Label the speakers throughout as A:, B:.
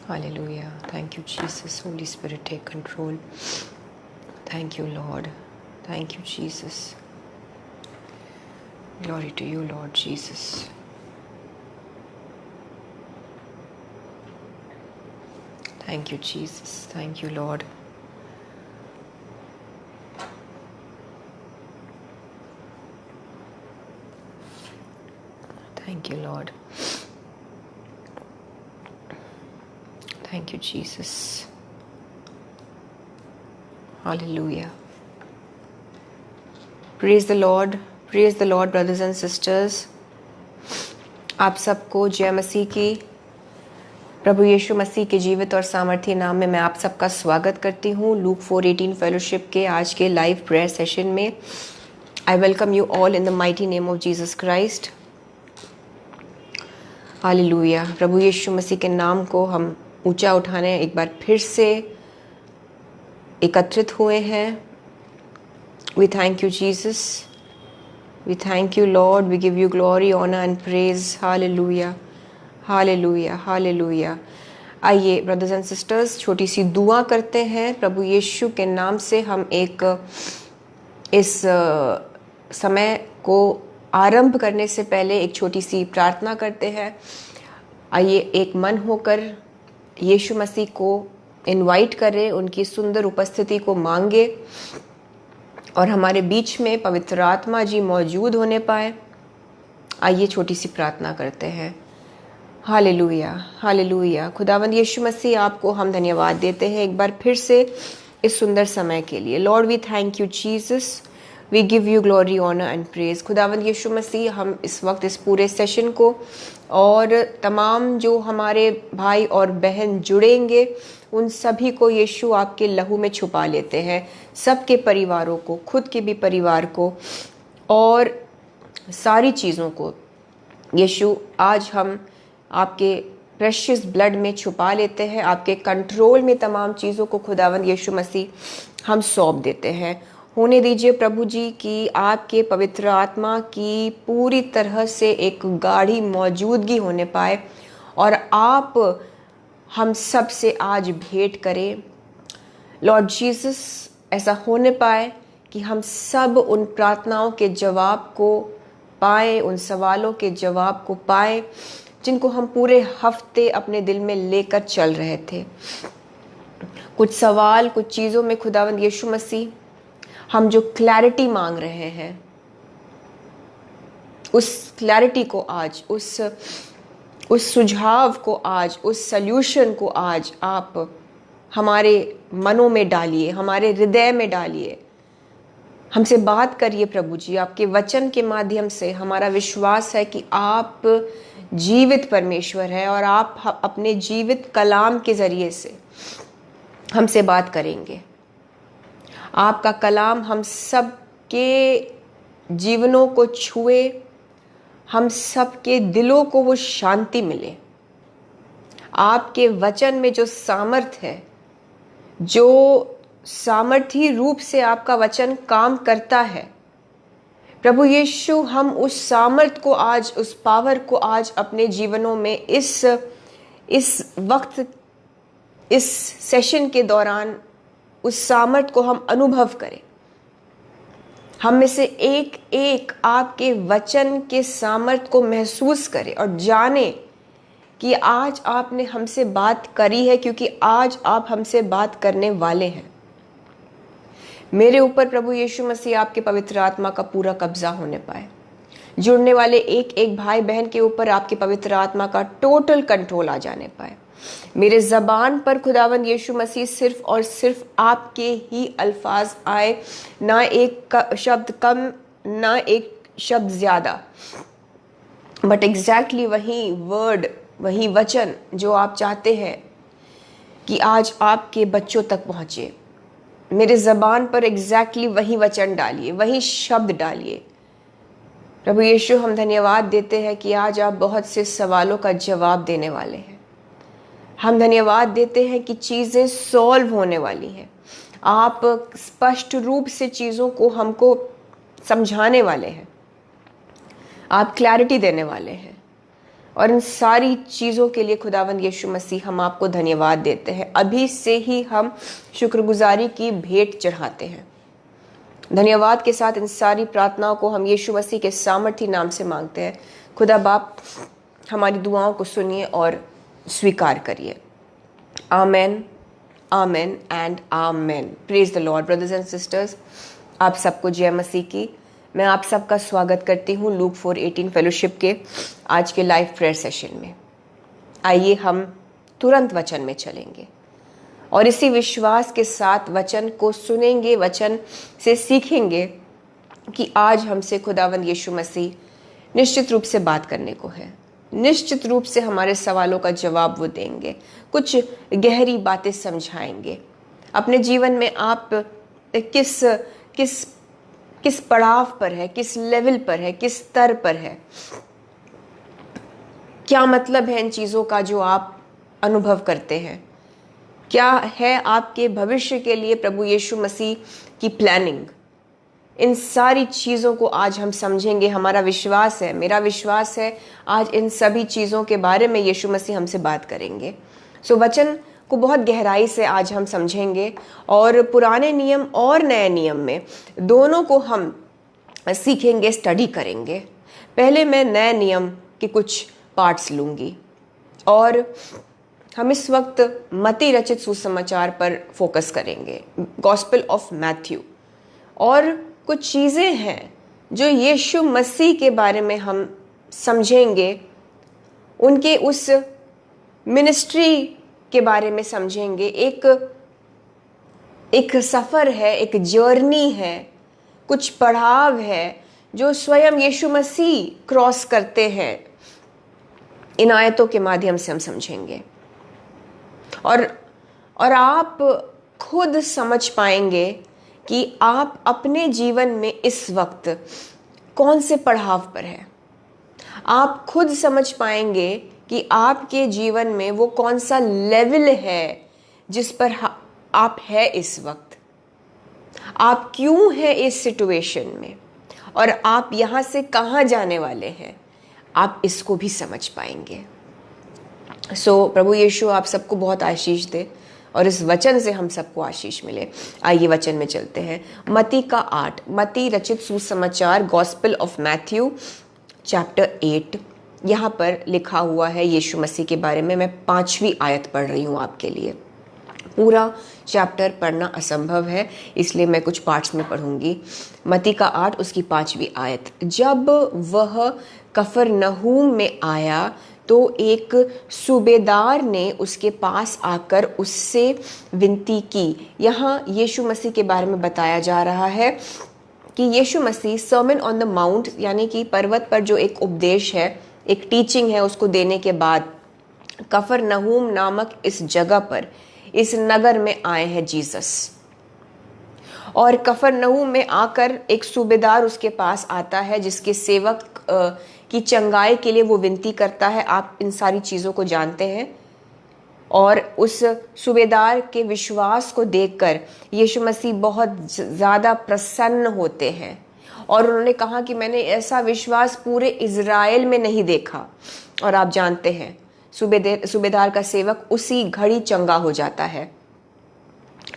A: Hallelujah. Thank you, Jesus. Holy Spirit, take control. Thank you, Lord. Thank you, Jesus. Glory to you, Lord Jesus. Thank you, Jesus. Thank you, Lord. Thank you, Lord. Thank you, Jesus. Hallelujah. Praise the Lord. Praise the Lord, brothers and sisters. आप सबको जय मसीह की, प्रभु यीशु मसीह के जीवित और सामर्थ्य नाम में मैं आप सबका स्वागत करती हूँ लूक 4:18 फेलोशिप के आज के लाइव प्रेयर सेशन में। I welcome you all in the mighty name of Jesus Christ. Hallelujah. प्रभु यीशु मसीह के नाम को हम ऊंचा उठाने एक बार फिर से एकत्रित हुए हैं। We thank you Jesus, we thank you Lord, we give you glory, honour and praise. Hallelujah, hallelujah, hallelujah. आइए ब्रदर्स एंड सिस्टर्स, छोटी सी दुआ करते हैं। प्रभु यीशु के नाम से हम इस समय को आरंभ करने से पहले एक छोटी सी प्रार्थना करते हैं। आइए एक मन होकर यीशु मसीह को इनवाइट करें, उनकी सुंदर उपस्थिति को मांगे और हमारे बीच में पवित्र आत्मा जी मौजूद होने पाए। आइए छोटी सी प्रार्थना करते हैं। Hallelujah, hallelujah. खुदावंद यीशु मसीह, आपको हम धन्यवाद देते हैं एक बार फिर से इस सुंदर समय के लिए। Lord we thank you Jesus, we give you glory, honour and praise. खुदावंद यीशु मसीह, हम इस वक्त इस पूरे सेशन को और तमाम जो हमारे भाई और बहन जुड़ेंगे उन सभी को यीशु आपके लहू में छुपा लेते हैं। सबके परिवारों को, खुद के भी परिवार को और सारी चीज़ों को यीशु आज हम आपके प्रेशियस ब्लड में छुपा लेते हैं। आपके कंट्रोल में तमाम चीज़ों को खुदावंद यीशु मसीह हम सौंप देते हैं। होने दीजिए प्रभु जी कि आपके पवित्र आत्मा की पूरी तरह से एक गाढ़ी मौजूदगी होने पाए और आप हम सब से आज भेंट करें। लॉर्ड जीसस, ऐसा होने पाए कि हम सब उन प्रार्थनाओं के जवाब को पाएं, उन सवालों के जवाब को पाएं जिनको हम पूरे हफ्ते अपने दिल में लेकर चल रहे थे। कुछ सवाल, कुछ चीज़ों में खुदावंद यीशु मसीह हम जो क्लैरिटी मांग रहे हैं, उस क्लैरिटी को आज, उस सुझाव को आज, उस सल्यूशन को आज आप हमारे मनों में डालिए, हमारे हृदय में डालिए। हमसे बात करिए प्रभु जी। आपके वचन के माध्यम से हमारा विश्वास है कि आप जीवित परमेश्वर है और आप अपने जीवित कलाम के ज़रिए से हमसे बात करेंगे। आपका कलाम हम सब के जीवनों को छुए, हम सब के दिलों को वो शांति मिले। आपके वचन में जो सामर्थ्य है, जो सामर्थी रूप से आपका वचन काम करता है, प्रभु यीशु, हम उस सामर्थ को आज, उस पावर को आज अपने जीवनों में इस वक्त, इस सेशन के दौरान उस सामर्थ को हम अनुभव करें। हम में से एक एक आपके वचन के सामर्थ को महसूस करें और जाने कि आज आपने हमसे बात करी है, क्योंकि आज आप हमसे बात करने वाले हैं। मेरे ऊपर प्रभु यीशु मसीह आपके पवित्र आत्मा का पूरा कब्जा होने पाए। जुड़ने वाले एक एक भाई बहन के ऊपर आपके पवित्र आत्मा का टोटल कंट्रोल आ जाने पाए। मेरे ज़बान पर खुदावंद यीशु मसीह सिर्फ और सिर्फ आपके ही अल्फाज आए, ना एक शब्द कम, ना एक शब्द ज़्यादा, बट एग्जैक्टली वही वर्ड, वही वचन जो आप चाहते हैं कि आज आपके बच्चों तक पहुँचे। मेरे ज़बान पर एग्जैक्टली वही वचन डालिए, वही शब्द डालिए। प्रभु यीशु, हम धन्यवाद देते हैं कि आज आप बहुत से सवालों का जवाब देने वाले हैं। हम धन्यवाद देते हैं कि चीज़ें सॉल्व होने वाली हैं। आप स्पष्ट रूप से चीज़ों को हमको समझाने वाले हैं, आप क्लैरिटी देने वाले हैं। और इन सारी चीज़ों के लिए खुदावंद यीशु मसीह हम आपको धन्यवाद देते हैं। अभी से ही हम शुक्रगुजारी की भेंट चढ़ाते हैं। धन्यवाद के साथ इन सारी प्रार्थनाओं को हम यीशु मसीह के सामर्थी नाम से मांगते हैं। खुदा बाप, हमारी दुआओं को सुनिए और स्वीकार करिए। Amen, amen and amen. Praise the Lord. Brothers and sisters, आप सबको जय मसीह की। मैं आप सबका स्वागत करती हूँ लूक 4:18 फेलोशिप के आज के लाइव प्रेयर सेशन में। आइए हम तुरंत वचन में चलेंगे और इसी विश्वास के साथ वचन को सुनेंगे, वचन से सीखेंगे कि आज हमसे खुदावंद यीशु मसीह निश्चित रूप से बात करने को है। निश्चित रूप से हमारे सवालों का जवाब वो देंगे, कुछ गहरी बातें समझाएंगे। अपने जीवन में आप किस किस किस पड़ाव पर है, किस लेवल पर है, किस स्तर पर है, क्या मतलब है इन चीज़ों का जो आप अनुभव करते हैं, क्या है आपके भविष्य के लिए प्रभु यीशु मसीह की प्लानिंग। इन सारी चीज़ों को आज हम समझेंगे। हमारा विश्वास है, मेरा विश्वास है, आज इन सभी चीज़ों के बारे में यीशु मसीह हमसे बात करेंगे। सो वचन को बहुत गहराई से आज हम समझेंगे और पुराने नियम और नए नियम में दोनों को हम सीखेंगे, स्टडी करेंगे। पहले मैं नए नियम के कुछ पार्ट्स लूँगी और हम इस वक्त मत्ती रचित सुसमाचार पर फोकस करेंगे, गॉस्पेल ऑफ मैथ्यू। और कुछ चीज़ें हैं जो यीशु मसीह के बारे में हम समझेंगे, उनके उस मिनिस्ट्री के बारे में समझेंगे। एक सफ़र है, एक जर्नी है, कुछ पड़ाव है जो स्वयं यीशु मसीह क्रॉस करते हैं। इन आयतों के माध्यम से हम समझेंगे और आप खुद समझ पाएंगे कि आप अपने जीवन में इस वक्त कौन से पड़ाव पर हैं। आप खुद समझ पाएंगे कि आपके जीवन में वो कौन सा लेवल है जिस पर आप है इस वक्त। आप क्यों हैं इस सिचुएशन में और आप यहाँ से कहाँ जाने वाले हैं, आप इसको भी समझ पाएंगे। प्रभु यीशु आप सबको बहुत आशीष दे और इस वचन से हम सबको आशीष मिले। आइए वचन में चलते हैं। मत्ती का 8, मत्ती रचित सुसमाचार, गॉस्पेल ऑफ मैथ्यू चैप्टर 8। यहाँ पर लिखा हुआ है यीशु मसीह के बारे में। मैं 5वीं आयत पढ़ रही हूँ आपके लिए। पूरा चैप्टर पढ़ना असंभव है, इसलिए मैं कुछ पार्ट्स में पढ़ूंगी। मत्ती का 8 उसकी 5वीं आयत। जब वह कफरनहूम में आया तो एक सूबेदार ने उसके पास आकर उससे विनती की। यहाँ यीशु मसीह के बारे में बताया जा रहा है कि यीशु मसीह सर्मन ऑन द माउंट, यानी कि पर्वत पर जो एक उपदेश है, एक टीचिंग है, उसको देने के बाद कफरनहूम नामक इस जगह पर, इस नगर में आए हैं जीसस। और कफरनहूम में आकर एक सूबेदार उसके पास आता है जिसके सेवक की चंगाई के लिए वो विनती करता है। आप इन सारी चीज़ों को जानते हैं। और उस सूबेदार के विश्वास को देखकर यीशु मसीह बहुत ज़्यादा प्रसन्न होते हैं और उन्होंने कहा कि मैंने ऐसा विश्वास पूरे इज़राइल में नहीं देखा। और आप जानते हैं सूबेदार का सेवक उसी घड़ी चंगा हो जाता है।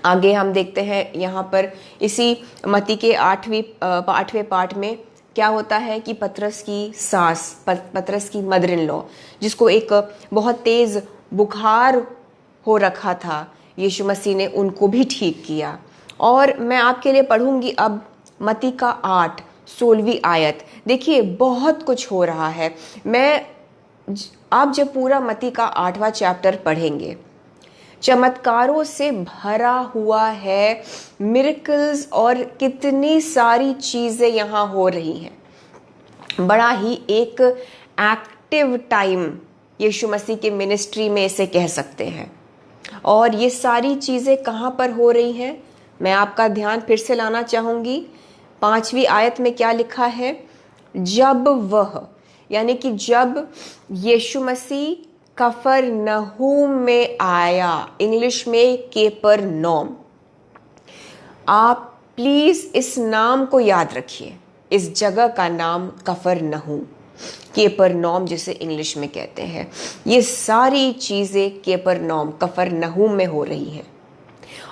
A: आगे हम देखते हैं यहाँ पर इसी मत्ती के 8वें पार्ट में क्या होता है कि पतरस की सास, पतरस की मदर इन लॉ, जिसको एक बहुत तेज़ बुखार हो रखा था, यीशु मसीह ने उनको भी ठीक किया। और मैं आपके लिए पढ़ूंगी अब मत्ती का 8 16वीं आयत। देखिए बहुत कुछ हो रहा है। आप जब पूरा मत्ती का 8वां चैप्टर पढ़ेंगे, चमत्कारों से भरा हुआ है, मिरेकल्स और कितनी सारी चीज़ें यहाँ हो रही हैं। बड़ा ही एक एक्टिव टाइम यीशु मसीह के मिनिस्ट्री में इसे कह सकते हैं। और ये सारी चीज़ें कहाँ पर हो रही हैं, मैं आपका ध्यान फिर से लाना चाहूँगी। 5वीं आयत में क्या लिखा है? जब वह, यानी कि जब यीशु मसीह कफरनहूम में आया, इंग्लिश में केपरनौम। आप प्लीज़ इस नाम को याद रखिए, इस जगह का नाम कफरनहूम। केपरनौम जिसे इंग्लिश में कहते हैं। ये सारी चीज़ें केपरनौम कफरनहूम में हो रही हैं।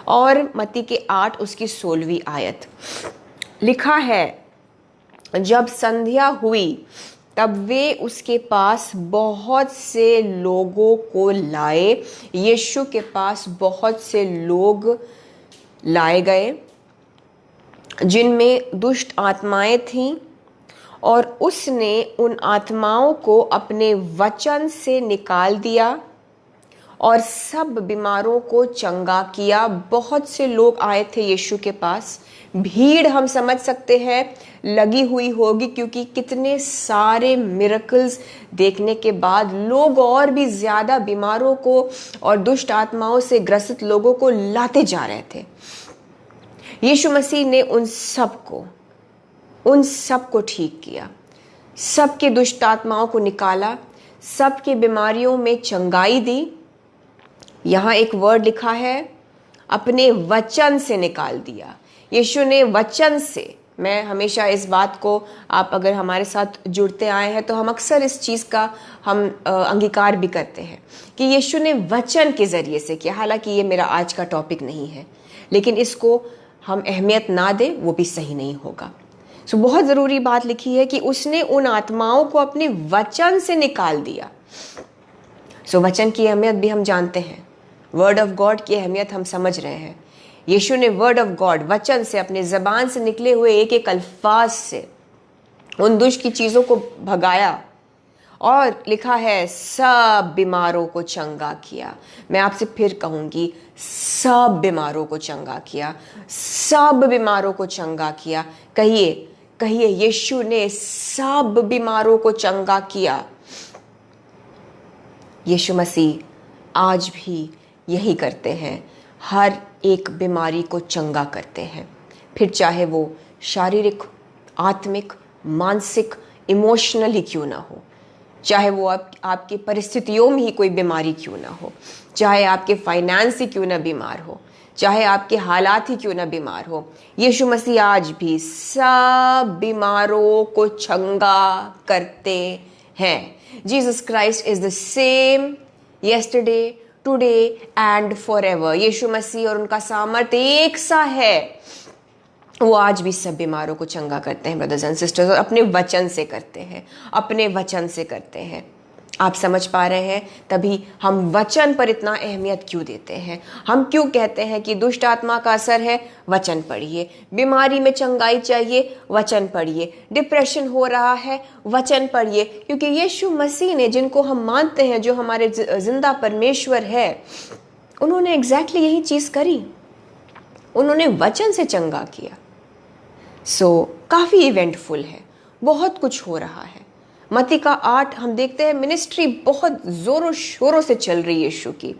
A: और मत्ती के 8 उसकी 16वीं आयत लिखा है, जब संध्या हुई तब वे उसके पास बहुत से लोगों को लाए। यीशु के पास बहुत से लोग लाए गए जिनमें दुष्ट आत्माएं थीं, और उसने उन आत्माओं को अपने वचन से निकाल दिया और सब बीमारों को चंगा किया। बहुत से लोग आए थे यीशु के पास। भीड़ हम समझ सकते हैं लगी हुई होगी, क्योंकि कितने सारे मिरेकल्स देखने के बाद लोग और भी ज्यादा बीमारों को और दुष्ट आत्माओं से ग्रसित लोगों को लाते जा रहे थे। यीशु मसीह ने उन सबको ठीक किया, सबके दुष्ट आत्माओं को निकाला, सबकी बीमारियों में चंगाई दी। यहाँ एक वर्ड लिखा है, अपने वचन से निकाल दिया। यीशु ने वचन से, मैं हमेशा इस बात को, आप अगर हमारे साथ जुड़ते आए हैं तो हम अक्सर इस चीज़ का हम अंगीकार भी करते हैं कि यीशु ने वचन के ज़रिए से किया। हालांकि ये मेरा आज का टॉपिक नहीं है, लेकिन इसको हम अहमियत ना दें वो भी सही नहीं होगा। सो बहुत ज़रूरी बात लिखी है कि उसने उन आत्माओं को अपने वचन से निकाल दिया। सो वचन की अहमियत भी हम जानते हैं, वर्ड ऑफ गॉड की अहमियत हम समझ रहे हैं। यीशु ने वर्ड ऑफ गॉड, वचन से, अपने ज़बान से निकले हुए एक एक अल्फाज से उन दुष्ट की चीज़ों को भगाया, और लिखा है सब बीमारों को चंगा किया। मैं आपसे फिर कहूँगी, सब बीमारों को चंगा किया, सब बीमारों को चंगा किया। कहिए कहिए, यीशु ने सब बीमारों को चंगा किया। यीशु मसीह आज भी यही करते हैं, हर एक बीमारी को चंगा करते हैं, फिर चाहे वो शारीरिक, आत्मिक, मानसिक, इमोशनली क्यों ना हो, चाहे वो आपकी परिस्थितियों में ही कोई बीमारी क्यों ना हो, चाहे आपके फाइनेंस ही क्यों ना बीमार हो, चाहे आपके हालात ही क्यों ना बीमार हो, यीशु मसीह आज भी सब बीमारों को चंगा करते हैं। Jesus Christ is the same yesterday, today and forever। यीशु मसीह और उनका सामर्थ्य एक सा है, वो आज भी सब बीमारों को चंगा करते हैं ब्रदर्स एंड सिस्टर्स, और अपने वचन से करते हैं, अपने वचन से करते हैं। आप समझ पा रहे हैं? तभी हम वचन पर इतना अहमियत क्यों देते हैं। हम क्यों कहते हैं कि दुष्ट आत्मा का असर है, वचन पढ़िए। बीमारी में चंगाई चाहिए, वचन पढ़िए। डिप्रेशन हो रहा है, वचन पढ़िए। क्योंकि यीशु मसीह ने, जिनको हम मानते हैं जो हमारे जिंदा परमेश्वर है, उन्होंने एग्जैक्टली यही चीज़ करी, उन्होंने वचन से चंगा किया। काफ़ी इवेंटफुल है, बहुत कुछ हो रहा है। मत्ती का 8 हम देखते हैं, मिनिस्ट्री बहुत ज़ोरों शोरों से चल रही है यीशु की,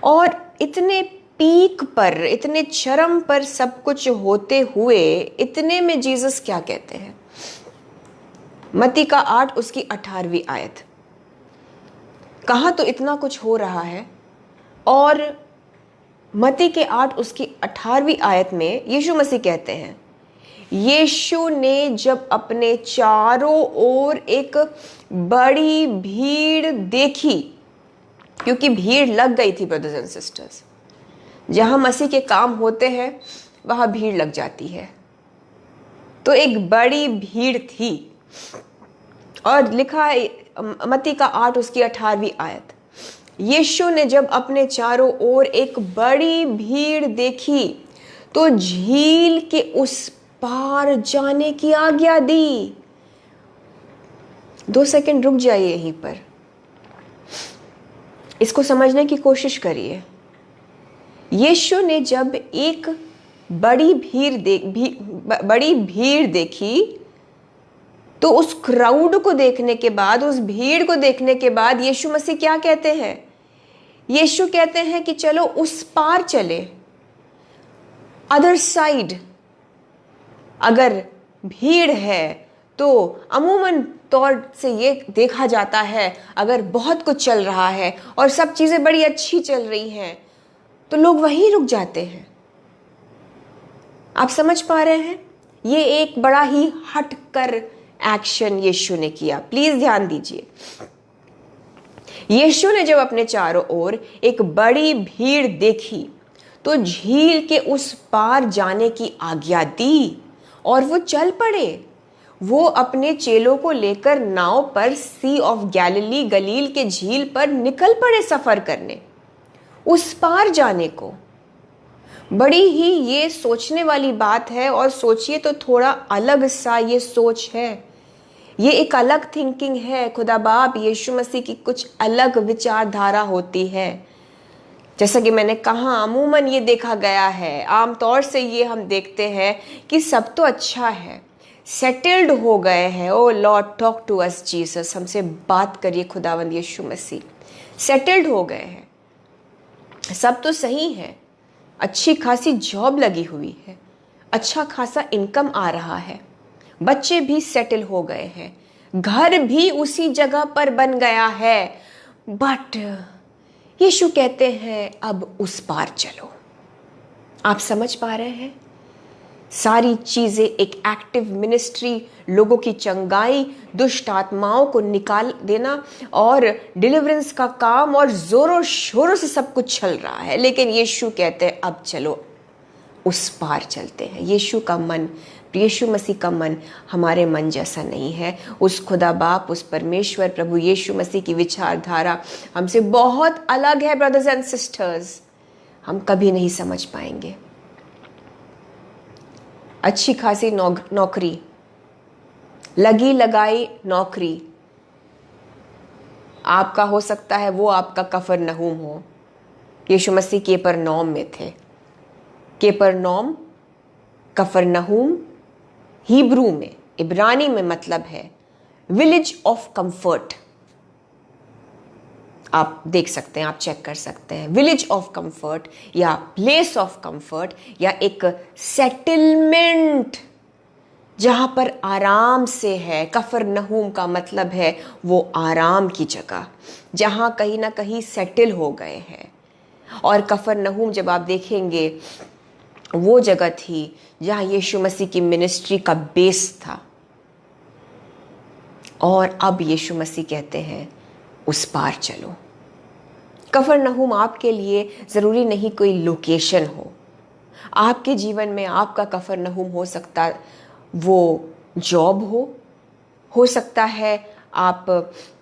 A: और इतने पीक पर, इतने चरम पर सब कुछ होते हुए, इतने में जीसस क्या कहते हैं? मत्ती का 8 उसकी 18वीं आयत, कहाँ तो इतना कुछ हो रहा है, और मत्ती के 8 उसकी 18वीं आयत में यीशु मसीह कहते हैं, यीशु ने जब अपने चारों ओर एक बड़ी भीड़ देखी, क्योंकि भीड़ लग गई थी ब्रदर्स एंड सिस्टर्स, जहां मसीह के काम होते हैं वहां भीड़ लग जाती है, तो एक बड़ी भीड़ थी। और लिखा है मत्ती का 8 उसकी 18वीं आयत, यीशु ने जब अपने चारों ओर एक बड़ी भीड़ देखी तो झील के उस पार जाने की आज्ञा दी। 2 सेकंड रुक जाइए यहीं पर, इसको समझने की कोशिश करिए। यीशु ने जब एक बड़ी भीड़ देखी, तो उस क्राउड को देखने के बाद, उस भीड़ को देखने के बाद यीशु मसीह क्या कहते हैं? यीशु कहते हैं कि चलो उस पार चले, अदर साइड। अगर भीड़ है तो अमूमन तौर से ये देखा जाता है, अगर बहुत कुछ चल रहा है और सब चीज़ें बड़ी अच्छी चल रही हैं तो लोग वहीं रुक जाते हैं। आप समझ पा रहे हैं? ये एक बड़ा ही हटकर एक्शन यीशु ने किया। प्लीज ध्यान दीजिए, यीशु ने जब अपने चारों ओर एक बड़ी भीड़ देखी तो झील के उस पार जाने की आज्ञा दी और वो चल पड़े। वो अपने चेलों को लेकर नाव पर सी ऑफ गैलिली, गलील के झील पर निकल पड़े सफर करने, उस पार जाने को। बड़ी ही ये सोचने वाली बात है, और सोचिए तो थोड़ा अलग सा ये सोच है, ये एक अलग थिंकिंग है। खुदा बाप यीशु मसीह की कुछ अलग विचारधारा होती है। जैसा कि मैंने कहा, अमूमन ये देखा गया है, आमतौर से ये हम देखते हैं कि सब तो अच्छा है, सेटल्ड हो गए हैं। O Lord talk to us Jesus, हमसे बात करिए खुदावंद यीशु मसीह। सेटल्ड हो गए हैं, सब तो सही है, अच्छी खासी जॉब लगी हुई है, अच्छा खासा इनकम आ रहा है, बच्चे भी सेटल हो गए हैं, घर भी उसी जगह पर बन गया है। बट यीशु कहते हैं अब उस पार चलो। आप समझ पा रहे हैं? सारी चीजें एक एक्टिव मिनिस्ट्री, लोगों की चंगाई, दुष्ट आत्माओं को निकाल देना और डिलीवरेंस का काम, और जोरों शोरों से सब कुछ चल रहा है। लेकिन यीशु कहते हैं अब चलो उस पार चलते हैं। यीशु का मन, यीशु मसीह का मन हमारे मन जैसा नहीं है। उस खुदा बाप, उस परमेश्वर प्रभु यीशु मसीह की विचारधारा हमसे बहुत अलग है ब्रदर्स एंड सिस्टर्स। हम कभी नहीं समझ पाएंगे। अच्छी खासी नौकरी, लगी लगाई नौकरी, आपका हो सकता है वो आपका कफरनहूम हो। यीशु मसीह केपरनौम में थे। केपरनौम, कफरनहूम हिब्रू में, इब्रानी में मतलब है विलेज ऑफ कंफर्ट। आप देख सकते हैं, आप चेक कर सकते हैं, विलेज ऑफ कंफर्ट या प्लेस ऑफ कंफर्ट, या एक सेटलमेंट जहां पर आराम से है। कफरनहूम का मतलब है वो आराम की जगह, जहां कहीं ना कहीं सेटल हो गए हैं। और कफरनहूम जब आप देखेंगे, वो जगह थी जहां यीशु मसीह की मिनिस्ट्री का बेस था। और अब यीशु मसीह कहते हैं उस पार चलो। कफरनहूम आपके लिए जरूरी नहीं कोई लोकेशन हो। आपके जीवन में आपका कफरनहूम हो सकता वो जॉब हो सकता है आप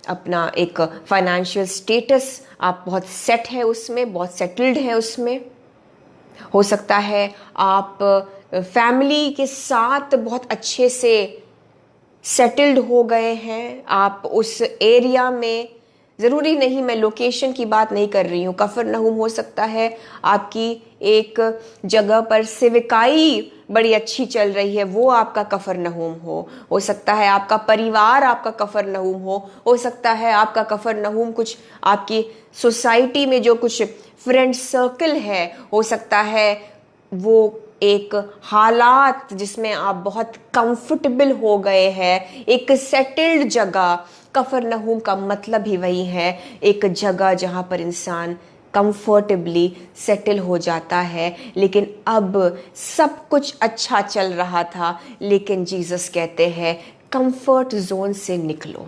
A: अपना एक फाइनेंशियल स्टेटस, आप बहुत सेट है उसमें, बहुत सेटल्ड है उसमें। हो सकता है आप फैमिली के साथ बहुत अच्छे से सेटल्ड हो गए हैं, आप उस एरिया में। ज़रूरी नहीं, मैं लोकेशन की बात नहीं कर रही हूँ। कफरनहूम हो सकता है आपकी एक जगह पर सेविकाई बड़ी अच्छी चल रही है, वो आपका कफरनहूम हो सकता है आपका परिवार आपका कफरनहूम हो सकता है आपका कफरनहूम कुछ आपकी सोसाइटी में जो कुछ फ्रेंड सर्कल है, हो सकता है वो एक हालात जिसमें आप बहुत कंफर्टेबल हो गए हैं, एक सेटल्ड जगह। कफरनहूम का मतलब ही वही है, एक जगह जहां पर इंसान कंफर्टेबली सेटल हो जाता है। लेकिन अब सब कुछ अच्छा चल रहा था, लेकिन जीसस कहते हैं कंफर्ट जोन से निकलो,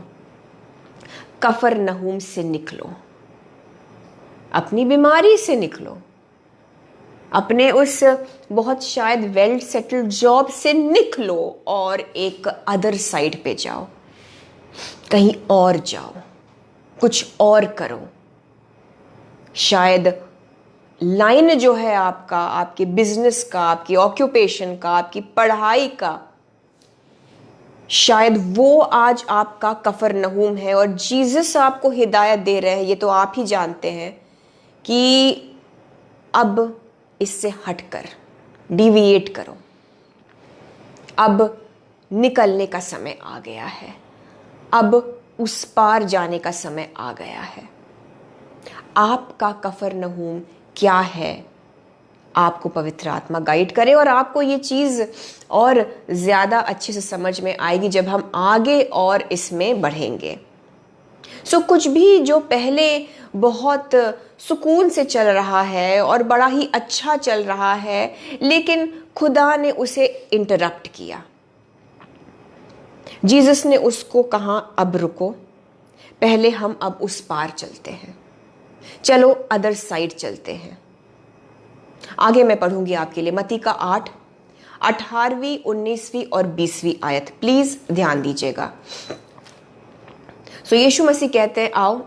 A: कफरनहूम से निकलो, अपनी बीमारी से निकलो, अपने उस बहुत शायद वेल सेटल्ड जॉब से निकलो और एक अदर साइड पे जाओ, कहीं और जाओ, कुछ और करो। शायद लाइन जो है आपका, आपके बिजनेस का, आपकी ऑक्यूपेशन का, आपकी पढ़ाई का, शायद वो आज आपका कफरनहूम है। और जीसस आपको हिदायत दे रहे हैं, ये तो आप ही जानते हैं, कि अब इससे हटकर डिविएट करो, अब निकलने का समय आ गया है, अब उस पार जाने का समय आ गया है। आपका कफरनहूम क्या है? आपको पवित्र आत्मा गाइड करे और आपको ये चीज़ और ज़्यादा अच्छे से समझ में आएगी जब हम आगे और इसमें बढ़ेंगे। सो कुछ भी जो पहले बहुत सुकून से चल रहा है और बड़ा ही अच्छा चल रहा है, लेकिन खुदा ने उसे इंटरप्ट किया, जीसस ने उसको कहा, अब रुको, पहले हम अब उस पार चलते हैं, चलो अदर साइड चलते हैं। आगे मैं पढ़ूंगी आपके लिए मत्ती का 8, 18वीं, 19वीं और 20वीं आयत, प्लीज ध्यान दीजिएगा। सो यीशु मसीह कहते हैं, आओ।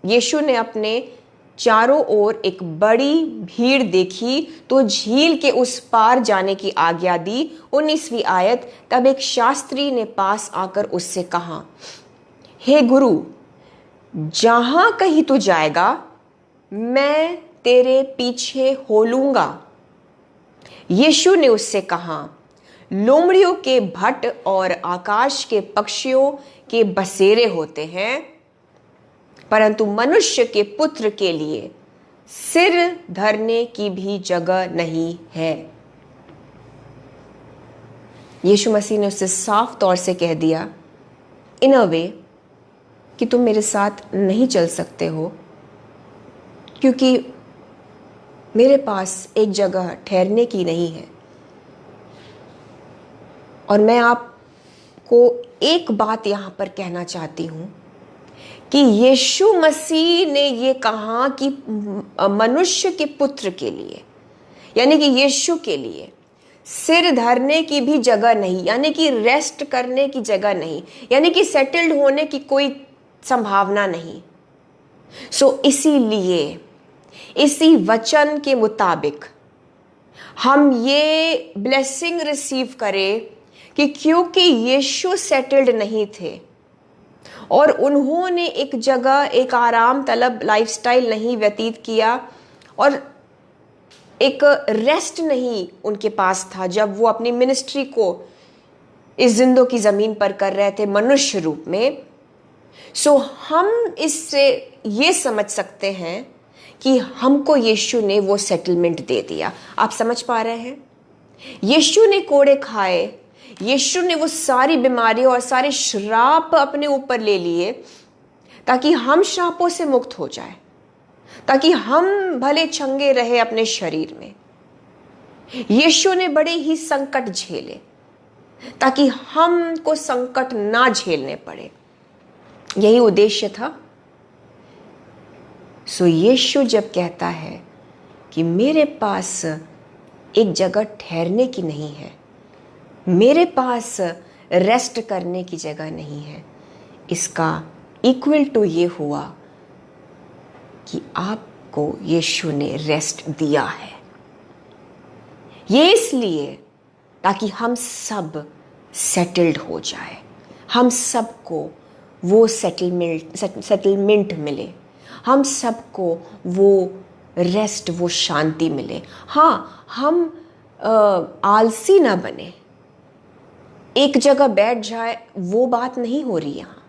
A: यीशु ने अपने चारों ओर एक बड़ी भीड़ देखी तो झील के उस पार जाने की आज्ञा दी। 19वीं आयत, तब एक शास्त्री ने पास आकर उससे कहा, हे गुरु, जहां कहीं तू जाएगा मैं तेरे पीछे हो लूंगा। यीशु ने उससे कहा, लोमड़ियों के भट्ट और आकाश के पक्षियों के बसेरे होते हैं, परंतु मनुष्य के पुत्र के लिए सिर धरने की भी जगह नहीं है। यीशु मसीह ने उससे साफ तौर से कह दिया, इन अ वे, कि तुम मेरे साथ नहीं चल सकते हो, क्योंकि मेरे पास एक जगह ठहरने की नहीं है। और मैं आपको एक बात यहां पर कहना चाहती हूं कि यीशु मसीह ने ये कहा कि मनुष्य के पुत्र के लिए, यानी कि यीशु के लिए सिर धरने की भी जगह नहीं, यानी कि रेस्ट करने की जगह नहीं, यानी कि सेटल्ड होने की कोई संभावना नहीं। सो इसीलिए इसी वचन के मुताबिक हम ये ब्लेसिंग रिसीव करें कि क्योंकि यीशु सेटल्ड नहीं थे और उन्होंने एक जगह, एक आराम तलब लाइफस्टाइल नहीं व्यतीत किया और एक रेस्ट नहीं उनके पास था जब वो अपनी मिनिस्ट्री को इस जिंदों की जमीन पर कर रहे थे मनुष्य रूप में। सो हम इससे ये समझ सकते हैं कि हमको यीशु ने वो सेटलमेंट दे दिया। आप समझ पा रहे हैं? यीशु ने कोड़े खाए, यीशु ने वो सारी बीमारियों और सारे श्राप अपने ऊपर ले लिए ताकि हम श्रापों से मुक्त हो जाए, ताकि हम भले चंगे रहे अपने शरीर में। यीशु ने बड़े ही संकट झेले ताकि हमको संकट ना झेलने पड़े। यही उद्देश्य था। सो यीशु जब कहता है कि मेरे पास एक जगह ठहरने की नहीं है, मेरे पास रेस्ट करने की जगह नहीं है, इसका इक्वल टू ये हुआ कि आपको यीशु ने रेस्ट दिया है। ये इसलिए ताकि हम सब सेटल्ड हो जाए, हम सबको वो सेटलमेंट मिले, हम सबको वो रेस्ट, वो शांति मिले। हाँ, हम आलसी ना बने, एक जगह बैठ जाए, वो बात नहीं हो रही यहाँ,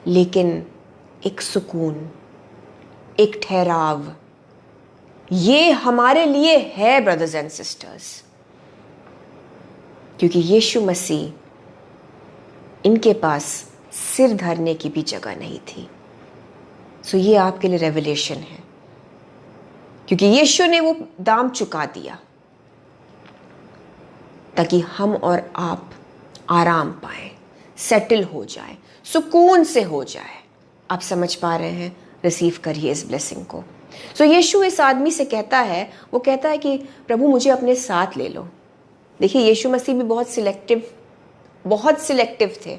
A: लेकिन एक सुकून, एक ठहराव, ये हमारे लिए है ब्रदर्स एंड सिस्टर्स, क्योंकि यीशु मसीह, इनके पास सिर धरने की भी जगह नहीं थी। सो ये आपके लिए रेवलेशन है, क्योंकि यीशु ने वो दाम चुका दिया ताकि हम और आप आराम पाए, सेटल हो जाए, सुकून से हो जाए। आप समझ पा रहे हैं? रिसीव करिए इस ब्लेसिंग को। सो यीशु इस आदमी से कहता है, वो कहता है कि प्रभु मुझे अपने साथ ले लो। देखिए, यीशु मसीह भी बहुत सिलेक्टिव थे।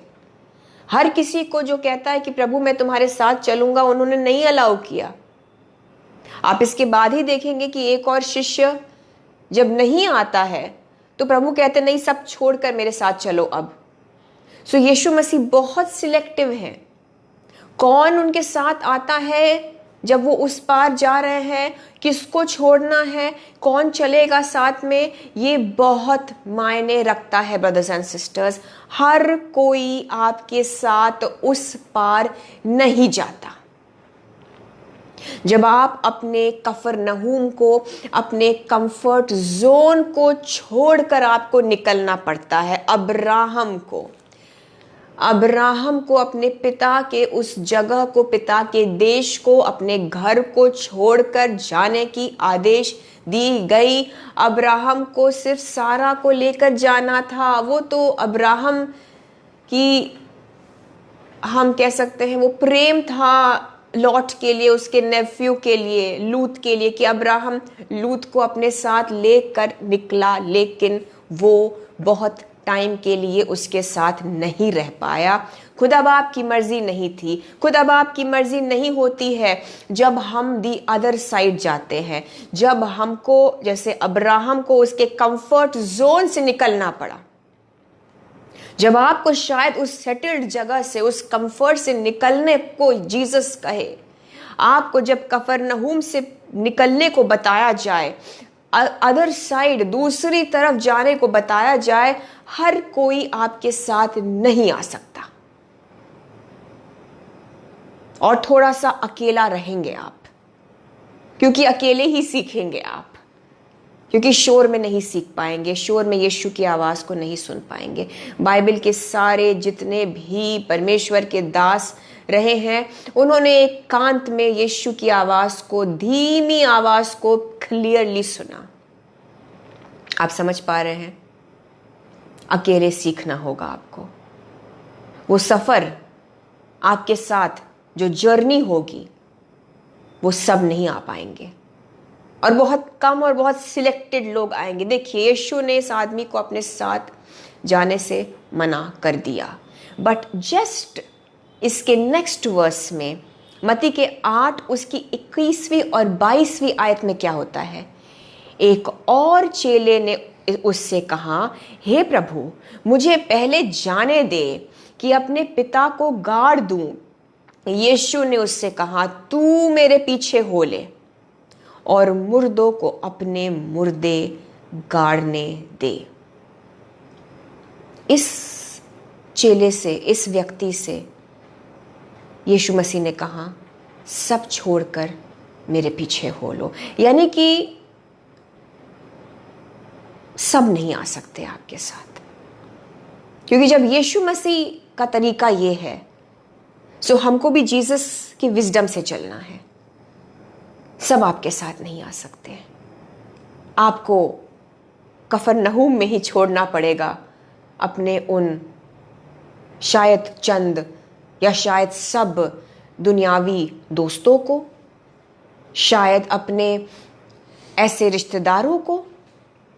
A: हर किसी को जो कहता है कि प्रभु मैं तुम्हारे साथ चलूंगा, उन्होंने नहीं अलाउ किया। आप इसके बाद ही देखेंगे कि एक और शिष्य जब नहीं आता है तो प्रभु कहते नहीं, सब छोड़कर मेरे साथ चलो अब। सो यीशु मसीह बहुत सिलेक्टिव हैं। कौन उनके साथ आता है जब वो उस पार जा रहे हैं, किसको छोड़ना है, कौन चलेगा साथ में, ये बहुत मायने रखता है ब्रदर्स एंड सिस्टर्स। हर कोई आपके साथ उस पार नहीं जाता। जब आप अपने कफरनहूम को, अपने कंफर्ट जोन को छोड़कर आपको निकलना पड़ता है, अब्राहम को अपने पिता के उस जगह को, पिता के देश को, अपने घर को छोड़कर जाने की आदेश दी गई। अब्राहम को सिर्फ सारा को लेकर जाना था। वो तो अब्राहम कि हम कह सकते हैं वो प्रेम था लॉट के लिए, उसके नेफ्यू के लिए, लूत के लिए, कि अब्राहम लूत को अपने साथ लेकर निकला, लेकिन वो बहुत टाइम के लिए उसके साथ नहीं रह पाया। खुदा बाप की मर्जी नहीं थी। खुदा बाप की मर्जी नहीं होती है जब हम दी अदर साइड जाते हैं, जब हमको जैसे अब्राहम को उसके कंफर्ट जोन से निकलना पड़ा, जब आपको शायद उस सेटल्ड जगह से, उस कंफर्ट से निकलने को जीसस कहे, आपको जब कफरनहूम से निकलने को बताया जाए, अदर साइड दूसरी तरफ जाने को बताया जाए, हर कोई आपके साथ नहीं आ सकता और थोड़ा सा अकेला रहेंगे आप, क्योंकि अकेले ही सीखेंगे आप, क्योंकि शोर में नहीं सीख पाएंगे, शोर में यीशु की आवाज़ को नहीं सुन पाएंगे। बाइबल के सारे जितने भी परमेश्वर के दास रहे हैं, उन्होंने एकांत में यीशु की आवाज़ को, धीमी आवाज़ को क्लियरली सुना। आप समझ पा रहे हैं? अकेले सीखना होगा आपको। वो सफ़र आपके साथ जो जर्नी होगी, वो सब नहीं आ पाएंगे और बहुत कम और बहुत सिलेक्टेड लोग आएंगे। देखिए, यीशु ने इस आदमी को अपने साथ जाने से मना कर दिया, बट जस्ट इसके नेक्स्ट वर्स में मत्ती के 8 उसकी 21वीं और 22वीं आयत में क्या होता है? एक और चेले ने उससे कहा, हे प्रभु, मुझे पहले जाने दे कि अपने पिता को गाड़ दूं। यीशु ने उससे कहा, तू मेरे पीछे हो ले और मुर्दों को अपने मुर्दे गाड़ने दे। इस चेले से, इस व्यक्ति से यीशु मसीह ने कहा, सब छोड़कर मेरे पीछे हो लो। यानी कि सब नहीं आ सकते आपके साथ, क्योंकि जब यीशु मसीह का तरीका ये है, सो हमको भी जीसस की विजडम से चलना है। सब आपके साथ नहीं आ सकते, आपको कफरनहूम में ही छोड़ना पड़ेगा अपने उन शायद चंद या शायद सब दुनियावी दोस्तों को, शायद अपने ऐसे रिश्तेदारों को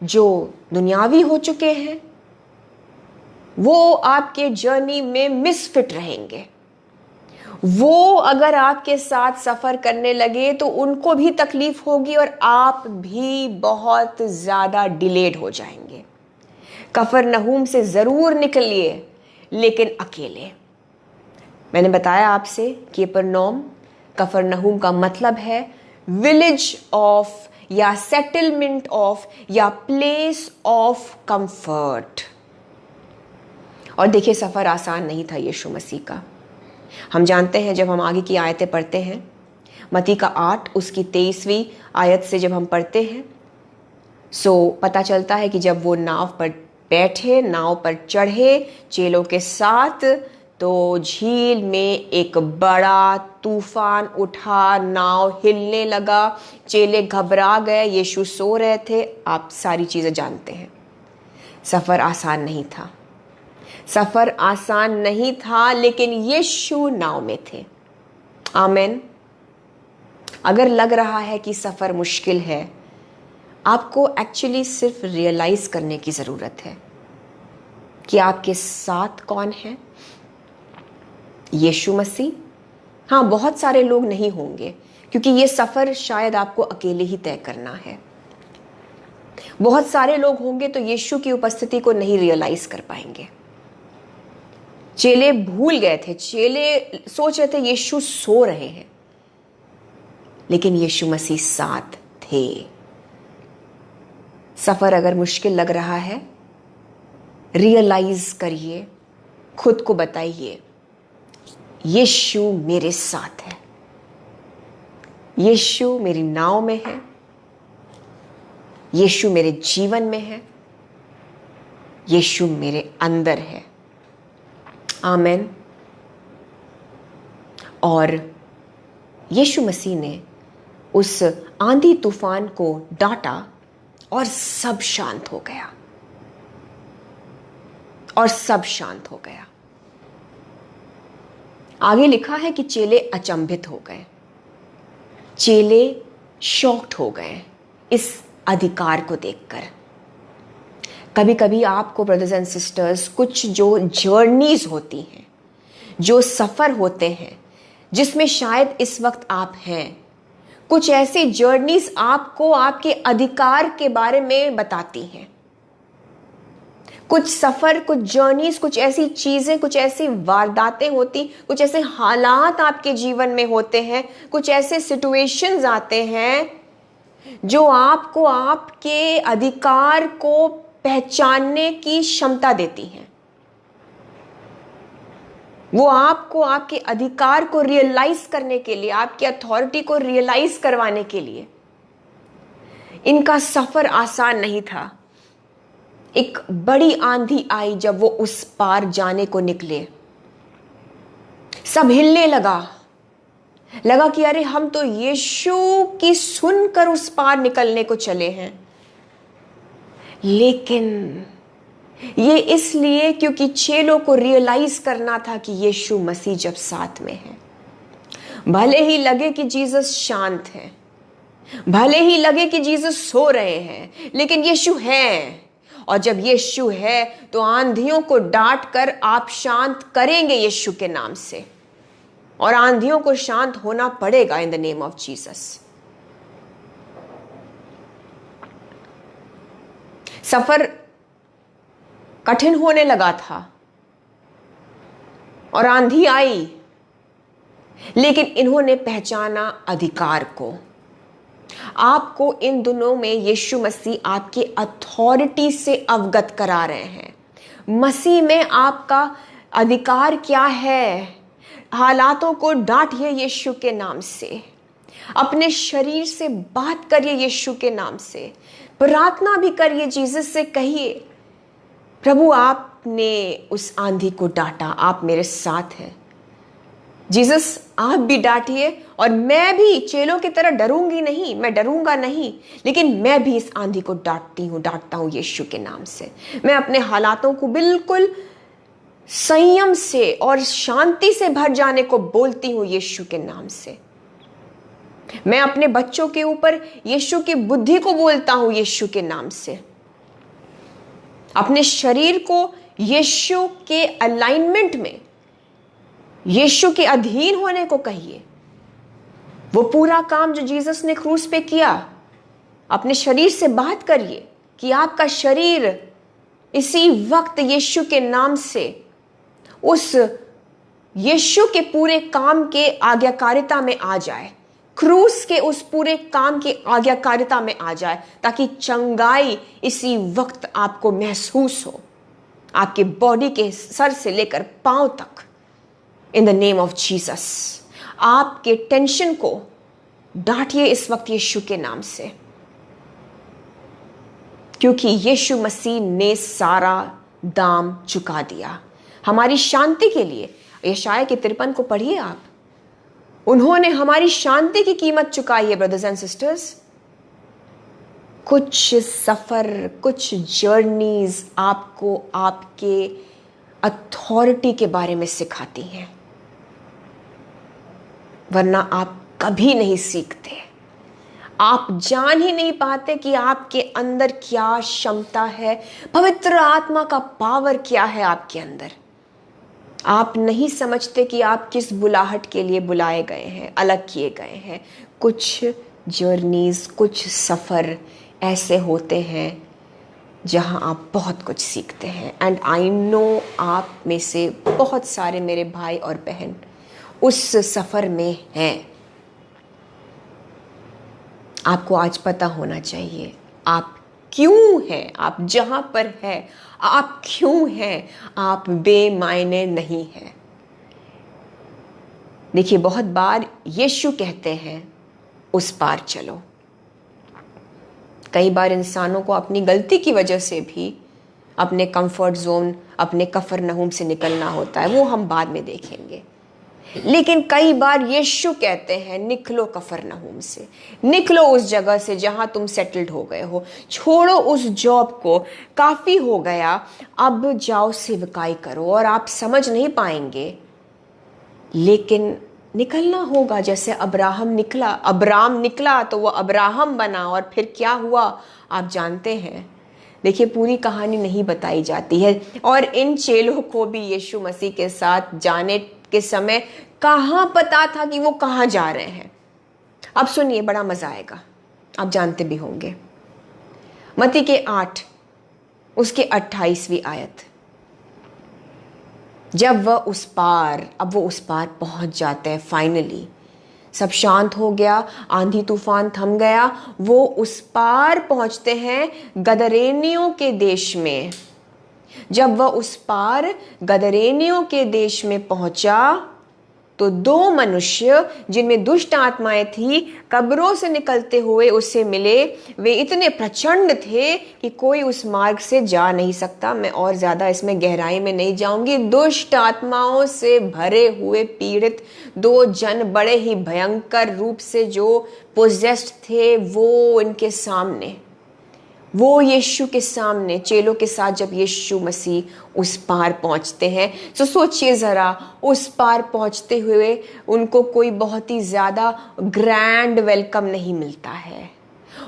A: जो दुनियावी हो चुके हैं। वो आपके जर्नी में मिसफिट रहेंगे। वो अगर आपके साथ सफ़र करने लगे तो उनको भी तकलीफ होगी और आप भी बहुत ज़्यादा डिलेड हो जाएंगे। कफरनहूम से ज़रूर निकलिए, लेकिन अकेले। मैंने बताया आपसे कि कफरनहूम का मतलब है विलेज ऑफ या सेटलमेंट ऑफ या प्लेस ऑफ कंफर्ट। और देखिए, सफ़र आसान नहीं था यीशु मसीह का। हम जानते हैं, जब हम आगे की आयतें पढ़ते हैं, मत्ती का 8 उसकी 23वीं आयत से जब हम पढ़ते हैं, सो पता चलता है कि जब वो नाव पर बैठे, नाव पर चढ़े चेलों के साथ, तो झील में एक बड़ा तूफान उठा, नाव हिलने लगा, चेले घबरा गए, यीशु सो रहे थे। आप सारी चीज़ें जानते हैं। सफ़र आसान नहीं था, सफ़र आसान नहीं था, लेकिन यीशु नाव में थे। आमीन। अगर लग रहा है कि सफ़र मुश्किल है, आपको एक्चुअली सिर्फ रियलाइज करने की ज़रूरत है कि आपके साथ कौन है। यीशु मसीह। हाँ, बहुत सारे लोग नहीं होंगे, क्योंकि ये सफ़र शायद आपको अकेले ही तय करना है। बहुत सारे लोग होंगे तो यीशु की उपस्थिति को नहीं रियलाइज कर पाएंगे। चेले भूल गए थे, चेले सोच रहे थे यीशु सो रहे हैं, लेकिन यीशु मसीह साथ थे। सफ़र अगर मुश्किल लग रहा है, रियलाइज करिए, खुद को बताइए, यीशु मेरे साथ है, यीशु मेरी नाव में है, यीशु मेरे जीवन में है, यीशु मेरे अंदर है। आमीन। और यीशु मसीह ने उस आंधी तूफान को डांटा और सब शांत हो गया, और सब शांत हो गया। आगे लिखा है कि चेले अचंभित हो गए, चेले शॉक्ड हो गए इस अधिकार को देखकर। कभी कभी आपको ब्रदर्स एंड सिस्टर्स कुछ जो जर्नीज होती हैं, जो सफ़र होते हैं, जिसमें शायद इस वक्त आप हैं, कुछ ऐसी जर्नीज आपको आपके अधिकार के बारे में बताती हैं। कुछ सफ़र, कुछ जर्नीज, कुछ ऐसी चीज़ें, कुछ ऐसी वारदातें होती, कुछ ऐसे हालात आपके जीवन में होते हैं, कुछ ऐसे सिचुएशंस आते हैं जो आपको आपके अधिकार को पहचानने की क्षमता देती हैं। वो आपको आपके अधिकार को रियलाइज करने के लिए, आपकी अथॉरिटी को रियलाइज करवाने के लिए। इनका सफर आसान नहीं था। एक बड़ी आंधी आई जब वो उस पार जाने को निकले। सब हिलने लगा कि अरे हम तो यीशु की सुनकर उस पार निकलने को चले हैं। लेकिन ये इसलिए क्योंकि चेलों को रियलाइज करना था कि यीशु मसीह जब साथ में है, भले ही लगे कि जीसस शांत है, भले ही लगे कि जीसस सो रहे हैं, लेकिन यीशु है। और जब यीशु है तो आंधियों को डांट कर आप शांत करेंगे यीशु के नाम से, और आंधियों को शांत होना पड़ेगा in the name of Jesus. सफर कठिन होने लगा था और आंधी आई, लेकिन इन्होंने पहचाना अधिकार को। आपको इन दिनों में यीशु मसीह आपकी अथॉरिटी से अवगत करा रहे हैं। मसीह में आपका अधिकार क्या है। हालातों को डांटिए यीशु के नाम से, अपने शरीर से बात करिए यीशु के नाम से, प्रार्थना भी करिए, जीसस से कहिए, प्रभु आपने उस आंधी को डांटा, आप मेरे साथ हैं। जीसस आप भी डांटिए, और मैं भी चेलों की तरह डरूंगी नहीं, मैं डरूंगा नहीं, लेकिन मैं भी इस आंधी को डांटता हूं यीशु के नाम से। मैं अपने हालातों को बिल्कुल संयम से और शांति से भर जाने को बोलती हूं यीशु के नाम से। मैं अपने बच्चों के ऊपर यीशु की बुद्धि को बोलता हूं यीशु के नाम से। अपने शरीर को यीशु के अलाइनमेंट में, यीशु के अधीन होने को कहिए। वो पूरा काम जो जीसस ने क्रूस पे किया, अपने शरीर से बात करिए कि आपका शरीर इसी वक्त यीशु के नाम से उस यीशु के पूरे काम के आज्ञाकारिता में आ जाए, क्रूस के उस पूरे काम की आज्ञाकारिता में आ जाए, ताकि चंगाई इसी वक्त आपको महसूस हो, आपके बॉडी के सर से लेकर पांव तक, इन द नेम ऑफ जीसस। आपके टेंशन को डांटिए इस वक्त यीशु के नाम से, क्योंकि यीशु मसीह ने सारा दाम चुका दिया हमारी शांति के लिए। यशाया के 53 को पढ़िए आप। उन्होंने हमारी शांति की कीमत चुकाई है ब्रदर्स एंड सिस्टर्स। कुछ सफर, कुछ जर्नीज आपको आपके अथॉरिटी के बारे में सिखाती हैं, वरना आप कभी नहीं सीखते। आप जान ही नहीं पाते कि आपके अंदर क्या क्षमता है, पवित्र आत्मा का पावर क्या है आपके अंदर। आप नहीं समझते कि आप किस बुलाहट के लिए बुलाए गए हैं, अलग किए गए हैं। कुछ जर्नीज, कुछ सफ़र ऐसे होते हैं जहां आप बहुत कुछ सीखते हैं। एंड आई नो आप में से बहुत सारे मेरे भाई और बहन उस सफ़र में हैं। आपको आज पता होना चाहिए आप क्यों हैं, आप जहां पर हैं आप क्यों हैं, आप बेमायने नहीं हैं। देखिए, बहुत बार यीशु कहते हैं उस पार चलो। कई बार इंसानों को अपनी गलती की वजह से भी अपने कंफर्ट जोन, अपने कफरनहूम से निकलना होता है, वो हम बाद में देखेंगे। लेकिन कई बार यीशु कहते हैं निकलो कफरनहूम से, निकलो उस जगह से जहां तुम सेटल्ड हो गए हो, छोड़ो उस जॉब को, काफ़ी हो गया, अब जाओ सेवकाई करो। और आप समझ नहीं पाएंगे लेकिन निकलना होगा। जैसे अब्राम निकला तो वो अब्राहम बना, और फिर क्या हुआ आप जानते हैं। देखिए, पूरी कहानी नहीं बताई जाती है। और इन चेलों को भी यीशु मसीह के साथ जाने के समय कहाँ पता था कि वो कहाँ जा रहे हैं। अब सुनिए, बड़ा मजा आएगा, आप जानते भी होंगे। मत्ती के 8 उसके 28वीं आयत, जब वह उस पार, अब वो उस पार पहुंच जाते हैं। फाइनली सब शांत हो गया, आंधी तूफान थम गया, वो उस पार पहुंचते हैं गदरेनियों के देश में। जब वह उस पार गदरेनियों के देश में पहुंचा तो 2 मनुष्य जिनमें दुष्ट आत्माएं थी कब्रों से निकलते हुए उससे मिले। वे इतने प्रचंड थे कि कोई उस मार्ग से जा नहीं सकता। मैं और ज्यादा इसमें गहराई में नहीं जाऊंगी। दुष्ट आत्माओं से भरे हुए पीड़ित 2 जन बड़े ही भयंकर रूप से जो पोजेस्ड थे, वो इनके सामने, वो यीशु के सामने चेलों के साथ जब यीशु मसीह उस पार पहुंचते हैं, तो सोचिए ज़रा, उस पार पहुंचते हुए उनको कोई बहुत ही ज़्यादा ग्रैंड वेलकम नहीं मिलता है।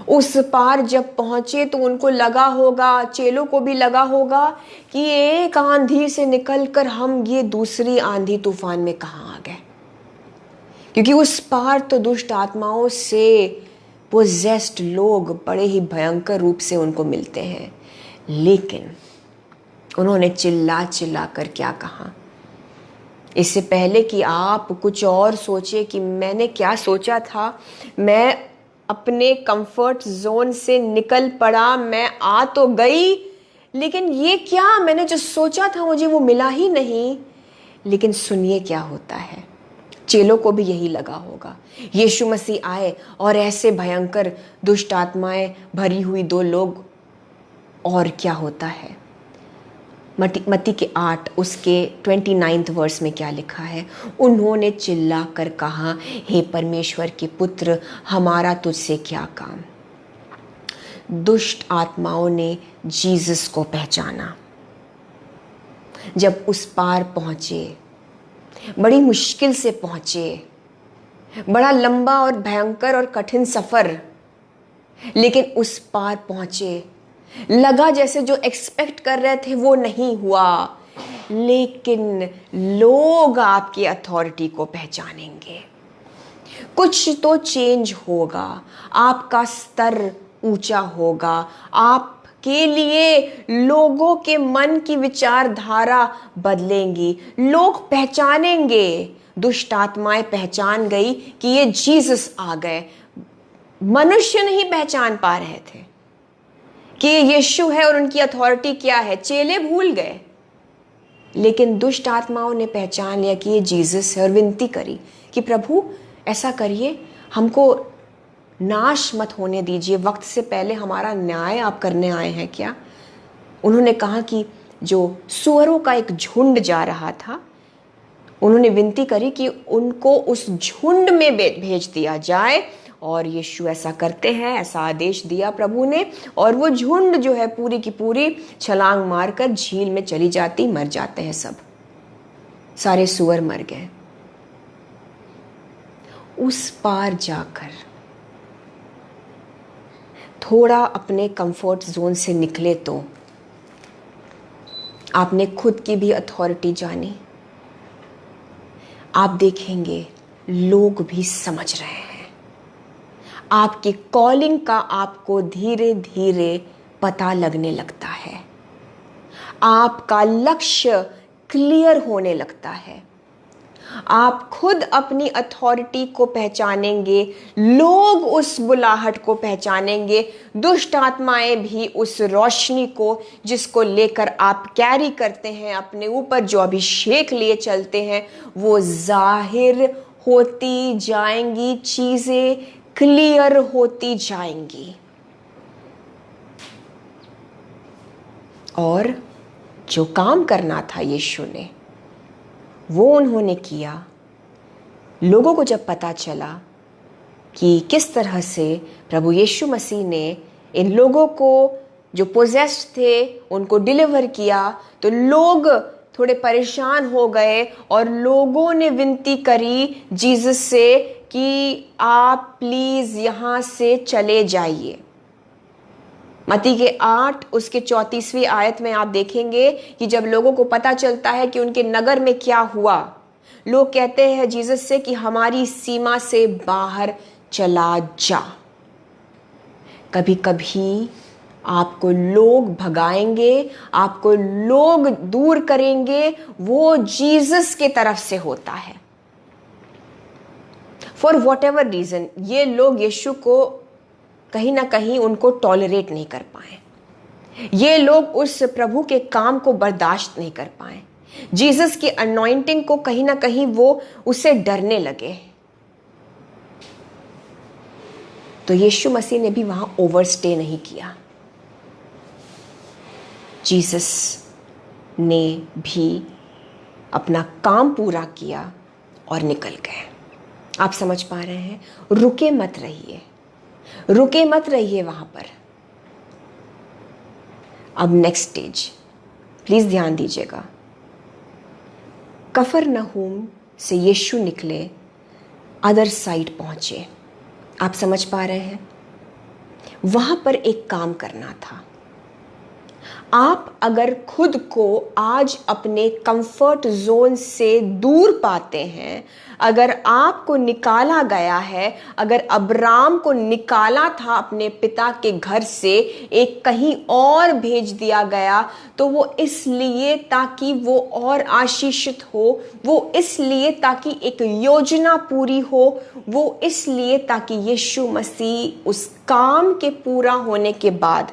A: उस पार जब पहुंचे तो उनको लगा होगा, चेलों को भी लगा होगा कि एक आंधी से निकलकर हम ये दूसरी आंधी तूफान में कहाँ आ गए, क्योंकि उस पार तो दुष्ट आत्माओं से पोजेस्ड लोग बड़े ही भयंकर रूप से उनको मिलते हैं। लेकिन उन्होंने चिल्ला चिल्ला कर क्या कहा। इससे पहले कि आप कुछ और सोचे कि मैंने क्या सोचा था, मैं अपने कंफर्ट जोन से निकल पड़ा, मैं आ तो गई, लेकिन ये क्या, मैंने जो सोचा था मुझे वो मिला ही नहीं। लेकिन सुनिए क्या होता है, चेलों को भी यही लगा होगा। यीशु मसीह आए और ऐसे भयंकर दुष्ट आत्माएं भरी हुई 2 लोग, और क्या होता है। मत्ती के 8 उसके 29 वर्स में क्या लिखा है, उन्होंने चिल्ला कर कहा, हे परमेश्वर के पुत्र, हमारा तुझसे क्या काम। दुष्ट आत्माओं ने जीसस को पहचाना। जब उस पार पहुंचे, बड़ी मुश्किल से पहुंचे, बड़ा लंबा और भयंकर और कठिन सफर, लेकिन उस पार पहुंचे। लगा जैसे जो एक्सपेक्ट कर रहे थे वो नहीं हुआ, लेकिन लोग आपकी अथॉरिटी को पहचानेंगे। कुछ तो चेंज होगा, आपका स्तर ऊंचा होगा, आपके लिए लोगों के मन की विचारधारा बदलेंगी, लोग पहचानेंगे। दुष्ट आत्माएं पहचान गई कि ये जीसस आ गए। मनुष्य नहीं पहचान पा रहे थे कि ये यीशु है और उनकी अथॉरिटी क्या है, चेले भूल गए, लेकिन दुष्ट आत्माओं ने पहचान लिया कि ये जीसस है और विनती करी कि प्रभु ऐसा करिए, हमको नाश मत होने दीजिए, वक्त से पहले हमारा न्याय आप करने आए हैं क्या। उन्होंने कहा कि जो सुअरों का एक झुंड जा रहा था, उन्होंने विनती करी कि उनको उस झुंड में भेज दिया जाए, और यीशु ऐसा करते हैं, ऐसा आदेश दिया प्रभु ने, और वो झुंड जो है पूरी की पूरी छलांग मारकर झील में चली जाती, मर जाते हैं सब, सारे सुअर मर गए। उस पार जाकर थोड़ा अपने कंफर्ट जोन से निकले तो आपने खुद की भी अथॉरिटी जानी। आप देखेंगे लोग भी समझ रहे हैं, आपकी कॉलिंग का आपको धीरे धीरे पता लगने लगता है, आपका लक्ष्य क्लियर होने लगता है, आप खुद अपनी अथॉरिटी को पहचानेंगे, लोग उस बुलाहट को पहचानेंगे, दुष्ट आत्माएं भी उस रोशनी को जिसको लेकर आप कैरी करते हैं अपने ऊपर, जो अभिषेक लिए चलते हैं, वो जाहिर होती जाएंगी, चीजें क्लियर होती जाएंगी। और जो काम करना था यीशु ने, वो उन्होंने किया। लोगों को जब पता चला कि किस तरह से प्रभु यीशु मसीह ने इन लोगों को जो पोजेस्ड थे उनको डिलीवर किया, तो लोग थोड़े परेशान हो गए और लोगों ने विनती करी जीसस से कि आप प्लीज यहां से चले जाइए। मत्ती के 8 उसके 34वीं आयत में आप देखेंगे कि जब लोगों को पता चलता है कि उनके नगर में क्या हुआ, लोग कहते हैं जीसस से कि हमारी सीमा से बाहर चला जा। कभी कभी आपको लोग भगाएंगे, आपको लोग दूर करेंगे, वो जीसस के तरफ से होता है। फॉर वॉट एवर रीजन ये लोग यीशु को कहीं ना कहीं उनको टॉलरेट नहीं कर पाए, ये लोग उस प्रभु के काम को बर्दाश्त नहीं कर पाए, जीसस की अनॉइंटिंग को कहीं ना कहीं वो उससे डरने लगे। तो यीशु मसीह ने भी वहां ओवरस्टे नहीं किया, जीसस ने भी अपना काम पूरा किया और निकल गए। आप समझ पा रहे हैं? रुके मत रहिए, रुके मत रहिए वहां पर। अब नेक्स्ट स्टेज प्लीज ध्यान दीजिएगा। कफरनहूम से यीशु निकले, अदर साइड पहुंचे। आप समझ पा रहे हैं? वहां पर एक काम करना था। आप अगर खुद को आज अपने कंफर्ट जोन से दूर पाते हैं, अगर आपको निकाला गया है, अगर अब्राम को निकाला था अपने पिता के घर से, एक कहीं और भेज दिया गया, तो वो इसलिए ताकि वो और आशीषित हो, वो इसलिए ताकि एक योजना पूरी हो, वो इसलिए ताकि यीशु मसीह उस काम के पूरा होने के बाद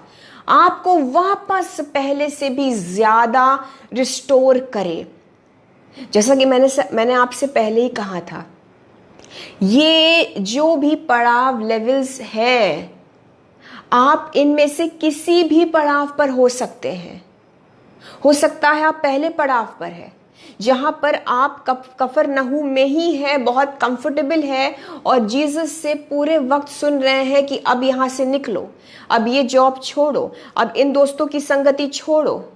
A: आपको वापस पहले से भी ज्यादा रिस्टोर करे। जैसा कि मैंने आपसे पहले ही कहा था, ये जो भी पड़ाव लेवल्स है, आप इनमें से किसी भी पड़ाव पर हो सकते हैं। हो सकता है आप पहले पड़ाव पर है, जहां पर आप कफरनहूम में ही है, बहुत कंफर्टेबल है और जीसस से पूरे वक्त सुन रहे हैं कि अब यहां से निकलो, अब ये जॉब छोड़ो, अब इन दोस्तों की संगति छोड़ो,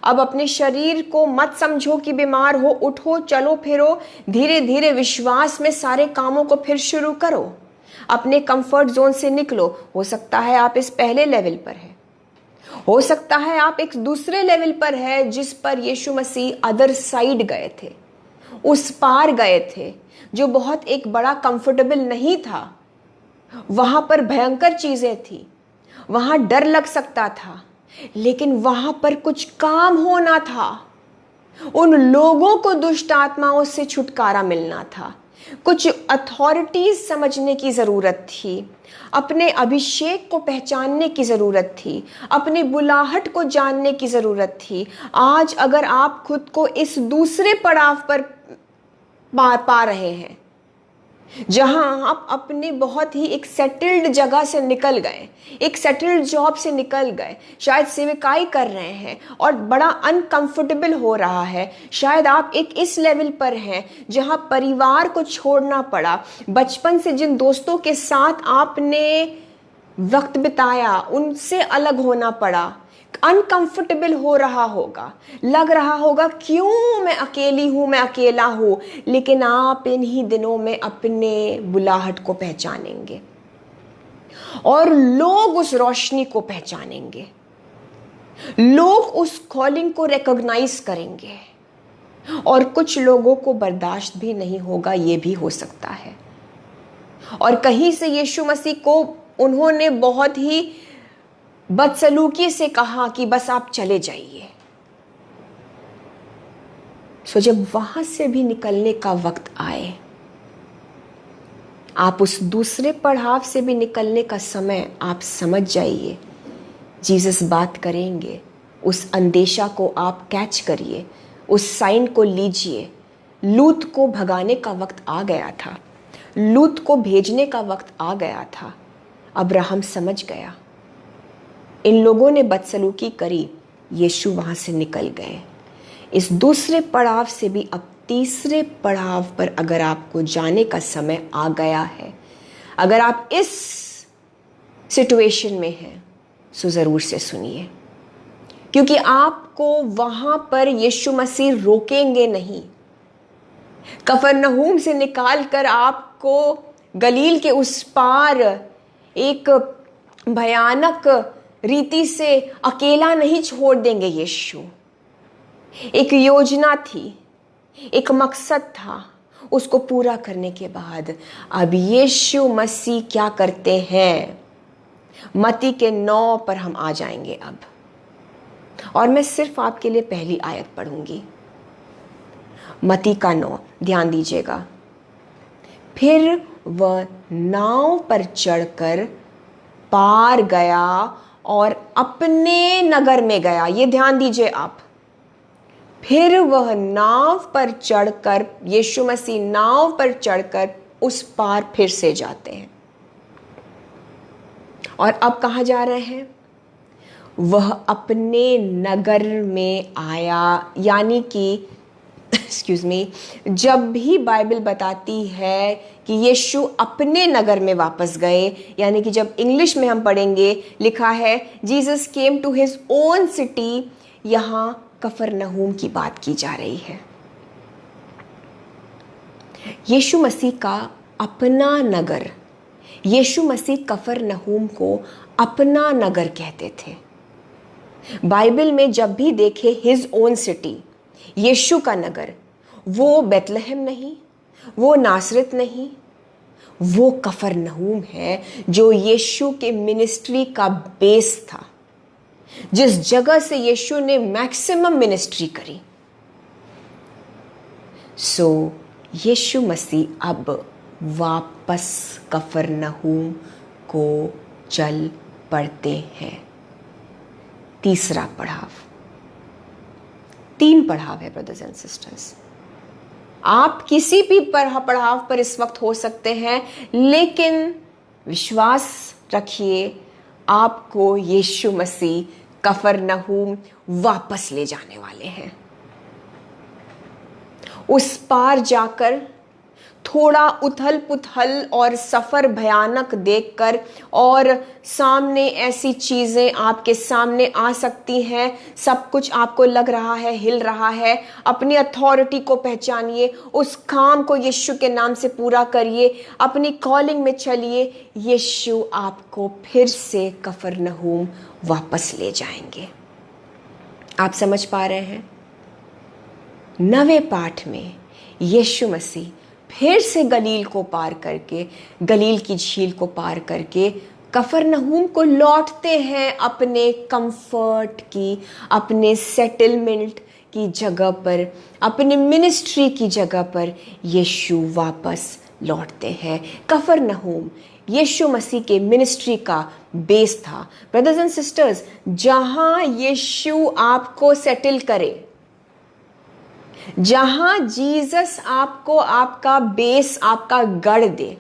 A: अब अपने शरीर को मत समझो कि बीमार हो, उठो, चलो फिरो, धीरे धीरे विश्वास में सारे कामों को फिर शुरू करो, अपने कंफर्ट जोन से निकलो। हो सकता है आप इस पहले लेवल पर है, हो सकता है आप एक दूसरे लेवल पर है जिस पर यीशु मसीह अदर साइड गए थे, उस पार गए थे, जो बहुत एक बड़ा कंफर्टेबल नहीं था। वहां पर भयंकर चीजें थी, वहां डर लग सकता था, लेकिन वहां पर कुछ काम होना था। उन लोगों को दुष्ट आत्माओं से छुटकारा मिलना था, कुछ अथॉरिटीज समझने की जरूरत थी, अपने अभिषेक को पहचानने की जरूरत थी, अपनी बुलाहट को जानने की जरूरत थी। आज अगर आप खुद को इस दूसरे पड़ाव पर पा रहे हैं, जहां आप अपने बहुत ही एक सेटल्ड जगह से निकल गए, एक सेटल्ड जॉब से निकल गए, शायद सेविकाई कर रहे हैं और बड़ा अनकंफर्टेबल हो रहा है, शायद आप एक इस लेवल पर हैं जहां परिवार को छोड़ना पड़ा, बचपन से जिन दोस्तों के साथ आपने वक्त बिताया उनसे अलग होना पड़ा, अनकंफर्टेबल हो रहा होगा, लग रहा होगा क्यों मैं अकेली हूं, मैं अकेला हूं, लेकिन आप इन्हीं दिनों में अपने बुलाहट को पहचानेंगे और लोग उस रोशनी को पहचानेंगे, लोग उस कॉलिंग को रिकॉग्नाइज करेंगे और कुछ लोगों को बर्दाश्त भी नहीं होगा, ये भी हो सकता है। और कहीं से यीशु मसीह को उन्होंने बहुत ही बदसलूकी से कहा कि बस आप चले जाइए। सो जब वहां से भी निकलने का वक्त आए, आप उस दूसरे पड़ाव से भी निकलने का समय आप समझ जाइए, जीसस बात करेंगे, उस अंदेशा को आप कैच करिए, उस साइन को लीजिए। लूत को भगाने का वक्त आ गया था, लूत को भेजने का वक्त आ गया था। अब्राहम समझ गया, इन लोगों ने बदसलूकी करी, यीशु वहां से निकल गए। इस दूसरे पड़ाव से भी अब तीसरे पड़ाव पर अगर आपको जाने का समय आ गया है, अगर आप इस सिचुएशन में हैं, सो जरूर से सुनिए। क्योंकि आपको वहां पर यीशु मसीह रोकेंगे नहीं। कफरनहूम से निकालकर आपको गलील के उस पार एक भयानक रीति से अकेला नहीं छोड़ देंगे यीशु। एक योजना थी, एक मकसद था, उसको पूरा करने के बाद अब यीशु मसीह क्या करते हैं। मत्ती के 9 पर हम आ जाएंगे अब, और मैं सिर्फ आपके लिए पहली आयत पढ़ूंगी। मत्ती का 9, ध्यान दीजिएगा। फिर वह नाव पर चढ़कर पार गया और अपने नगर में गया। ये ध्यान दीजिए आप। फिर वह नाव पर चढ़कर, यीशु मसीह नाव पर चढ़कर उस पार फिर से जाते हैं। और अब कहाँ जा रहे हैं? वह अपने नगर में आया। यानी कि एक्सक्यूज मी, जब भी बाइबल बताती है कि यीशु अपने नगर में वापस गए, यानी कि जब इंग्लिश में हम पढ़ेंगे लिखा है Jesus came to his own city, यहां कफरनहूम की बात की जा रही है। यीशु मसीह का अपना नगर, यीशु मसीह कफरनहूम को अपना नगर कहते थे। बाइबल में जब भी देखे हिज ओन सिटी, यीशु का नगर, वो बेतलहम नहीं, वो नासरत नहीं, वो कफरनहूम है जो यीशु के मिनिस्ट्री का बेस था, जिस जगह से यीशु ने मैक्सिमम मिनिस्ट्री करी। सो यीशु मसीह अब वापस कफरनहूम को चल पड़ते हैं। तीसरा पड़ाव, 3 पड़ाव है ब्रदर्स एंड सिस्टर्स। आप किसी भी पड़ाव पर इस वक्त हो सकते हैं, लेकिन विश्वास रखिए आपको यीशु मसीह कफरनहूम वापस ले जाने वाले हैं। उस पार जाकर थोड़ा उथल पुथल और सफर भयानक देखकर, और सामने ऐसी चीजें आपके सामने आ सकती हैं, सब कुछ आपको लग रहा है, हिल रहा है। अपनी अथॉरिटी को पहचानिए, उस काम को यीशु के नाम से पूरा करिए, अपनी कॉलिंग में चलिए। यीशु आपको फिर से कफरनहूम वापस ले जाएंगे। आप समझ पा रहे हैं? 9वें पाठ में यीशु मसीह फिर से गलील को पार करके, गलील की झील को पार करके कफरनहूम को लौटते हैं अपने कंफर्ट की, अपने सेटलमेंट की जगह पर, अपने मिनिस्ट्री की जगह पर यीशु वापस लौटते हैं। कफरनहूम यीशु मसीह के मिनिस्ट्री का बेस था। ब्रदर्स एंड सिस्टर्स, जहां यीशु आपको सेटल करे, जहां जीसस आपको आपका बेस, आपका गढ़ दे,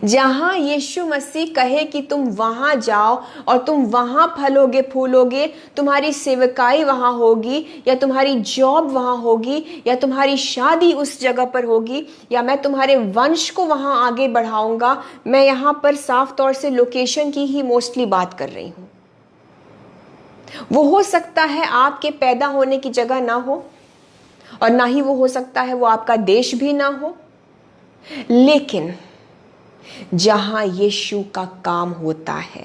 A: जहां यीशु मसीह कहे कि तुम वहां जाओ और तुम वहां फलोगे फूलोगे, तुम्हारी सेवकाई वहां होगी, या तुम्हारी जॉब वहां होगी, या तुम्हारी शादी उस जगह पर होगी, या मैं तुम्हारे वंश को वहां आगे बढ़ाऊंगा। मैं यहां पर साफ तौर से लोकेशन की ही मोस्टली बात कर रही हूं। वो हो सकता है आपके पैदा होने की जगह ना हो, और ना ही वो हो सकता है वो आपका देश भी ना हो, लेकिन जहां यीशु का काम होता है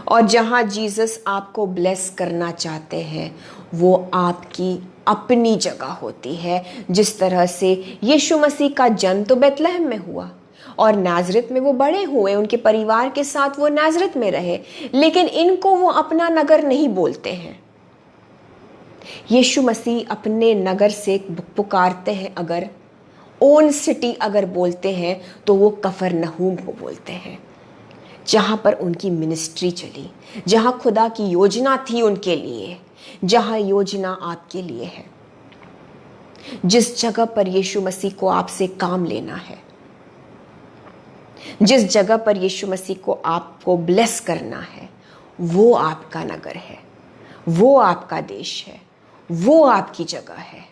A: और जहां जीसस आपको ब्लेस करना चाहते हैं, वो आपकी अपनी जगह होती है। जिस तरह से यीशु मसीह का जन्म तो बेतलहम में हुआ और नाजरत में वो बड़े हुए, उनके परिवार के साथ वो नाजरत में रहे, लेकिन इनको वो अपना नगर नहीं बोलते हैं। यीशु मसीह अपने नगर से पुकारते हैं, अगर ओन सिटी अगर बोलते हैं तो वो कफरनहूम को बोलते हैं, जहां पर उनकी मिनिस्ट्री चली, जहां खुदा की योजना थी उनके लिए, जहां योजना आपके लिए है। जिस जगह पर यीशु मसीह को आपसे काम लेना है, जिस जगह पर यीशु मसीह को आपको ब्लेस करना है, वो आपका नगर है, वो आपका देश है, वो आपकी जगह है,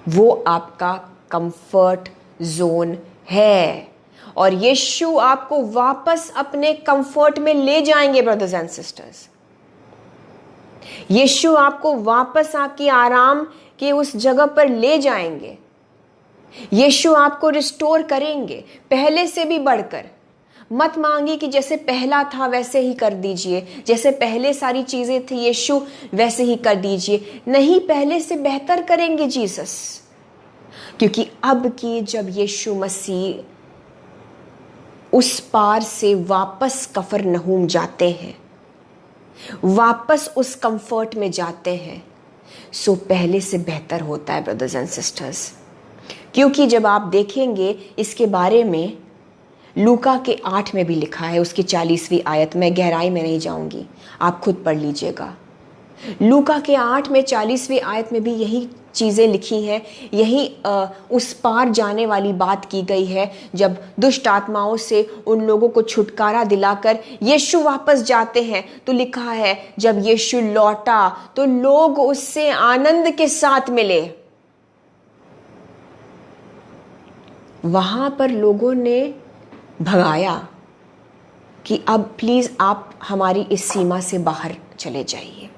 A: वो आपका कंफर्ट जोन है। और यीशु आपको वापस अपने कंफर्ट में ले जाएंगे ब्रदर्स एंड सिस्टर्स। यीशु आपको वापस आपकी आराम के उस जगह पर ले जाएंगे। यीशु आपको रिस्टोर करेंगे पहले से भी बढ़कर। मत मांगिए कि जैसे पहला था वैसे ही कर दीजिए, जैसे पहले सारी चीजें थी यीशु वैसे ही कर दीजिए। नहीं, पहले से बेहतर करेंगे जीसस, क्योंकि अब की जब यीशु मसीह उस पार से वापस कफरनहूम जाते हैं, वापस उस कंफर्ट में जाते हैं, सो पहले से बेहतर होता है ब्रदर्स एंड सिस्टर्स। क्योंकि जब आप देखेंगे इसके बारे में लूका के 8 में भी लिखा है, उसकी 40वीं आयत, मैं गहराई में नहीं जाऊंगी, आप खुद पढ़ लीजिएगा। लूका के 8 में 40वीं आयत में भी यही चीज़ें लिखी हैं, यही उस पार जाने वाली बात की गई है। जब दुष्ट आत्माओं से उन लोगों को छुटकारा दिलाकर यीशु वापस जाते हैं, तो लिखा है जब यीशु लौटा तो लोग उससे आनंद के साथ मिले। वहां पर लोगों ने भगाया कि अब प्लीज आप हमारी इस सीमा से बाहर चले जाइए।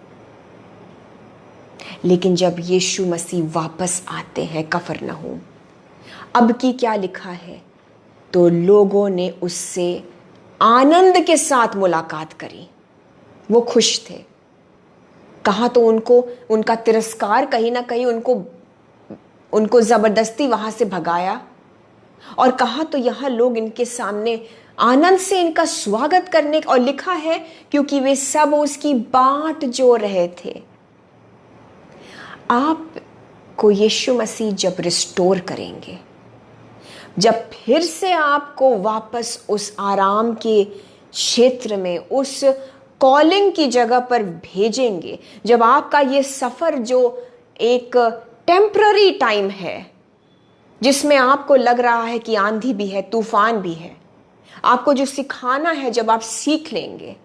A: लेकिन जब यीशु मसीह वापस आते हैं कफरनहूम, अब की क्या लिखा है, तो लोगों ने उससे आनंद के साथ मुलाकात करी। वो खुश थे। कहाँ तो उनका तिरस्कार, कहीं ना कहीं उनको जबरदस्ती वहां से भगाया, और कहा तो यहां लोग इनके सामने आनंद से इनका स्वागत करने, और लिखा है क्योंकि वे सब उसकी बाट जो रहे थे। आपको यीशु मसीह जब रिस्टोर करेंगे, जब फिर से आपको वापस उस आराम के क्षेत्र में, उस कॉलिंग की जगह पर भेजेंगे, जब आपका ये सफर जो एक टेम्पररी टाइम है, जिसमें आपको लग रहा है कि आंधी भी है, तूफान भी है, आपको जो सिखाना है जब आप सीख लेंगे,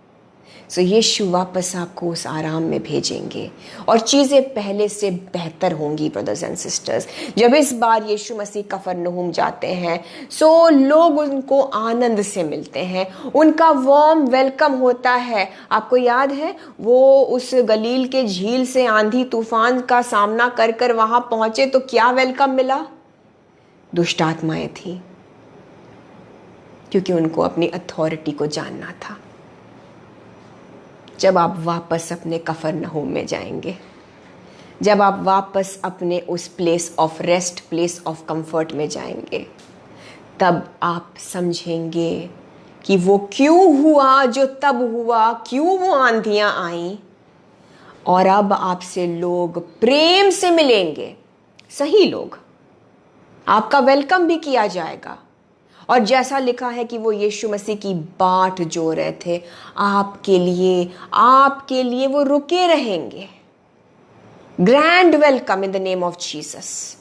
A: तो यीशु वापस आपको उस आराम में भेजेंगे और चीज़ें पहले से बेहतर होंगी ब्रदर्स एंड सिस्टर्स। जब इस बार यीशु मसीह कफरनहूम जाते हैं, सो लोग उनको आनंद से मिलते हैं, उनका वार्म वेलकम होता है। आपको याद है वो उस गलील के झील से आंधी तूफान का सामना कर कर वहां पहुंचे तो क्या वेलकम मिला? दुष्ट आत्माएं थी, क्योंकि उनको अपनी अथॉरिटी को जानना था। जब आप वापस अपने कफरनहूम में जाएंगे, जब आप वापस अपने उस place of rest, place of comfort में जाएंगे, तब आप समझेंगे कि वो क्यों हुआ जो तब हुआ, क्यों वो आंधियां आई, और अब आपसे लोग प्रेम से मिलेंगे। सही लोग, आपका वेलकम भी किया जाएगा, और जैसा लिखा है कि वो यीशु मसीह की बाट जो रहे थे, आपके लिए वो रुके रहेंगे। Grand welcome in the name of Jesus.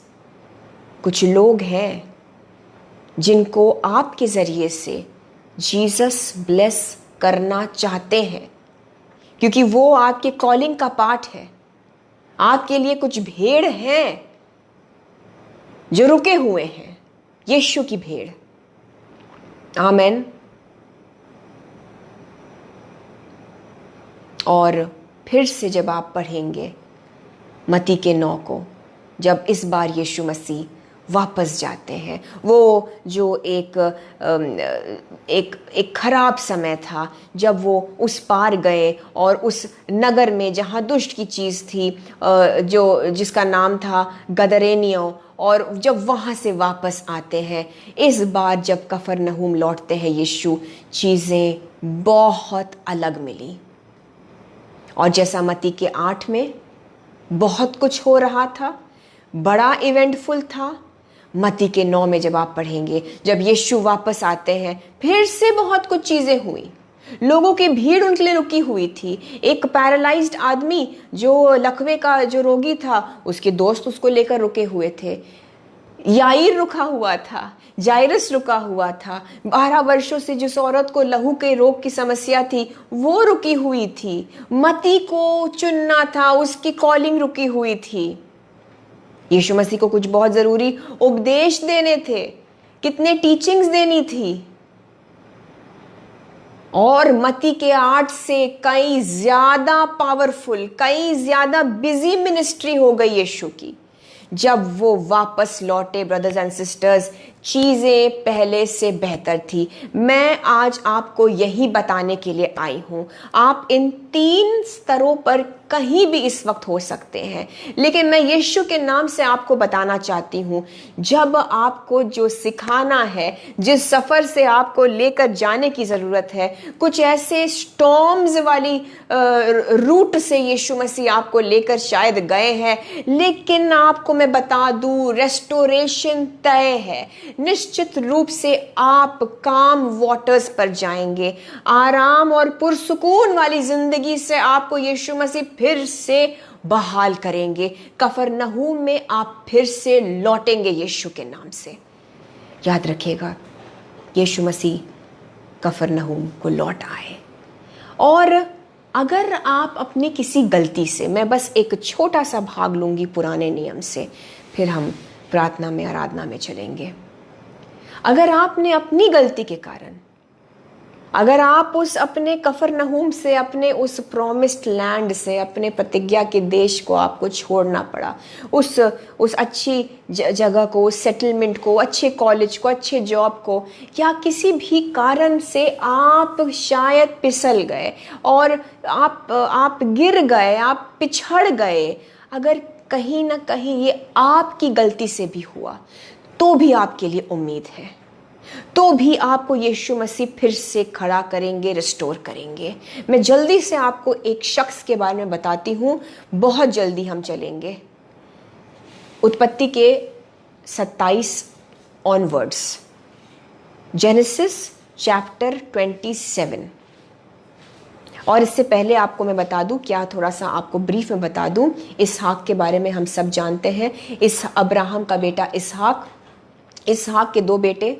A: कुछ लोग हैं जिनको आपके जरिए से जीसस ब्लेस करना चाहते हैं, क्योंकि वो आपके कॉलिंग का पार्ट है। आपके लिए कुछ भेड़ हैं जो रुके हुए हैं, यीशु की भेड़। आमेन। और फिर से जब आप पढ़ेंगे मत्ती के 9 को, जब इस बार यीशु मसीह वापस जाते हैं, वो जो एक खराब समय था, जब वो उस पार गए और उस नगर में जहाँ दुष्ट की चीज़ थी, जिसका नाम था गदरेनियों, और जब वहाँ से वापस आते हैं, इस बार जब कफरनहूम लौटते हैं यीशु, चीज़ें बहुत अलग मिली। और जैसा मत्ती के 8 में बहुत कुछ हो रहा था, बड़ा इवेंटफुल था, मत्ती के 9 में जब आप पढ़ेंगे, जब यीशु वापस आते हैं, फिर से बहुत कुछ चीज़ें हुई। लोगों की भीड़ उनके लिए रुकी हुई थी। एक पैरालाइज्ड आदमी जो लकवे का जो रोगी था, उसके दोस्त उसको लेकर रुके हुए थे। याईर रुका हुआ था, जायरस रुका हुआ था, 12 वर्षों से जिस औरत को लहू के रोग की समस्या थी, वो रुकी हुई थी। मत्ती को चुनना था, उसकी कॉलिंग रुकी हुई थी। यीशु मसीह को कुछ बहुत ज़रूरी उपदेश देने थे, कितने टीचिंग्स देनी थी। और मत्ती के 8 से कई ज्यादा पावरफुल, कई ज्यादा बिजी मिनिस्ट्री हो गई यीशु की। जब वो वापस लौटे ब्रदर्स एंड सिस्टर्स, चीजें पहले से बेहतर थी। मैं आज आपको यही बताने के लिए आई हूं। आप इन 3 स्तरों पर कहीं भी इस वक्त हो सकते हैं, लेकिन मैं यीशु के नाम से आपको बताना चाहती हूं, जब आपको जो सिखाना है, जिस सफर से आपको लेकर जाने की जरूरत है, कुछ ऐसे स्टॉर्म्स वाली रूट से यीशु मसीह आपको लेकर शायद गए हैं, लेकिन आपको मैं बता दूं, रेस्टोरेशन तय है। निश्चित रूप से आप काम वाटर्स पर जाएंगे। आराम और पुरसुकून वाली जिंदगी से आपको यीशु मसीह फिर से बहाल करेंगे। कफरनहूम में आप फिर से लौटेंगे यीशु के नाम से। याद रखिएगा, यीशु मसीह कफरनहूम को लौट आए। और अगर आप अपनी किसी गलती से, मैं बस एक छोटा सा भाग लूंगी पुराने नियम से, फिर हम प्रार्थना में, आराधना में चलेंगे। अगर आपने अपनी गलती के कारण, अगर आप उस अपने कफरनहूम से, अपने उस प्रॉमिस्ड लैंड से, अपने प्रतिज्ञा के देश को आपको छोड़ना पड़ा, उस अच्छी जगह को, उस सेटलमेंट को, अच्छे कॉलेज को, अच्छे जॉब को, या किसी भी कारण से आप शायद फिसल गए और आप गिर गए, आप पिछड़ गए, अगर कहीं ना कहीं ये आपकी गलती से भी हुआ, तो भी आपके लिए उम्मीद है, तो भी आपको यीशु मसीह फिर से खड़ा करेंगे, रिस्टोर करेंगे। मैं जल्दी से आपको एक शख्स के बारे में बताती हूं, बहुत जल्दी हम चलेंगे। उत्पत्ति के 27 ऑनवर्ड्स, जेनेसिस चैप्टर 27। और इससे पहले आपको मैं बता दूं, क्या थोड़ा सा आपको ब्रीफ में बता दूं, इसहाक के बारे में हम सब जानते हैं। इस अब्राहम का बेटा इसहाक, इसहाक के 2 बेटे,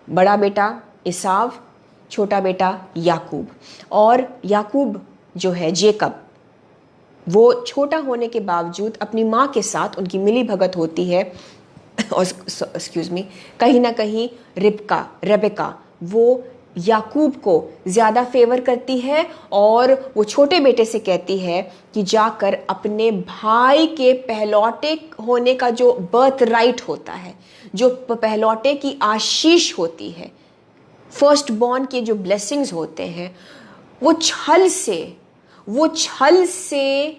A: बड़ा बेटा इसाव, छोटा बेटा याकूब। और याकूब जो है, जेकब, वो छोटा होने के बावजूद अपनी माँ के साथ उनकी मिली भगत होती है, और एक्सक्यूज मी, कहीं ना कहीं रेबेका वो याकूब को ज़्यादा फेवर करती है, और वो छोटे बेटे से कहती है कि जाकर अपने भाई के पहलौटे होने का जो बर्थ राइट होता है, जो पहलौटे की आशीष होती है, फर्स्ट बॉर्न के जो ब्लेसिंग्स होते हैं, वो छल से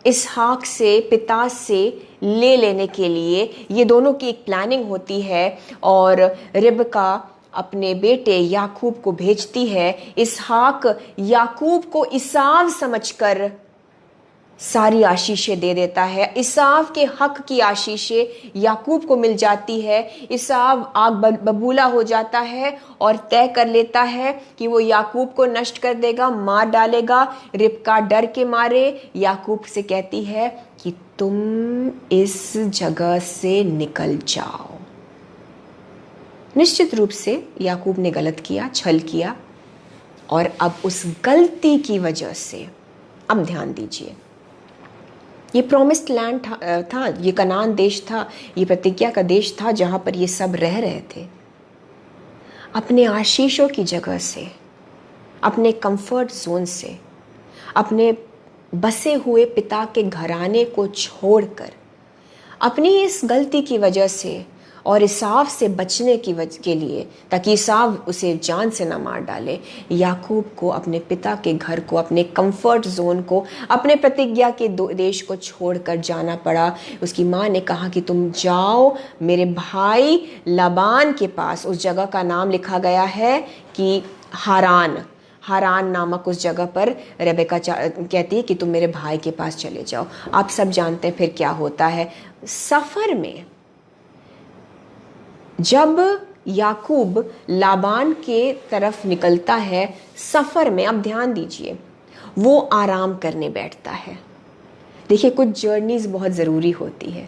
A: इसहाक से, पिता से ले लेने के लिए ये दोनों की एक प्लानिंग होती है। और रिबका अपने बेटे याकूब को भेजती है। इसहाक याकूब को इसाव समझकर सारी आशीषें दे देता है। इसाव के हक की आशीषें याकूब को मिल जाती है। इसाव आग बबूला हो जाता है और तय कर लेता है कि वो याकूब को नष्ट कर देगा, मार डालेगा। रिबका डर के मारे याकूब से कहती है कि तुम इस जगह से निकल जाओ। निश्चित रूप से याकूब ने गलत किया, छल किया, और अब उस गलती की वजह से, अब ध्यान दीजिए, ये प्रॉमिस्ड लैंड था, ये कनान देश था, ये प्रतिज्ञा का देश था जहां पर ये सब रह रहे थे। अपने आशीषों की जगह से, अपने कंफर्ट जोन से, अपने बसे हुए पिता के घराने को छोड़कर, अपनी इस गलती की वजह से और इसाव से बचने के लिए, ताकि इसाव उसे जान से ना मार डाले, याकूब को अपने पिता के घर को, अपने कंफर्ट जोन को, अपने प्रतिज्ञा के देश को छोड़कर जाना पड़ा। उसकी माँ ने कहा कि तुम जाओ मेरे भाई लाबान के पास। उस जगह का नाम लिखा गया है कि हारान नामक उस जगह पर रेबेका कहती है कि तुम मेरे भाई के पास चले जाओ। आप सब जानते हैं फिर क्या होता है। सफर में जब याकूब लाबान के तरफ निकलता है, सफर में, अब ध्यान दीजिए, वो आराम करने बैठता है। देखिए, कुछ जर्नीज बहुत ज़रूरी होती है।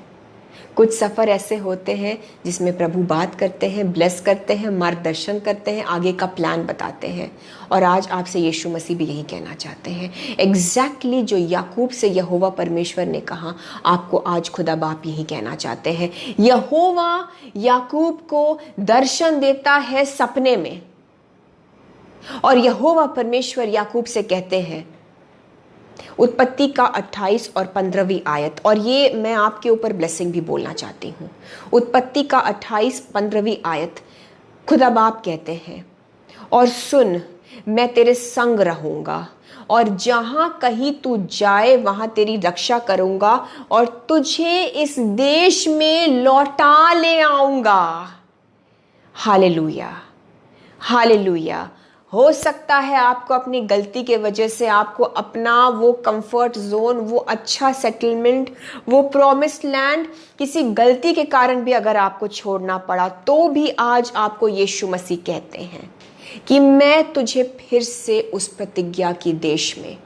A: कुछ सफ़र ऐसे होते हैं जिसमें प्रभु बात करते हैं, ब्लेस करते हैं, मार्गदर्शन करते हैं, आगे का प्लान बताते हैं। और आज आपसे यीशु मसीह भी यही कहना चाहते हैं। एग्जैक्टली जो याकूब से यहोवा परमेश्वर ने कहा, आपको आज खुदा बाप यही कहना चाहते हैं। यहोवा याकूब को दर्शन देता है सपने में। और यहोवा परमेश्वर याकूब से कहते हैं, उत्पत्ति का 28 और 15वीं आयत, और ये मैं आपके ऊपर ब्लेसिंग भी बोलना चाहती हूँ। उत्पत्ति का 28 15वीं आयत, खुदा बाप कहते हैं, और सुन, मैं तेरे संग रहूंगा और जहां कहीं तू जाए वहां तेरी रक्षा करूंगा और तुझे इस देश में लौटा ले आऊंगा। Hallelujah, hallelujah. हो सकता है आपको अपनी गलती के वजह से आपको अपना वो कंफर्ट जोन, वो अच्छा सेटलमेंट, वो प्रॉमिस्ड लैंड किसी गलती के कारण भी अगर आपको छोड़ना पड़ा, तो भी आज आपको यीशु मसीह कहते हैं कि मैं तुझे फिर से उस प्रतिज्ञा की देश में,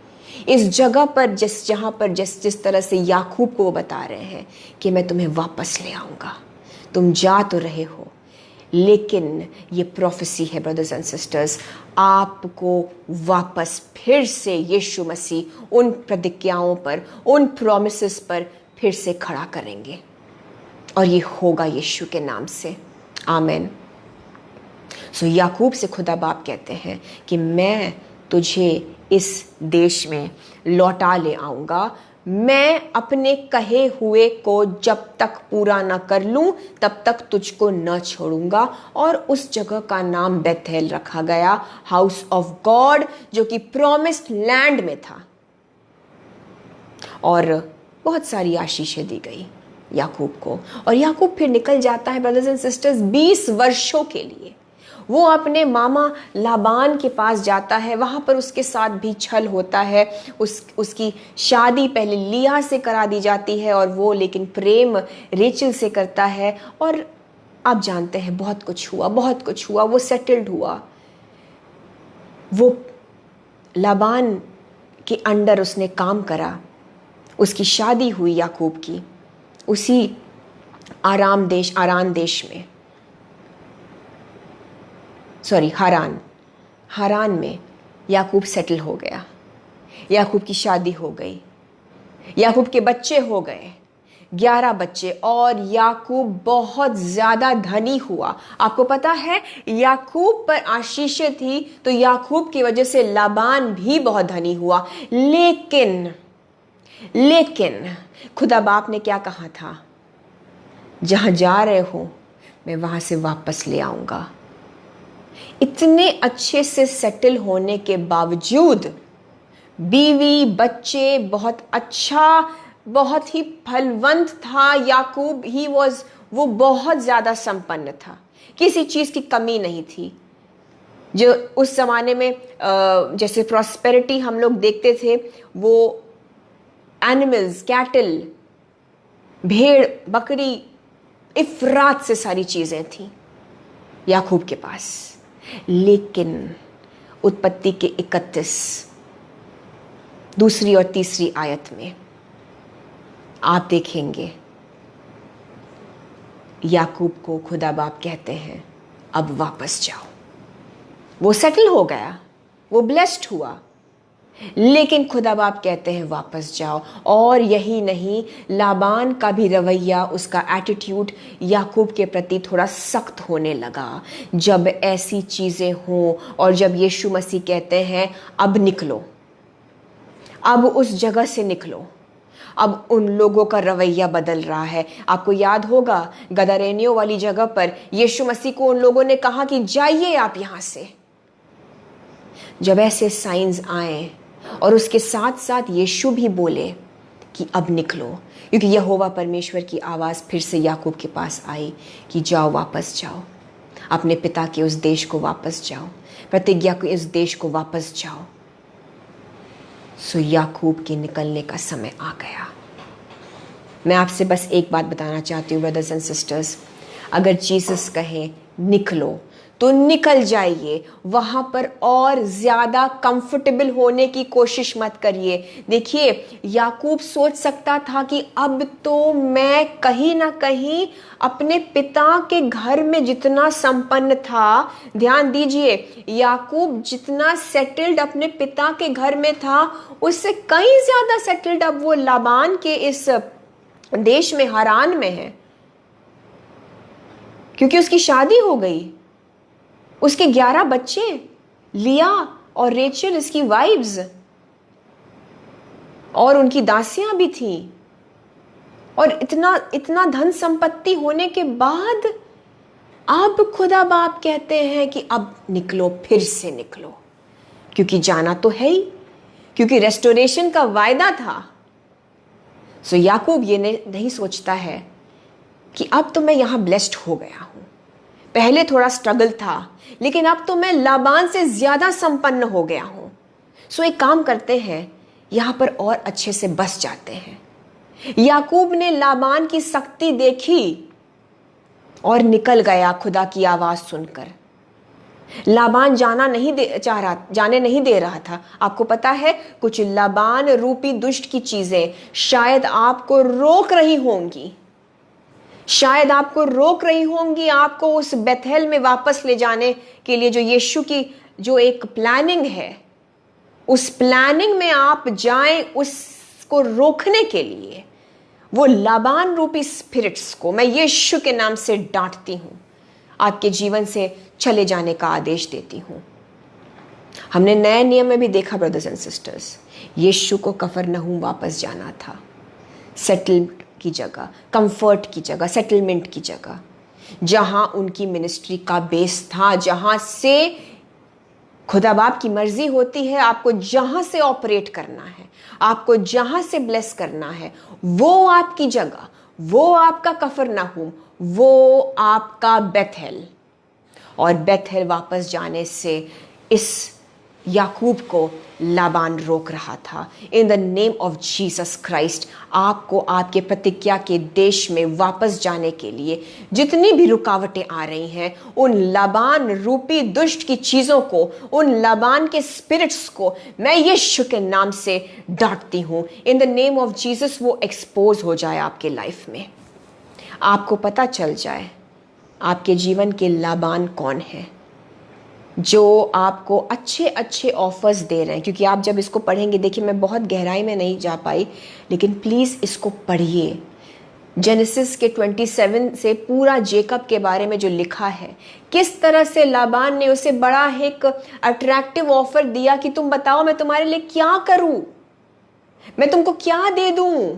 A: इस जगह पर जिस तरह से याकूब को बता रहे हैं कि मैं तुम्हें वापस ले आऊंगा। तुम जा तो रहे हो, लेकिन ये प्रोफेसी है ब्रदर्स एंड सिस्टर्स, आपको वापस फिर से यीशु मसीह उन प्रतिज्ञाओं पर, उन प्रॉमिसेस पर फिर से खड़ा करेंगे, और ये होगा यीशु के नाम से। आमीन। सो याकूब से खुदा बाप कहते हैं कि मैं तुझे इस देश में लौटा ले आऊंगा, मैं अपने कहे हुए को जब तक पूरा न कर लूं तब तक तुझको न छोड़ूंगा। और उस जगह का नाम बेथेल रखा गया, हाउस ऑफ गॉड, जो कि प्रॉमिस्ड लैंड में था। और बहुत सारी आशीषें दी गई याकूब को, और याकूब फिर निकल जाता है ब्रदर्स एंड सिस्टर्स 20 वर्षों के लिए। वो अपने मामा लाबान के पास जाता है, वहाँ पर उसके साथ भी छल होता है। उसकी शादी पहले लिया से करा दी जाती है, और वो लेकिन प्रेम रेचल से करता है। और आप जानते हैं बहुत कुछ हुआ, वो सेटल्ड हुआ, वो लाबान के अंडर उसने काम करा, उसकी शादी हुई याकूब की उसी आरान हारान में याकूब सेटल हो गया। याकूब की शादी हो गई, याकूब के बच्चे हो गए, 11 बच्चे, और याकूब बहुत ज़्यादा धनी हुआ। आपको पता है याकूब पर आशीषें थी, तो याकूब की वजह से लाबान भी बहुत धनी हुआ। लेकिन खुदा बाप ने क्या कहा था, जहां जा रहे हो मैं वहां से वापस ले आऊंगा। इतने अच्छे से सेटल होने के बावजूद बीवी बच्चे, बहुत अच्छा, बहुत ही फलवंत था याकूब। वो बहुत ज़्यादा संपन्न था, किसी चीज़ की कमी नहीं थी। जो उस ज़माने में जैसे प्रॉस्पेरिटी हम लोग देखते थे, वो एनिमल्स, कैटल, भेड़ बकरी, इफरात से सारी चीज़ें थी याकूब के पास। लेकिन उत्पत्ति के 31 दूसरी और तीसरी आयत में आप देखेंगे याकूब को खुदा बाप कहते हैं, अब वापस जाओ। वो सेटल हो गया, वो ब्लेस्ड हुआ, लेकिन खुदा बाप कहते हैं वापस जाओ। और यही नहीं, लाबान का भी रवैया, उसका एटीट्यूड याकूब के प्रति थोड़ा सख्त होने लगा। जब ऐसी चीज़ें हों और जब यीशु मसीह कहते हैं अब निकलो, अब उस जगह से निकलो, अब उन लोगों का रवैया बदल रहा है। आपको याद होगा गदरेनियों वाली जगह पर यीशु मसीह को उन लोगों ने कहा कि जाइए आप यहाँ से। जब ऐसे साइंस आए और उसके साथ साथ यीशु भी बोले कि अब निकलो, क्योंकि यहोवा परमेश्वर की आवाज़ फिर से याकूब के पास आई कि जाओ, वापस जाओ, अपने पिता के उस देश को वापस जाओ, प्रतिज्ञा के उस देश को वापस जाओ। सो याकूब के निकलने का समय आ गया। मैं आपसे बस एक बात बताना चाहती हूँ ब्रदर्स एंड सिस्टर्स, अगर जीसस कहे निकलो तो निकल जाइए, वहां पर और ज्यादा कंफर्टेबल होने की कोशिश मत करिए। देखिए याकूब सोच सकता था कि अब तो मैं कहीं ना कहीं अपने पिता के घर में जितना संपन्न था, ध्यान दीजिए याकूब जितना सेटल्ड अपने पिता के घर में था, उससे कहीं ज्यादा सेटल्ड अब वो लाबान के इस देश में, हारान में है, क्योंकि उसकी शादी हो गई, उसके 11 बच्चे, लिया और रेचल इसकी वाइव्स और उनकी दासियां भी थी, और इतना इतना धन संपत्ति होने के बाद अब खुदा बाप कहते हैं कि अब निकलो, फिर से निकलो, क्योंकि जाना तो है ही, क्योंकि रेस्टोरेशन का वायदा था। सो याकूब ये नहीं सोचता है कि अब तो मैं यहां ब्लेस्ड हो गया हूं, पहले थोड़ा स्ट्रगल था लेकिन अब तो मैं लाबान से ज्यादा संपन्न हो गया हूं। सो एक काम करते हैं, यहां पर और अच्छे से बस जाते हैं। याकूब ने लाबान की सख्ती देखी और निकल गया खुदा की आवाज सुनकर। लाबान जाने नहीं दे रहा था। आपको पता है, कुछ लाबान रूपी दुष्ट की चीजें शायद आपको रोक रही होंगी, शायद आपको रोक रही होंगी आपको उस बेथेल में वापस ले जाने के लिए, जो यीशु की जो एक प्लानिंग है, उस प्लानिंग में आप जाएं, उसको रोकने के लिए वो लाबान रूपी स्पिरिट्स को मैं यीशु के नाम से डांटती हूं, आपके जीवन से चले जाने का आदेश देती हूं। हमने नए नियम में भी देखा ब्रदर्स एंड सिस्टर्स, यीशु को कफरनहूम वापस जाना था, सेटल की जगह, कंफर्ट की जगह, सेटलमेंट की जगह, जहां उनकी मिनिस्ट्री का बेस था, जहां से खुदा बाप की मर्जी होती है आपको जहां से ऑपरेट करना है, आपको जहां से ब्लेस करना है, वो आपकी जगह, वो आपका कफरनहूम, वो आपका बेथेल। और बेथेल वापस जाने से इस याकूब को लाबान रोक रहा था। इन the name of Jesus Christ, आपको आपके प्रतिज्ञा के देश में वापस जाने के लिए जितनी भी रुकावटें आ रही हैं, उन लाबान रूपी दुष्ट की चीजों को, उन लाबान के स्पिरिट्स को मैं यीशु के नाम से डांटती हूं। इन द नेम ऑफ जीसस वो एक्सपोज हो जाए आपके लाइफ में, आपको पता चल जाए आपके जीवन के लाबान कौन है, जो आपको अच्छे अच्छे ऑफर्स दे रहे हैं। क्योंकि आप जब इसको पढ़ेंगे, देखिए मैं बहुत गहराई में नहीं जा पाई, लेकिन प्लीज़ इसको पढ़िए। जेनेसिस के 27 से पूरा जेकब के बारे में जो लिखा है, किस तरह से लाबान ने उसे बड़ा एक अट्रैक्टिव ऑफर दिया कि तुम बताओ मैं तुम्हारे लिए क्या करूं, मैं तुमको क्या दे दूं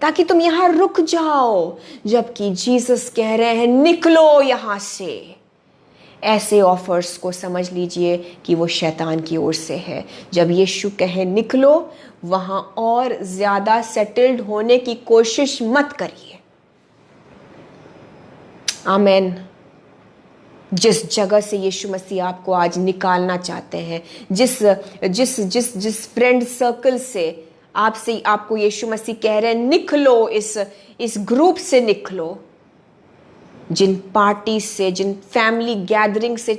A: ताकि तुम यहां रुक जाओ, जबकि जीसस कह रहे हैं निकलो यहां से। ऐसे ऑफर्स को समझ लीजिए कि वो शैतान की ओर से है। जब यीशु कहे निकलो, वहां और ज्यादा सेटल्ड होने की कोशिश मत करिए। आमेन। जिस जगह से यीशु मसीह आपको आज निकालना चाहते हैं, जिस जिस जिस जिस फ्रेंड सर्कल से आपको यीशु मसीह कह रहे हैं निकलो, इस ग्रुप से निकलो, जिन पार्टी से, जिन फैमिली गैदरिंग से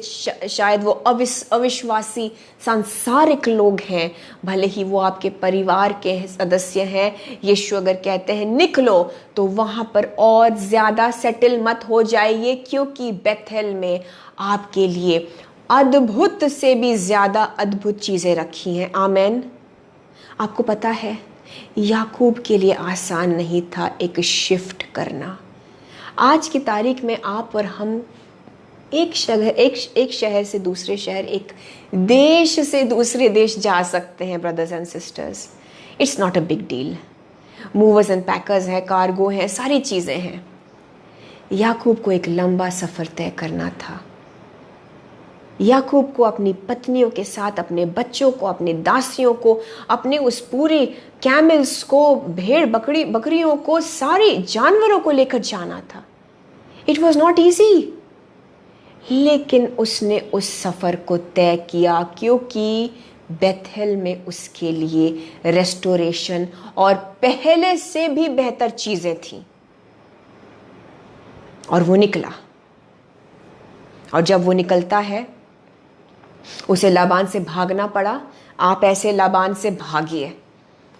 A: शायद वो अविश्वासी सांसारिक लोग हैं, भले ही वो आपके परिवार के सदस्य हैं, यीशु अगर कहते हैं निकलो, तो वहां पर और ज्यादा सेटल मत हो जाइए, क्योंकि बेथेल में आपके लिए अद्भुत से भी ज्यादा अद्भुत चीजें रखी हैं। आमेन। आपको पता है, याकूब के लिए आसान नहीं था एक शिफ्ट करना। आज की तारीख में आप और हम एक शहर से दूसरे शहर, एक देश से दूसरे देश जा सकते हैं brothers and sisters. It's not a big deal. Movers and packers हैं, कार्गो हैं, सारी चीज़ें हैं। याकूब को एक लंबा सफ़र तय करना था। याकूब को अपनी पत्नियों के साथ, अपने बच्चों को, अपने दासियों को, अपने उस पूरे कैमल्स को, भेड़ बकरियों को, सारे जानवरों को लेकर जाना था। इट वॉज नॉट ईजी, लेकिन उसने उस सफ़र को तय किया, क्योंकि बेथेल में उसके लिए रेस्टोरेशन और पहले से भी बेहतर चीज़ें थीं। और वो निकला, और जब वो निकलता है, उसे लाबान से भागना पड़ा। आप ऐसे लाबान से भागिए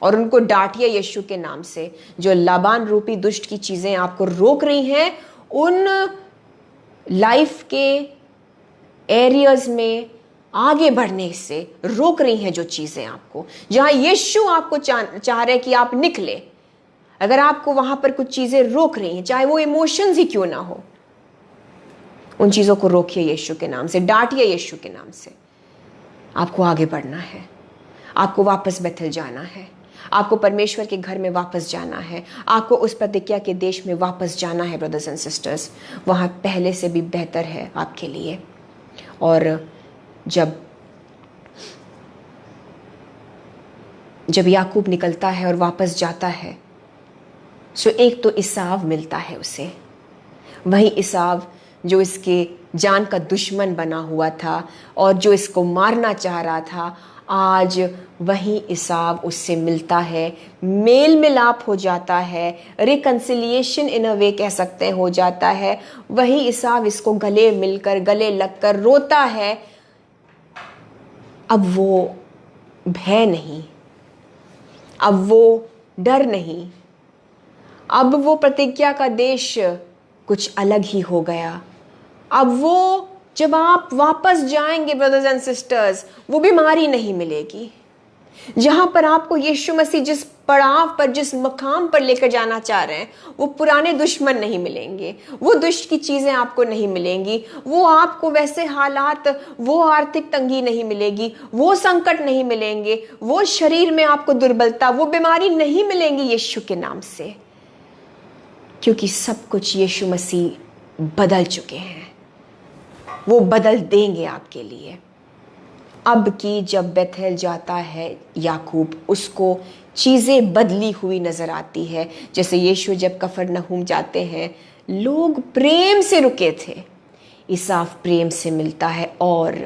A: और उनको डांटिए यीशु के नाम से। जो लाबान रूपी दुष्ट की चीजें आपको रोक रही हैं, उन लाइफ के एरियाज में आगे बढ़ने से रोक रही हैं, जो चीजें आपको, जहां यीशु आपको चाह रहे कि आप निकले, अगर आपको वहां पर कुछ चीजें रोक रही हैं, चाहे वो इमोशंस ही क्यों ना हो, उन चीजों को रोकिए यीशु के नाम से, डांटिए यीशु के नाम से। आपको आगे बढ़ना है, आपको वापस बेथेल जाना है, आपको परमेश्वर के घर में वापस जाना है, आपको उस प्रतिज्ञा के देश में वापस जाना है ब्रदर्स एंड सिस्टर्स। वहाँ पहले से भी बेहतर है आपके लिए। और जब याकूब निकलता है और वापस जाता है, सो एक तो इसाव मिलता है उसे, वही इसाव जो इसके जान का दुश्मन बना हुआ था और जो इसको मारना चाह रहा था, आज वही इसाव उससे मिलता है, मेल मिलाप हो जाता है, रिकंसिलिएशन इन अ वे कह सकते हैं हो जाता है। वही इसाव इसको गले मिलकर, गले लगकर रोता है। अब वो भय नहीं, अब वो डर नहीं, अब वो प्रतिज्ञा का देश कुछ अलग ही हो गया। अब वो जब आप वापस जाएंगे ब्रदर्स एंड सिस्टर्स, वो बीमारी नहीं मिलेगी। जहां पर आपको यीशु मसीह जिस पड़ाव पर, जिस मकाम पर लेकर जाना चाह रहे हैं, वो पुराने दुश्मन नहीं मिलेंगे, वो दुष्ट की चीजें आपको नहीं मिलेंगी, वो आपको वैसे हालात, वो आर्थिक तंगी नहीं मिलेगी, वो संकट नहीं मिलेंगे, वो शरीर में आपको दुर्बलता, वो बीमारी नहीं मिलेंगी यीशु के नाम से, क्योंकि सब कुछ यीशु मसीह बदल चुके हैं। वो बदल देंगे आपके लिए। अब की जब बेथेल जाता है याकूब, उसको चीज़ें बदली हुई नजर आती है। जैसे यीशु जब कफरनहूम जाते हैं, लोग प्रेम से रुके थे, इसाफ प्रेम से मिलता है। और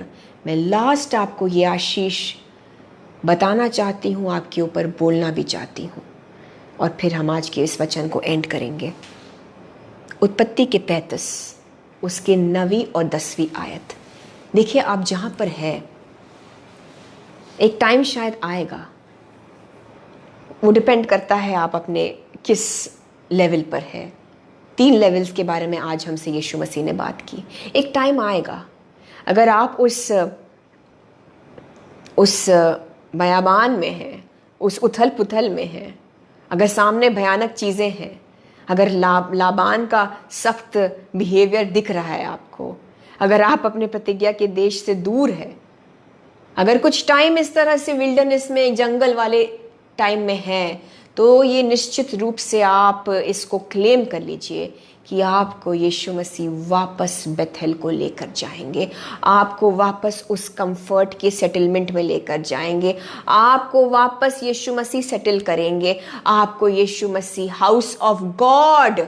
A: मैं लास्ट आपको ये आशीष बताना चाहती हूँ, आपके ऊपर बोलना भी चाहती हूँ, और फिर हम आज के इस वचन को एंड करेंगे। उत्पत्ति के 35 उसके 9वीं और 10वीं आयत देखिए। आप जहाँ पर है, एक टाइम शायद आएगा, वो डिपेंड करता है आप अपने किस लेवल पर है। 3 लेवल्स के बारे में आज हमसे यीशु मसीह ने बात की। एक टाइम आएगा, अगर आप उस बयाबान में हैं, उस उथल पुथल में हैं, अगर सामने भयानक चीज़ें हैं, अगर लाबान का सख्त बिहेवियर दिख रहा है आपको, अगर आप अपने प्रतिज्ञा के देश से दूर है, अगर कुछ टाइम इस तरह से विल्डरनेस में, जंगल वाले टाइम में है, तो ये निश्चित रूप से आप इसको क्लेम कर लीजिए कि आपको यीशु मसीह वापस बेथेल को लेकर जाएंगे, आपको वापस उस कंफर्ट के सेटलमेंट में लेकर जाएंगे, आपको वापस यीशु मसीह सेटल करेंगे, आपको यीशु मसीह हाउस ऑफ गॉड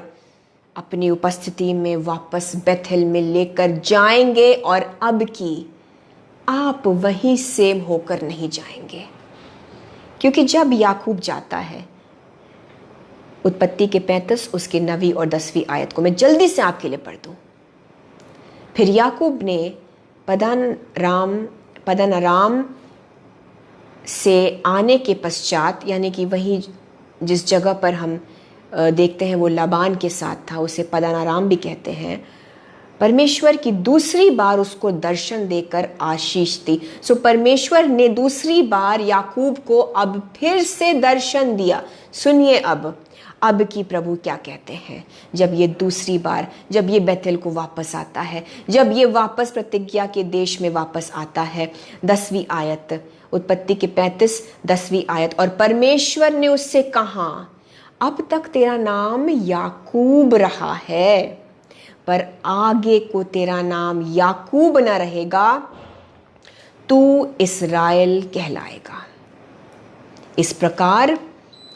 A: अपनी उपस्थिति में वापस बेथेल में लेकर जाएंगे। और अब की आप वहीं सेम होकर नहीं जाएंगे, क्योंकि जब याकूब जाता है, उत्पत्ति के 35 उसके 9वीं और 10वीं आयत को मैं जल्दी से आपके लिए पढ़ दूं। फिर याकूब ने पदन अराम से आने के पश्चात, यानी कि वही जिस जगह पर हम देखते हैं वो लाबान के साथ था, उसे पदन अराम भी कहते हैं, परमेश्वर की दूसरी बार उसको दर्शन देकर आशीष दी। सो परमेश्वर ने दूसरी बार याकूब को अब फिर से दर्शन दिया। सुनिए अब की प्रभु क्या कहते हैं। जब ये दूसरी बार, जब ये बेथेल को वापस आता है, जब ये वापस प्रतिज्ञा के देश में वापस आता है, 10वीं आयत, उत्पत्ति के 35 10वीं आयत। और परमेश्वर ने उससे कहा, अब तक तेरा नाम याकूब रहा है, पर आगे को तेरा नाम याकूब न रहेगा, तू इस्राएल कहलाएगा। इस प्रकार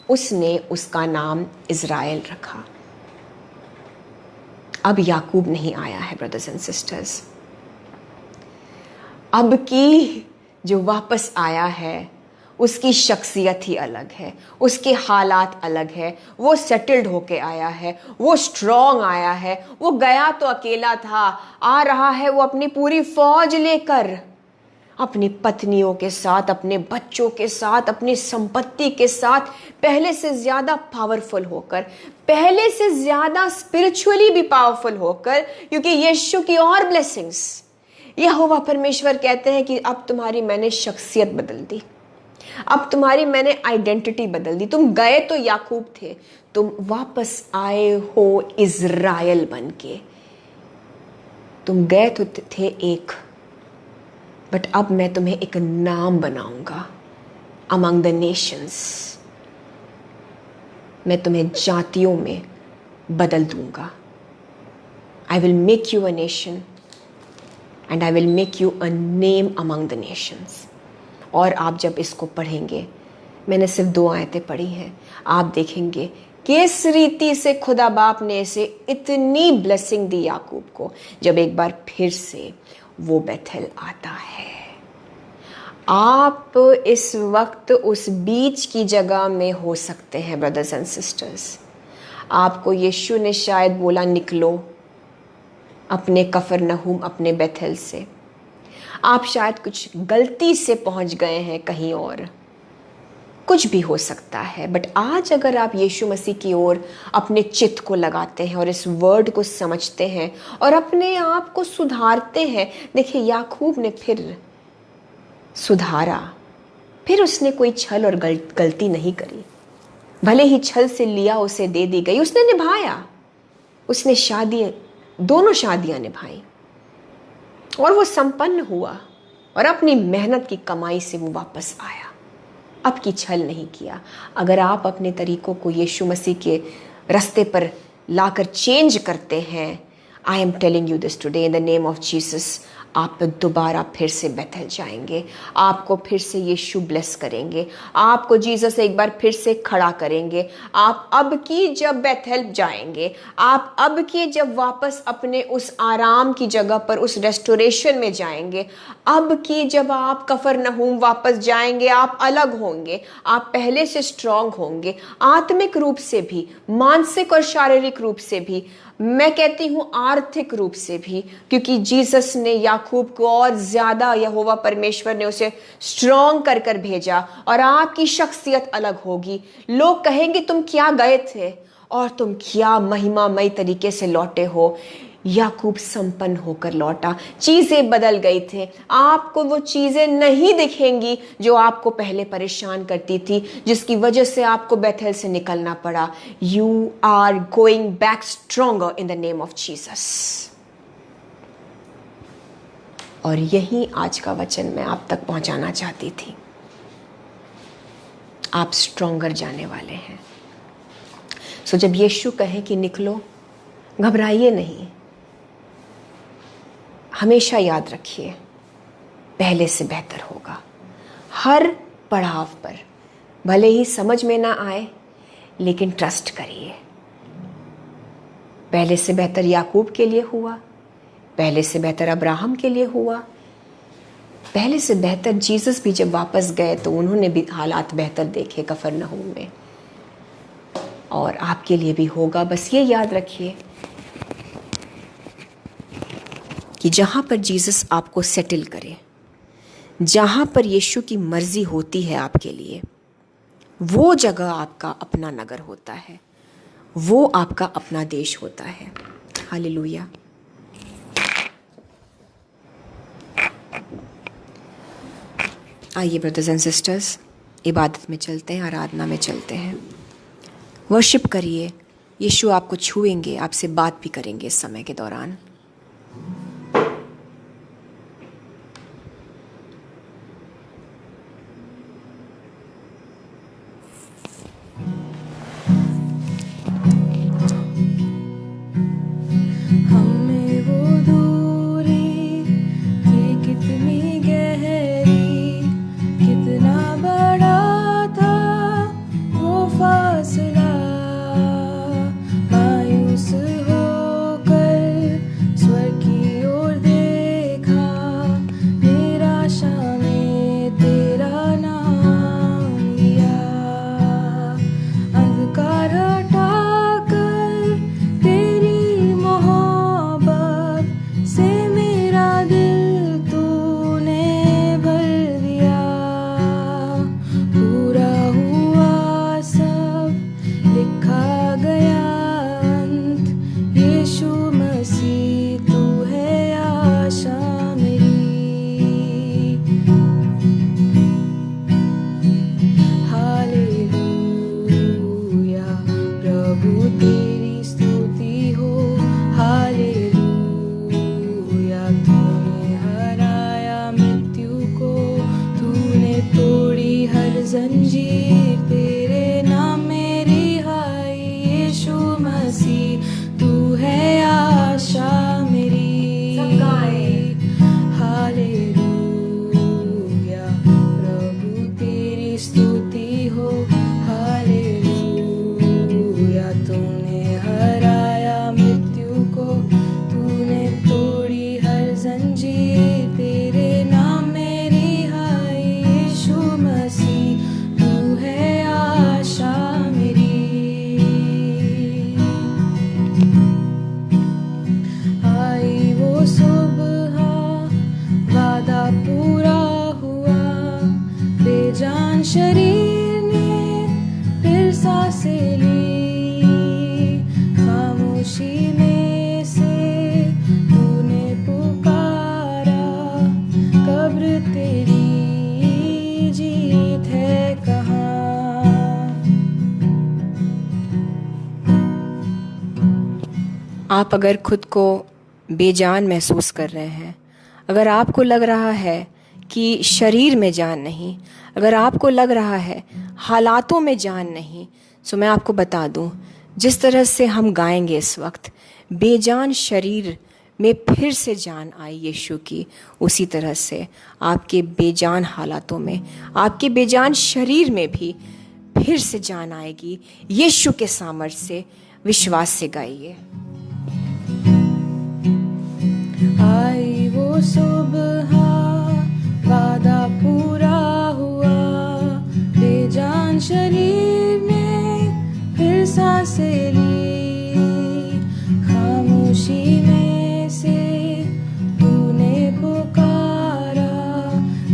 A: उसने उसका नाम इज़राइल रखा। अब याकूब नहीं आया है ब्रदर्स एंड सिस्टर्स। अब की जो वापस आया है, उसकी शख्सियत ही अलग है, उसके हालात अलग है। वो सेटल्ड होके आया है, वो स्ट्रॉन्ग आया है। वो गया तो अकेला था, आ रहा है वो अपनी पूरी फौज लेकर, अपनी पत्नियों के साथ, अपने बच्चों के साथ, अपनी संपत्ति के साथ, पहले से ज्यादा पावरफुल होकर, पहले से ज्यादा स्पिरिचुअली भी पावरफुल होकर, क्योंकि यीशु की और ब्लेसिंग्स। यहोवा परमेश्वर कहते हैं कि अब तुम्हारी मैंने शख्सियत बदल दी, अब तुम्हारी मैंने आइडेंटिटी बदल दी। तुम गए तो याकूब थे, तुम वापस आए हो इज़राइल बन के। तुम गए तो थे एक, बट अब मैं तुम्हें एक नाम बनाऊंगा अमंग द नेशंस। मैं तुम्हें जातियों में बदल दूंगा। I will make you a nation and I will make you a name among the Nations. और आप जब इसको पढ़ेंगे, मैंने सिर्फ 2 आयतें पढ़ी हैं, आप देखेंगे किस रीति से खुदा बाप ने इसे इतनी ब्लेसिंग दी याकूब को, जब एक बार फिर से वो बेथेल आता है। आप इस वक्त उस बीच की जगह में हो सकते हैं ब्रदर्स एंड सिस्टर्स। आपको यीशु ने शायद बोला निकलो अपने कफरनहूम, अपने बेथेल से। आप शायद कुछ गलती से पहुंच गए हैं कहीं और, कुछ भी हो सकता है। बट आज अगर आप यीशु मसीह की ओर अपने चित्त को लगाते हैं और इस वर्ड को समझते हैं और अपने आप को सुधारते हैं, देखिए याकूब ने फिर सुधारा, फिर उसने कोई छल और गलती नहीं करी। भले ही छल से लिया उसे दे दी गई, उसने निभाया, उसने दोनों शादियां निभाई और वो संपन्न हुआ और अपनी मेहनत की कमाई से वो वापस आया। अब की छल नहीं किया। अगर आप अपने तरीकों को यीशु मसीह के रास्ते पर लाकर चेंज करते हैं, I am telling you this today in the name of Jesus, आप दोबारा फिर से बेथेल जाएंगे। आपको फिर से यीशु ब्लेस करेंगे, आपको जीसस एक बार फिर से खड़ा करेंगे। आप अब की जब बेथेल जाएंगे, आप अब की जब वापस अपने उस आराम की जगह पर, उस रेस्टोरेशन में जाएंगे, अब की जब आप कफरनहूम वापस जाएंगे, आप अलग होंगे, आप पहले से स्ट्रांग होंगे, आत्मिक रूप से भी, मानसिक और शारीरिक रूप से भी, मैं कहती हूं आर्थिक रूप से भी, क्योंकि जीसस ने याकूब को और ज्यादा, यहोवा परमेश्वर ने उसे स्ट्रांग कर कर भेजा और आपकी शख्सियत अलग होगी। लोग कहेंगे तुम क्या गए थे और तुम क्या महिमामय तरीके से लौटे हो। याकूब संपन्न होकर लौटा, चीजें बदल गई थे। आपको वो चीजें नहीं दिखेंगी जो आपको पहले परेशान करती थी, जिसकी वजह से आपको बेथेल से निकलना पड़ा। You are going back stronger in the name of Jesus. और यही आज का वचन मैं आप तक पहुंचाना चाहती थी। आप स्ट्रॉन्गर जाने वाले हैं। सो जब यीशु कहे कि निकलो, घबराइए नहीं। हमेशा याद रखिए, पहले से बेहतर होगा। हर पड़ाव पर भले ही समझ में ना आए, लेकिन ट्रस्ट करिए। पहले से बेहतर याकूब के लिए हुआ, पहले से बेहतर अब्राहम के लिए हुआ, पहले से बेहतर जीसस भी जब वापस गए तो उन्होंने भी हालात बेहतर देखे कफरनहूम में, और आपके लिए भी होगा। बस ये याद रखिए कि जहाँ पर जीसस आपको सेटल करे, जहाँ पर यीशु की मर्जी होती है आपके लिए, वो जगह आपका अपना नगर होता है, वो आपका अपना देश होता है। हालेलुया। आइए ब्रदर्स एंड सिस्टर्स, इबादत में चलते हैं, आराधना में चलते हैं। वर्शिप करिए, यीशु आपको छुएंगे, आपसे बात भी करेंगे इस समय के दौरान।
B: जंजीर, तेरे नाम में रिहाई। यीशु मसीह तू है आशा मेरी। हालेलुया, प्रभु तेरी स्तुति हो। हालेलुया, तूने हराया मृत्यु को, तूने तोड़ी हर जंजीर, तेरे नाम में रिहाई। यीशु मसीह तू है आशा मेरी। आई वो सुबह, वादा पूरा हुआ, बेजान शरीर ने फिर सांसें ली। खामोशी में से तूने पुकारा, कब्र तेरी जीत है कहाँ।
A: आप अगर खुद को बेजान महसूस कर रहे हैं, अगर आपको लग रहा है कि शरीर में जान नहीं, अगर आपको लग रहा है हालातों में जान नहीं, तो मैं आपको बता दूं, जिस तरह से हम गाएंगे इस वक्त, बेजान शरीर में फिर से जान आई यीशु की, उसी तरह से आपके बेजान हालातों में, आपके बेजान शरीर में भी फिर से जान आएगी यीशु के सामर्थ्य से। विश्वास से गाइए।
B: आई वो सुबह, वादा पूरा हुआ, बेजान शरीर ने फिर सांसें ली। खामोशी में से तूने पुकारा,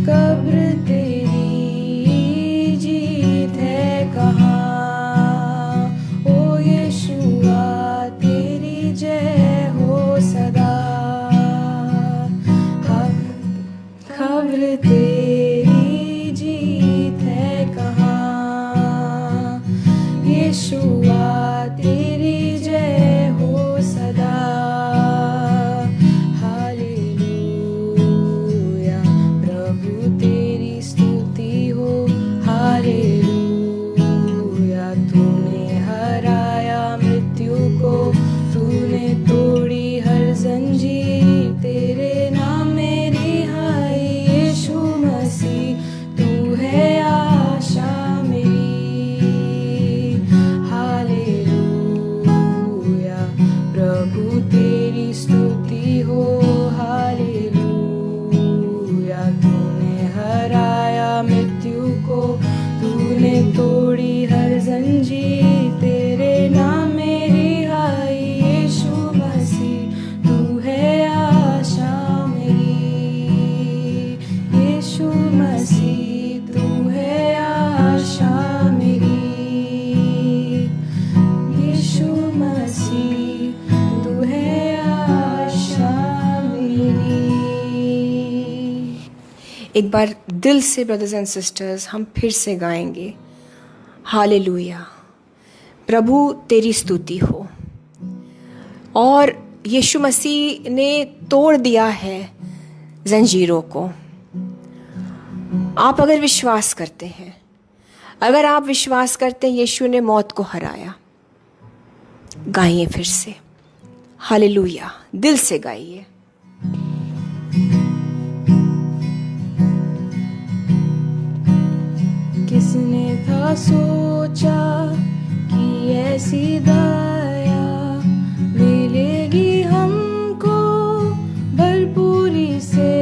B: कब्र तेरी जीत है कहाँ। ओ यीशुआ तेरी जय हो सदा। खबर तेरी जीत है कहाँ। यीशुआ तेरी जय हो सदा। हालेलुया, प्रभु तेरी स्तुति हो। हालेलुया, तूने हराया मृत्यु को, तूने तोड़ी हर जंजीर, तेरे नाम में रिहाई। यीशु मसीह तू है आशा मेरी। हालेलुया, प्रभु तेरी स्तुति हो। हालेलुया, तूने हराया मृत्यु को, तूने तोड़ी हर जंजीर, तेरे नाम में रिहाई। यीशु मसीह तू है आशा मेरी। यीशु मसीह तू है आशा मेरी। यीशु मसीह तू है आशा मेरी।
A: एक बार दिल से ब्रदर्स एंड सिस्टर्स हम फिर से गाएंगे, हालेलुया, प्रभु तेरी स्तुति हो। और यीशु मसीह ने तोड़ दिया है जंजीरों को। आप अगर विश्वास करते हैं, अगर आप विश्वास करते हैं यीशु ने मौत को हराया, गाइए फिर से हालेलुया, दिल से गाइए।
B: किसने था सोचा कि ऐसी दया मिलेगी हमको भरपूरी से।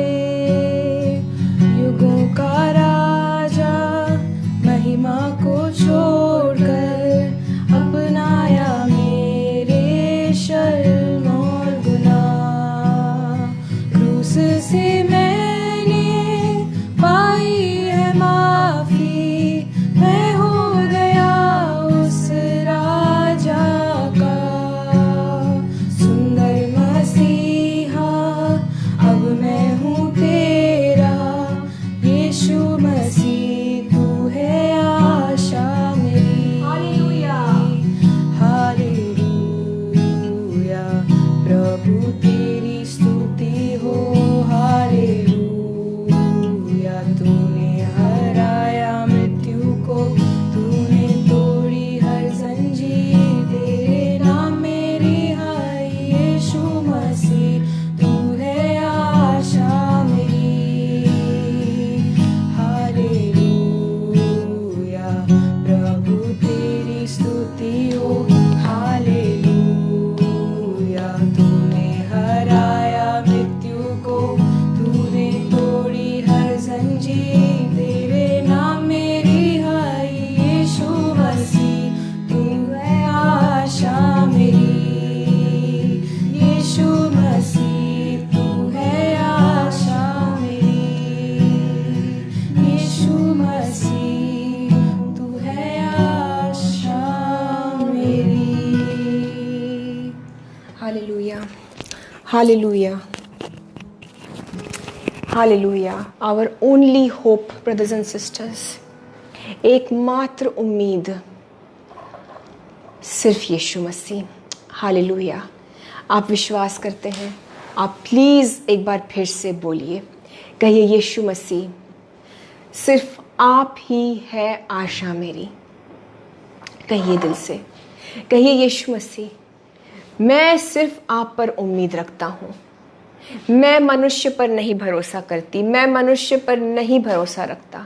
B: युगों का राजा महिमा को छोड़कर अपनाया मेरे शर्म और गुनाह। क्रूस से मैंने पाई है माफी, मैं हो गया उस राजा का सुंदर मसीहा। अब मैं हूँ तेरा यीशु मसीह, तू है आशा मेरी। हालेलुया, हालेलुया, प्रभु तेरी स्तुति हो। हालेलुया, तूने हराया मृत्यु को, जी तेरे नाम में रिहाई, यीशु मसीह तू है आशा मेरी, यीशु मसीह तू है आशा मेरी, यीशु मसीह तू है आशा मेरी।
A: Hallelujah, hallelujah, hallelujah. Our only hope brothers and sisters, एकमात्र उम्मीद सिर्फ यीशु मसीह। हालेलुया। आप विश्वास करते हैं? आप प्लीज़ एक बार फिर से बोलिए, कहिए यीशु मसीह सिर्फ आप ही है आशा मेरी। कहिए दिल से, कहिए यीशु मसीह मैं सिर्फ आप पर उम्मीद रखता हूँ, मैं मनुष्य पर नहीं भरोसा करती, मैं मनुष्य पर नहीं भरोसा रखता।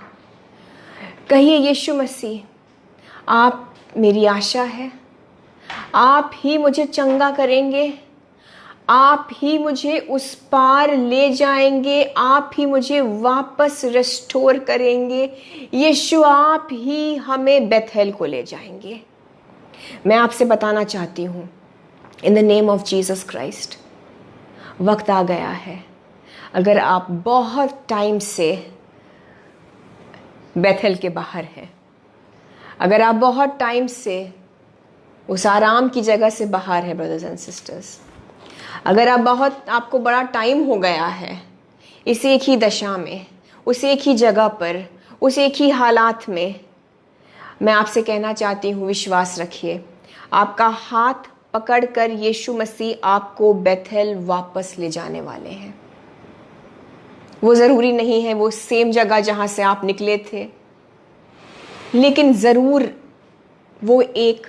A: कहिए यीशु मसीह आप मेरी आशा है, आप ही मुझे चंगा करेंगे, आप ही मुझे उस पार ले जाएंगे, आप ही मुझे वापस रेस्टोर करेंगे। यीशु आप ही हमें बेथेल को ले जाएंगे। मैं आपसे बताना चाहती हूँ in the name of Jesus Christ, वक्त आ गया है। अगर आप बहुत टाइम से बेथेल के बाहर हैं, अगर आप बहुत टाइम से उस आराम की जगह से बाहर है ब्रदर्स एंड सिस्टर्स, अगर आपको बड़ा टाइम हो गया है इस एक ही दशा में, उस एक ही जगह पर, उस एक ही हालात में, मैं आपसे कहना चाहती हूँ विश्वास रखिए, आपका हाथ पकड़कर यीशु मसीह आपको बेथेल वापस ले जाने वाले हैं। वो ज़रूरी नहीं है वो सेम जगह जहाँ से आप निकले थे, लेकिन ज़रूर वो एक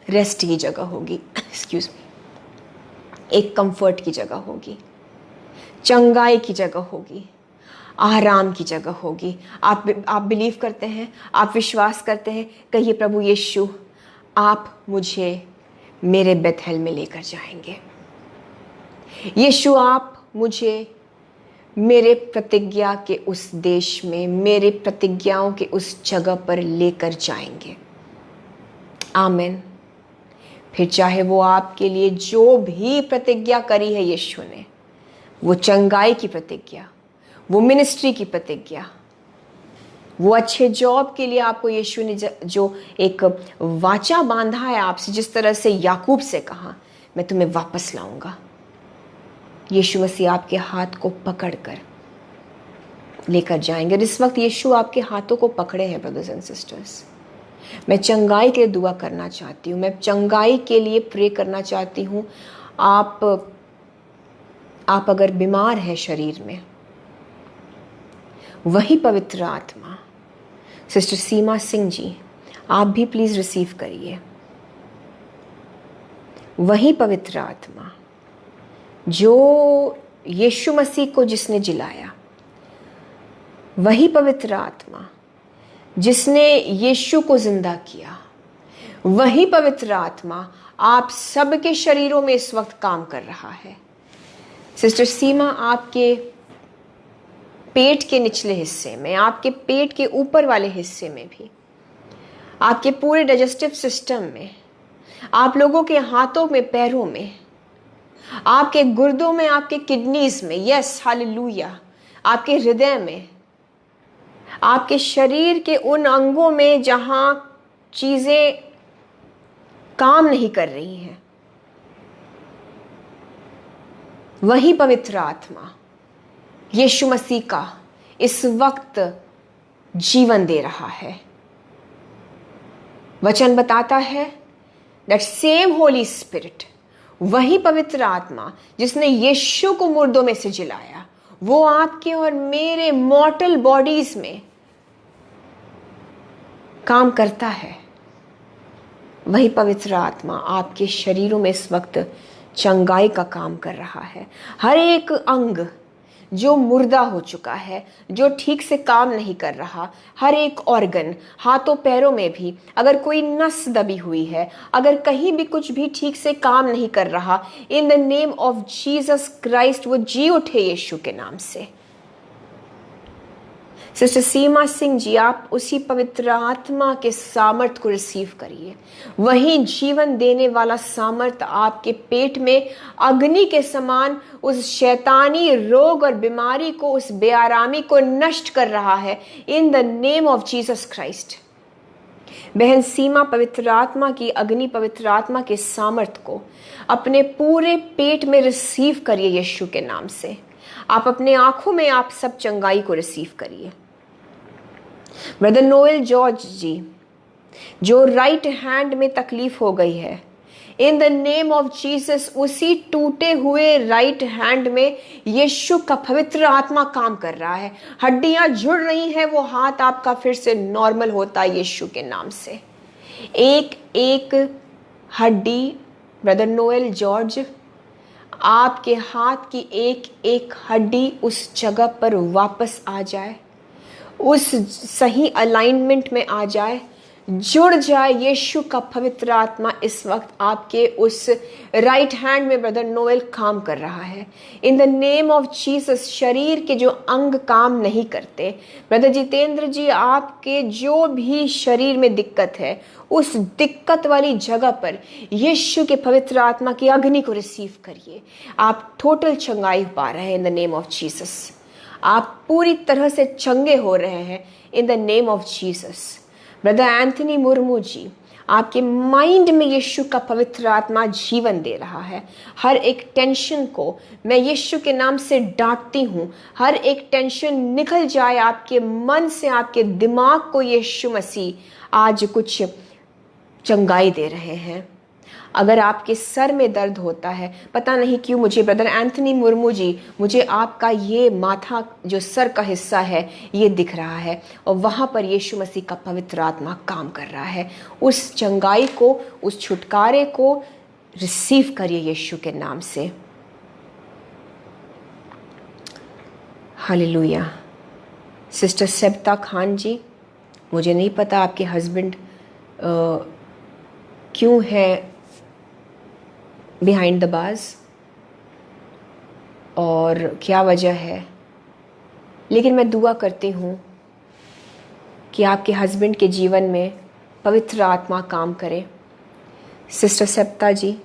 A: रेस्ट की जगह होगी, एक्सक्यूज़ मी, एक कंफर्ट की जगह होगी, चंगाई की जगह होगी, आराम की जगह होगी। आप बिलीव करते हैं, आप विश्वास करते हैं? कहिए प्रभु यीशु आप मुझे मेरे बेथेल में लेकर जाएंगे। यीशु आप मुझे मेरे प्रतिज्ञा के उस देश में, मेरे प्रतिज्ञाओं के उस जगह पर लेकर जाएंगे। आमीन। फिर चाहे वो आपके लिए जो भी प्रतिज्ञा करी है यीशु ने, वो चंगाई की प्रतिज्ञा, वो मिनिस्ट्री की प्रतिज्ञा, वो अच्छे जॉब के लिए आपको यीशु ने जो एक वाचा बांधा है आपसे, जिस तरह से याकूब से कहा मैं तुम्हें वापस लाऊंगा, यीशु मसीह आपके हाथ को पकड़कर लेकर जाएंगे। और इस वक्त यीशु आपके हाथों को पकड़े हैं ब्रदर्स एंड सिस्टर्स। मैं चंगाई के लिए दुआ करना चाहती हूँ, मैं चंगाई के लिए प्रे करना चाहती हूँ। आप अगर बीमार हैं शरीर में, वही पवित्र आत्मा, सिस्टर सीमा सिंह जी आप भी प्लीज रिसीव करिए। वही पवित्र आत्मा जो यीशु मसीह को जिसने जिलाया, वही पवित्र आत्मा जिसने यीशु को जिंदा किया, वही पवित्र आत्मा आप सबके शरीरों में इस वक्त काम कर रहा है। सिस्टर सीमा आपके पेट के निचले हिस्से में, आपके पेट के ऊपर वाले हिस्से में भी, आपके पूरे डाइजेस्टिव सिस्टम में, आप लोगों के हाथों में, पैरों में, आपके गुर्दों में, आपके किडनीज में, यस हालेलुया, आपके हृदय में, आपके शरीर के उन अंगों में जहां चीजें काम नहीं कर रही हैं, वही पवित्र आत्मा यीशु मसीह का इस वक्त जीवन दे रहा है। वचन बताता है दैट सेम होली स्पिरिट, वही पवित्र आत्मा जिसने यीशु को मुर्दों में से जिलाया, वो आपके और मेरे मॉर्टल बॉडीज में काम करता है। वही पवित्र आत्मा आपके शरीरों में इस वक्त चंगाई का काम कर रहा है। हर एक अंग जो मुर्दा हो चुका है, जो ठीक से काम नहीं कर रहा, हर एक ऑर्गन, हाथों पैरों में भी अगर कोई नस दबी हुई है, अगर कहीं भी कुछ भी ठीक से काम नहीं कर रहा, इन the name of Jesus Christ वो जी उठे यीशु के नाम से। सिस्टर सीमा सिंह जी, आप उसी पवित्र आत्मा के सामर्थ को रिसीव करिए। वही जीवन देने वाला सामर्थ आपके पेट में अग्नि के समान उस शैतानी रोग और बीमारी को, उस बेआरामी को नष्ट कर रहा है in the name of Jesus Christ. बहन सीमा, पवित्र आत्मा की अग्नि, पवित्र आत्मा के सामर्थ को अपने पूरे पेट में रिसीव करिए यीशु के नाम से। आप अपने आंखों में आप सब चंगाई को रिसीव करिए। ब्रदर नोएल जॉर्ज जी, जो राइट हैंड में तकलीफ हो गई है, in the name of Jesus उसी टूटे हुए राइट हैंड में यीशु का पवित्र आत्मा काम कर रहा है। हड्डियां जुड़ रही हैं, वो हाथ आपका फिर से नॉर्मल होता है यीशु के नाम से। एक एक हड्डी, ब्रदर नोएल जॉर्ज, आपके हाथ की एक एक हड्डी उस जगह पर वापस आ जाए, उस सही अलाइनमेंट में आ जाए, जुड़ जाए। यीशु का पवित्र आत्मा इस वक्त आपके उस राइट हैंड में ब्रदर नोएल काम कर रहा है in the name of Jesus. शरीर के जो अंग काम नहीं करते, ब्रदर जितेंद्र जी, आपके जो भी शरीर में दिक्कत है, उस दिक्कत वाली जगह पर यीशु के पवित्र आत्मा की अग्नि को रिसीव करिए। आप टोटल चंगाई पा रहे हैं in the name of Jesus. आप पूरी तरह से चंगे हो रहे हैं in the name of Jesus. Brother Anthony Murmu ji, आपके माइंड में यीशु का पवित्र आत्मा जीवन दे रहा है। हर एक टेंशन को मैं यीशु के नाम से डांटती हूँ। हर एक टेंशन निकल जाए आपके मन से, आपके दिमाग को यीशु मसीह आज कुछ चंगाई दे रहे हैं। अगर आपके सर में दर्द होता है, पता नहीं क्यों मुझे ब्रदर एंथनी मुर्मू जी, मुझे आपका ये माथा जो सर का हिस्सा है ये दिख रहा है, और वहाँ पर यीशु मसीह का पवित्र आत्मा काम कर रहा है। उस चंगाई को, उस छुटकारे को रिसीव करिए यीशु के नाम से। हालेलुया। सिस्टर सेबता खान जी, मुझे नहीं पता आपके हस्बैंड क्यों है बिहाइंड द बाज और क्या वजह है, लेकिन मैं दुआ करती हूँ कि आपके हस्बैंड के जीवन में पवित्र आत्मा काम करे। सिस्टर सेप्ता जी,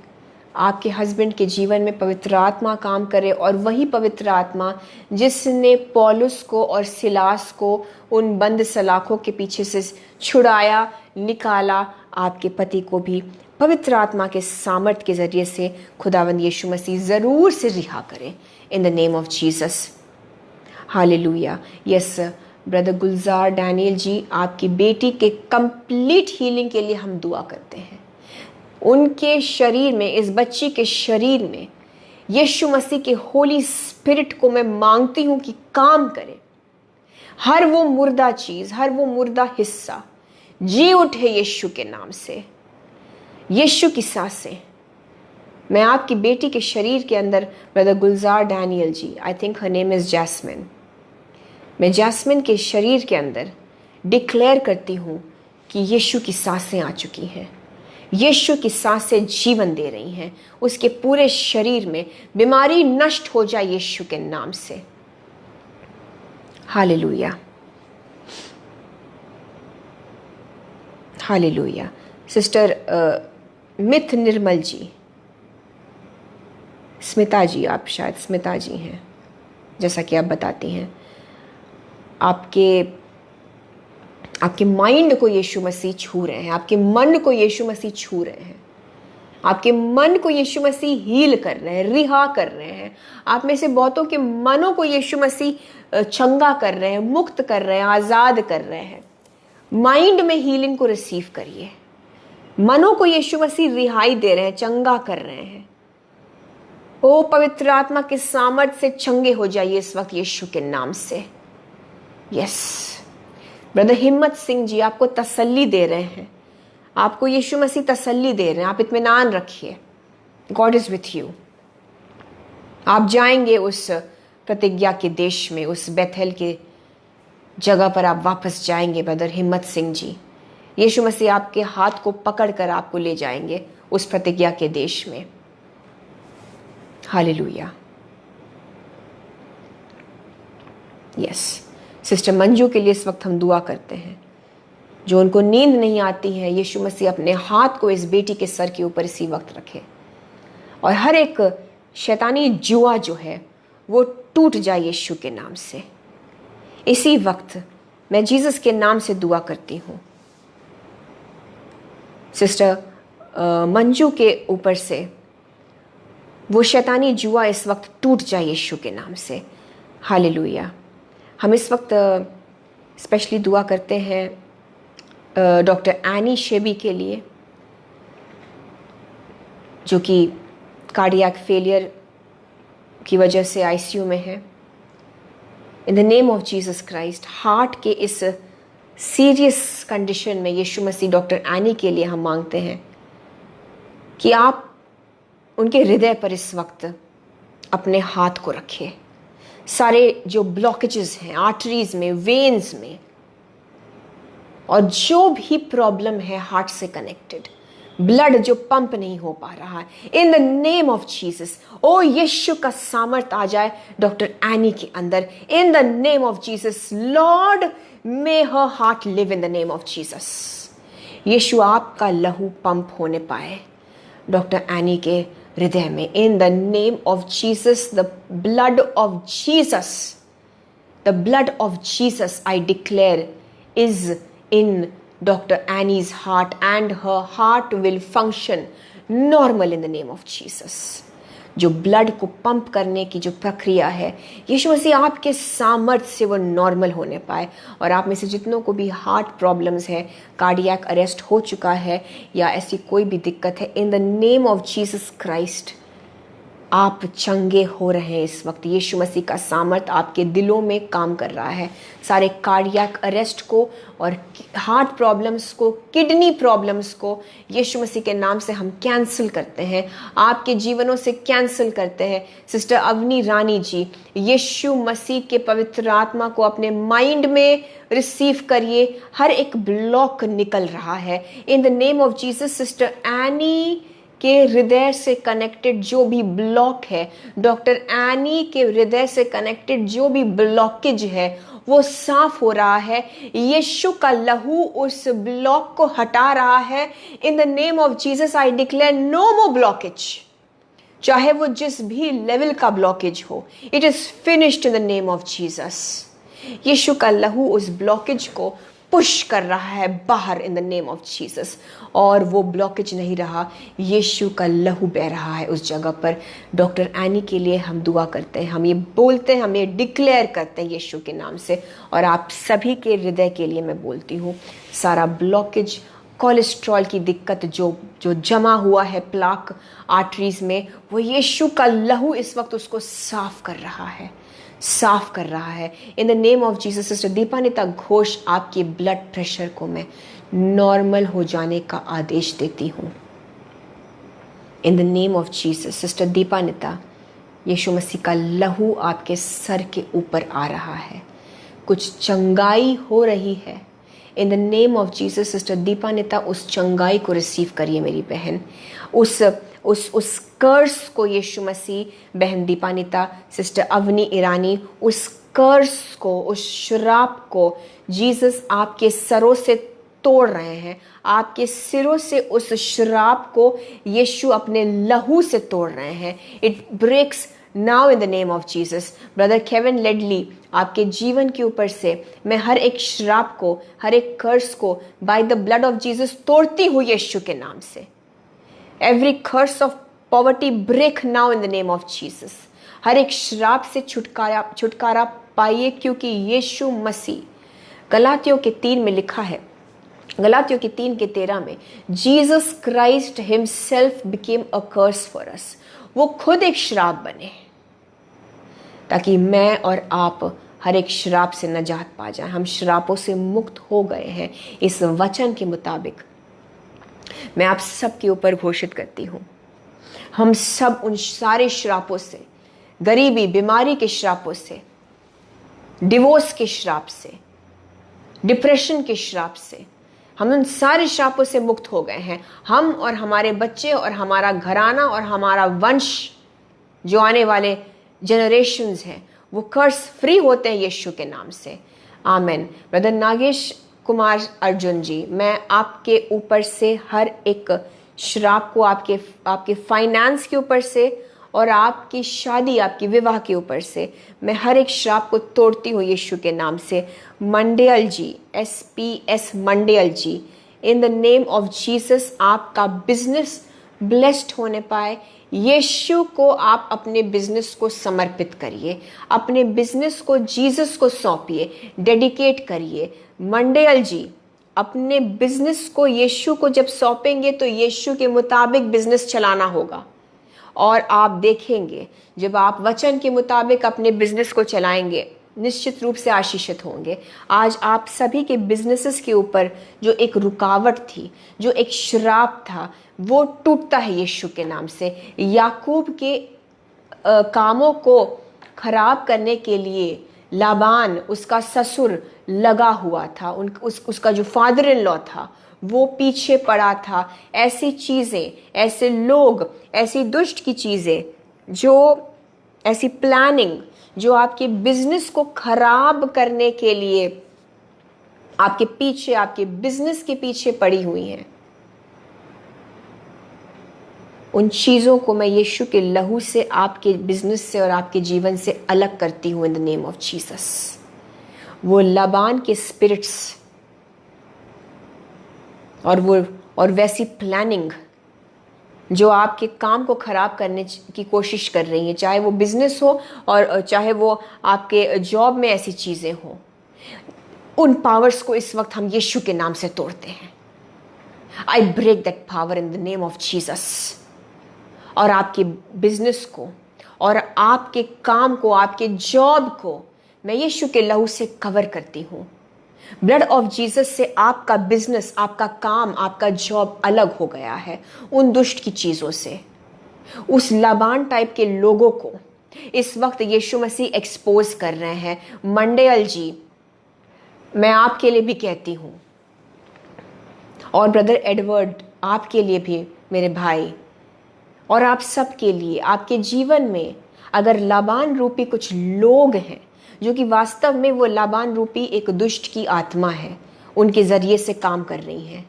A: आपके हस्बैंड के जीवन में पवित्र आत्मा काम करे, और वही पवित्र आत्मा जिसने पौलुस को और सिलास को उन बंद सलाखों के पीछे से छुड़ाया, निकाला, आपके पति को भी पवित्र आत्मा के सामर्थ के जरिए से खुदावंद यीशु मसीह ज़रूर से रिहा करें in the name of Jesus. Hallelujah. Yes brother Gulzar Daniel ji, आपकी बेटी के कंप्लीट हीलिंग के लिए हम दुआ करते हैं। उनके शरीर में, इस बच्ची के शरीर में यीशु मसीह के होली स्पिरिट को मैं मांगती हूँ कि काम करे। हर वो मुर्दा चीज, हर वो मुर्दा हिस्सा जी उठे यीशु के नाम से। यीशु की सांसें मैं आपकी बेटी के शरीर के अंदर, brother Gulzar Daniel ji, I think her name is Jasmine, मैं जैस्मिन के शरीर के अंदर डिक्लेयर करती हूँ कि यीशु की सांसें आ चुकी हैं। यीशु की सांसें जीवन दे रही हैं उसके पूरे शरीर में। बीमारी नष्ट हो जाए यीशु के नाम से। Hallelujah, hallelujah. सिस्टर मिथ निर्मल जी, स्मिता जी, आप शायद स्मिता जी हैं जैसा कि आप बताती हैं, आपके माइंड को यीशु मसीह छू रहे हैं, आपके मन को यीशु मसीह छू रहे हैं, आपके मन को यीशु मसीह हील कर रहे हैं, रिहा कर रहे हैं। आप में से बहुतों के मनों को यीशु मसीह चंगा कर रहे हैं, मुक्त कर रहे हैं, आज़ाद कर रहे हैं। माइंड में हीलिंग को रिसीव करिए। मनों को यीशु मसीह रिहाई दे रहे हैं, चंगा कर रहे हैं। ओ पवित्र आत्मा के सामर्थ से चंगे हो जाइए इस वक्त यीशु के नाम से। यस ब्रदर हिम्मत सिंह जी, आपको तसल्ली दे रहे हैं, आपको यीशु मसीह तसल्ली दे रहे हैं। आप इत्मीनान रखिए, गॉड इज विथ यू। आप जाएंगे उस प्रतिज्ञा के देश में, उस बेथेल के जगह पर आप वापस जाएंगे ब्रदर हिम्मत सिंह जी। यीशु मसीह आपके हाथ को पकड़कर आपको ले जाएंगे उस प्रतिज्ञा के देश में। हालेलुया। यस सिस्टर मंजू के लिए इस वक्त हम दुआ करते हैं, जो उनको नींद नहीं आती है। यीशु मसीह अपने हाथ को इस बेटी के सर के ऊपर इसी वक्त रखे और हर एक शैतानी जुआ जो है वो टूट जाए यीशु के नाम से। इसी वक्त मैं जीसस के नाम से दुआ करती हूँ, सिस्टर मंजू के ऊपर से वो शैतानी जुआ इस वक्त टूट जाए यीशु के नाम से। हालेलुया। हम इस वक्त स्पेशली दुआ करते हैं डॉक्टर एनी शेबी के लिए, जो कि कार्डियक फेलियर की वजह से आईसीयू में है। In the name of Jesus Christ, heart के इस सीरियस कंडीशन में यीशु मसीह डॉक्टर एनी के लिए हम मांगते हैं कि आप उनके हृदय पर इस वक्त अपने हाथ को रखें। सारे जो ब्लॉकेजेस हैं आर्टरीज में, वेन्स में, और जो भी प्रॉब्लम है हार्ट से कनेक्टेड, ब्लड जो पंप नहीं हो पा रहा है, in the name of Jesus, O Yeshu का सामर्थ आ जाए डॉक्टर एनी के अंदर। In the name of Jesus Lord, may her heart live in the name of Jesus. Yeshu आपका लहू पंप होने पाए डॉक्टर एनी के हृदय में। इन the name of Jesus, the blood of Jesus, the blood of Jesus I declare is in Dr. Annie's heart, and her heart will function normal in the name of Jesus. जो blood को pump करने की जो प्रक्रिया है, यीशु मसीह आपके सामर्थ्य से वो नॉर्मल होने पाए। और आप में से जितनों को भी हार्ट प्रॉब्लम्स है, कार्डियक अरेस्ट हो चुका है या ऐसी कोई भी दिक्कत है, in the name of Jesus Christ आप चंगे हो रहे हैं इस वक्त। यीशु मसीह का सामर्थ आपके दिलों में काम कर रहा है। सारे कार्डियक अरेस्ट को और हार्ट प्रॉब्लम्स को, किडनी प्रॉब्लम्स को यीशु मसीह के नाम से हम कैंसिल करते हैं, आपके जीवनों से कैंसिल करते हैं। सिस्टर अवनी रानी जी, यीशु मसीह के पवित्र आत्मा को अपने माइंड में रिसीव करिए। हर एक ब्लॉक निकल रहा है in the name of Jesus. Sister any के हृदय से कनेक्टेड जो भी ब्लॉक है, डॉक्टर एनी के हृदय से कनेक्टेड जो भी ब्लॉकेज है, वो साफ हो रहा है। यीशु का लहू उस ब्लॉक को हटा रहा है। In the name of Jesus I declare no more blockage, चाहे वो जिस भी लेवल का ब्लॉकेज हो, it is finished in the name of Jesus. Yeshu का लहू उस ब्लॉकेज को पुश कर रहा है बाहर इन द नेम ऑफ जीसस, और वो ब्लॉकेज नहीं रहा, यीशु का लहू बह रहा है उस जगह पर। डॉक्टर एनी के लिए हम दुआ करते हैं, हम ये बोलते हैं, हम ये डिक्लेयर करते हैं यीशु के नाम से। और आप सभी के हृदय के लिए मैं बोलती हूँ, सारा ब्लॉकेज, कोलेस्ट्रॉल की दिक्कत जो जमा हुआ है प्लाक आर्टरीज में, वो यीशु का लहू इस वक्त उसको साफ कर रहा है, साफ कर रहा है in the name of Jesus. Sister Dipanita Ghosh, आपके ब्लड प्रेशर को मैं नॉर्मल हो जाने का आदेश देती हूँ in the name of Jesus. Sister Dipanita, Yeshu Masih का लहू आपके सर के ऊपर आ रहा है, कुछ चंगाई हो रही है in the name of Jesus. Sister Dipanita, उस चंगाई को रिसीव करिए मेरी बहन। उस कर्स को यीशु मसीह, बहन दीपानिता, सिस्टर अवनी ईरानी, उस कर्स को, उस श्राप को जीसस आपके सरों से तोड़ रहे हैं। आपके सिरों से उस श्राप को यीशु अपने लहू से तोड़ रहे हैं। It breaks now in the name of Jesus. Brother Kevin Ledley, आपके जीवन के ऊपर से मैं हर एक श्राप को, हर एक कर्स को by the blood of Jesus तोड़ती हूँ यीशु के नाम से। Every curse of poverty break now in the name of Jesus. हर एक श्राप से छुटकारा पाइए, क्योंकि यीशु मसीह, गलातियों के 3 में लिखा है, गलातियों के 3:13 में, Jesus Christ himself became a curse for us. वो खुद एक श्राप बने ताकि मैं और आप हर एक श्राप से नजात पा जाए। हम श्रापों से मुक्त हो गए हैं इस वचन के मुताबिक। मैं आप सब के ऊपर घोषित करती हूँ, हम सब उन सारे श्रापों से, गरीबी, बीमारी के श्रापों से, डिवोर्स के श्राप से, डिप्रेशन के श्राप से, हम उन सारे श्रापों से मुक्त हो गए हैं। हम और हमारे बच्चे और हमारा घराना और हमारा वंश, जो आने वाले जनरेशन्स हैं, वो कर्ज फ्री होते हैं यीशु के नाम से। आमेन। ब्रदर नागेश कुमार अर्जुन जी, मैं आपके ऊपर से हर एक श्राप को, आपके फाइनेंस के ऊपर से और आपकी शादी, आपकी विवाह के ऊपर से, मैं हर एक श्राप को तोड़ती हूँ यीशु के नाम से। Mandiyal ji, SPS Mandiyal ji, in the name of Jesus आपका बिजनेस ब्लेस्ड होने पाए। यीशु को आप अपने बिजनेस को समर्पित करिए, अपने बिजनेस को जीसस को सौंपिए, डेडिकेट करिए। मंडियल जी, अपने बिजनेस को यीशु को जब सौंपेंगे तो यीशु के मुताबिक बिजनेस चलाना होगा, और आप देखेंगे जब आप वचन के मुताबिक अपने बिजनेस को चलाएंगे निश्चित रूप से आशीषित होंगे। आज आप सभी के बिजनेसेस के ऊपर जो एक रुकावट थी, जो एक श्राप था, वो टूटता है यीशु के नाम से। याकूब के कामों को खराब करने के लिए लाबान, उसका ससुर, लगा हुआ था, उसका जो फादर इन लॉ था वो पीछे पड़ा था। ऐसी चीज़ें, ऐसे लोग, ऐसी दुष्ट की चीज़ें, जो ऐसी प्लानिंग जो आपके बिजनेस को खराब करने के लिए आपके पीछे, आपके बिजनेस के पीछे पड़ी हुई हैं, उन चीज़ों को मैं यीशु के लहू से, आपके बिजनेस से और आपके जीवन से अलग करती हूँ in the name of Jesus. वो लाबान के स्पिरिट्स और वैसी प्लानिंग जो आपके काम को खराब करने की कोशिश कर रही है, चाहे वो बिजनेस हो और चाहे वो आपके जॉब में ऐसी चीज़ें हो, उन पावर्स को इस वक्त हम यीशु के नाम से तोड़ते हैं। I break that power in the name of Jesus. और आपके बिजनेस को और आपके काम को, आपके जॉब को मैं यीशु के लहू से कवर करती हूँ। ब्लड ऑफ जीसस से आपका बिजनेस, आपका काम, आपका जॉब अलग हो गया है उन दुष्ट की चीज़ों से। उस लाबान टाइप के लोगों को इस वक्त यीशु मसीह एक्सपोज कर रहे हैं। मंडियल जी, मैं आपके लिए भी कहती हूँ, और ब्रदर एडवर्ड, आपके लिए भी मेरे भाई, और आप सब के लिए, आपके जीवन में अगर लाबान रूपी कुछ लोग हैं जो कि वास्तव में वो लाबान रूपी एक दुष्ट की आत्मा है, उनके जरिए से काम कर रही हैं,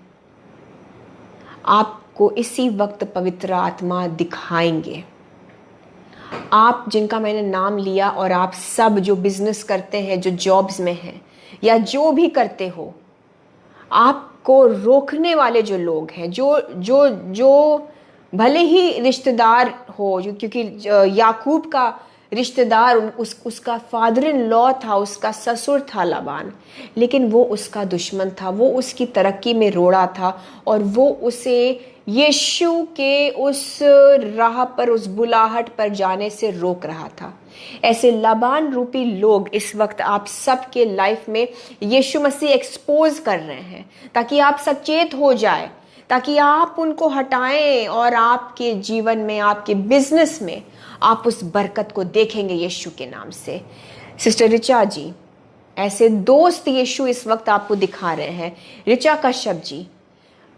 A: आपको इसी वक्त पवित्र आत्मा दिखाएंगे। आप जिनका मैंने नाम लिया, और आप सब जो बिजनेस करते हैं, जो जॉब्स में हैं, या जो भी करते हो, आपको रोकने वाले जो लोग हैं, जो भले ही रिश्तेदार हो, क्योंकि याकूब का रिश्तेदार उसका फादर इन लॉ था, उसका ससुर था लाबान, लेकिन वो उसका दुश्मन था, वो उसकी तरक्की में रोड़ा था, और वो उसे यीशु के उस राह पर, उस बुलाहट पर जाने से रोक रहा था। ऐसे लाबान रूपी लोग इस वक्त आप सबके लाइफ में यीशु मसीह एक्सपोज कर रहे हैं, ताकि आप सचेत हो जाए, ताकि आप उनको हटाएं और आपके जीवन में, आपके बिजनेस में आप उस बरकत को देखेंगे यीशु के नाम से। सिस्टर रिचा जी, ऐसे दोस्त यीशु इस वक्त आपको दिखा रहे हैं। रिचा कश्यप जी,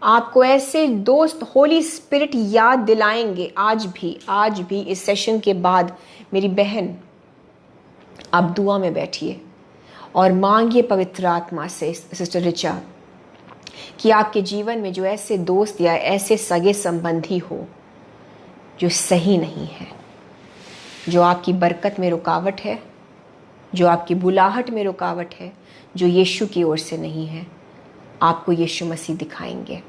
A: आपको ऐसे दोस्त होली स्पिरिट याद दिलाएंगे आज भी इस सेशन के बाद। मेरी बहन, आप दुआ में बैठिए और मांगिए पवित्र आत्मा से, सिस्टर रिचा, कि आपके जीवन में जो ऐसे दोस्त या ऐसे सगे संबंधी हो जो सही नहीं है, जो आपकी बरकत में रुकावट है, जो आपकी बुलाहट में रुकावट है, जो यीशु की ओर से नहीं है, आपको यीशु मसीह दिखाएंगे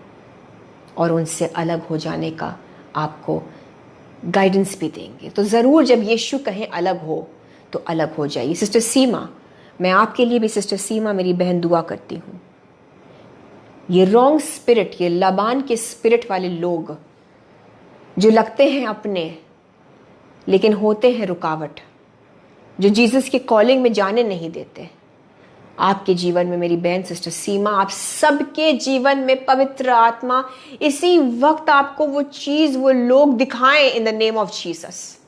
A: और उनसे अलग हो जाने का आपको गाइडेंस भी देंगे। तो ज़रूर जब यीशु कहें अलग हो तो अलग हो जाइए। सिस्टर सीमा, मैं आपके लिए भी, सिस्टर सीमा मेरी बहन, दुआ करती हूँ। ये रॉन्ग स्पिरिट, ये लाबान के स्पिरिट वाले लोग जो लगते हैं अपने लेकिन होते हैं रुकावट, जो जीसस के कॉलिंग में जाने नहीं देते, आपके जीवन में मेरी बहन सिस्टर सीमा, आप सबके जीवन में पवित्र आत्मा इसी वक्त आपको वो चीज़, वो लोग दिखाएं इन द नेम ऑफ जीसस।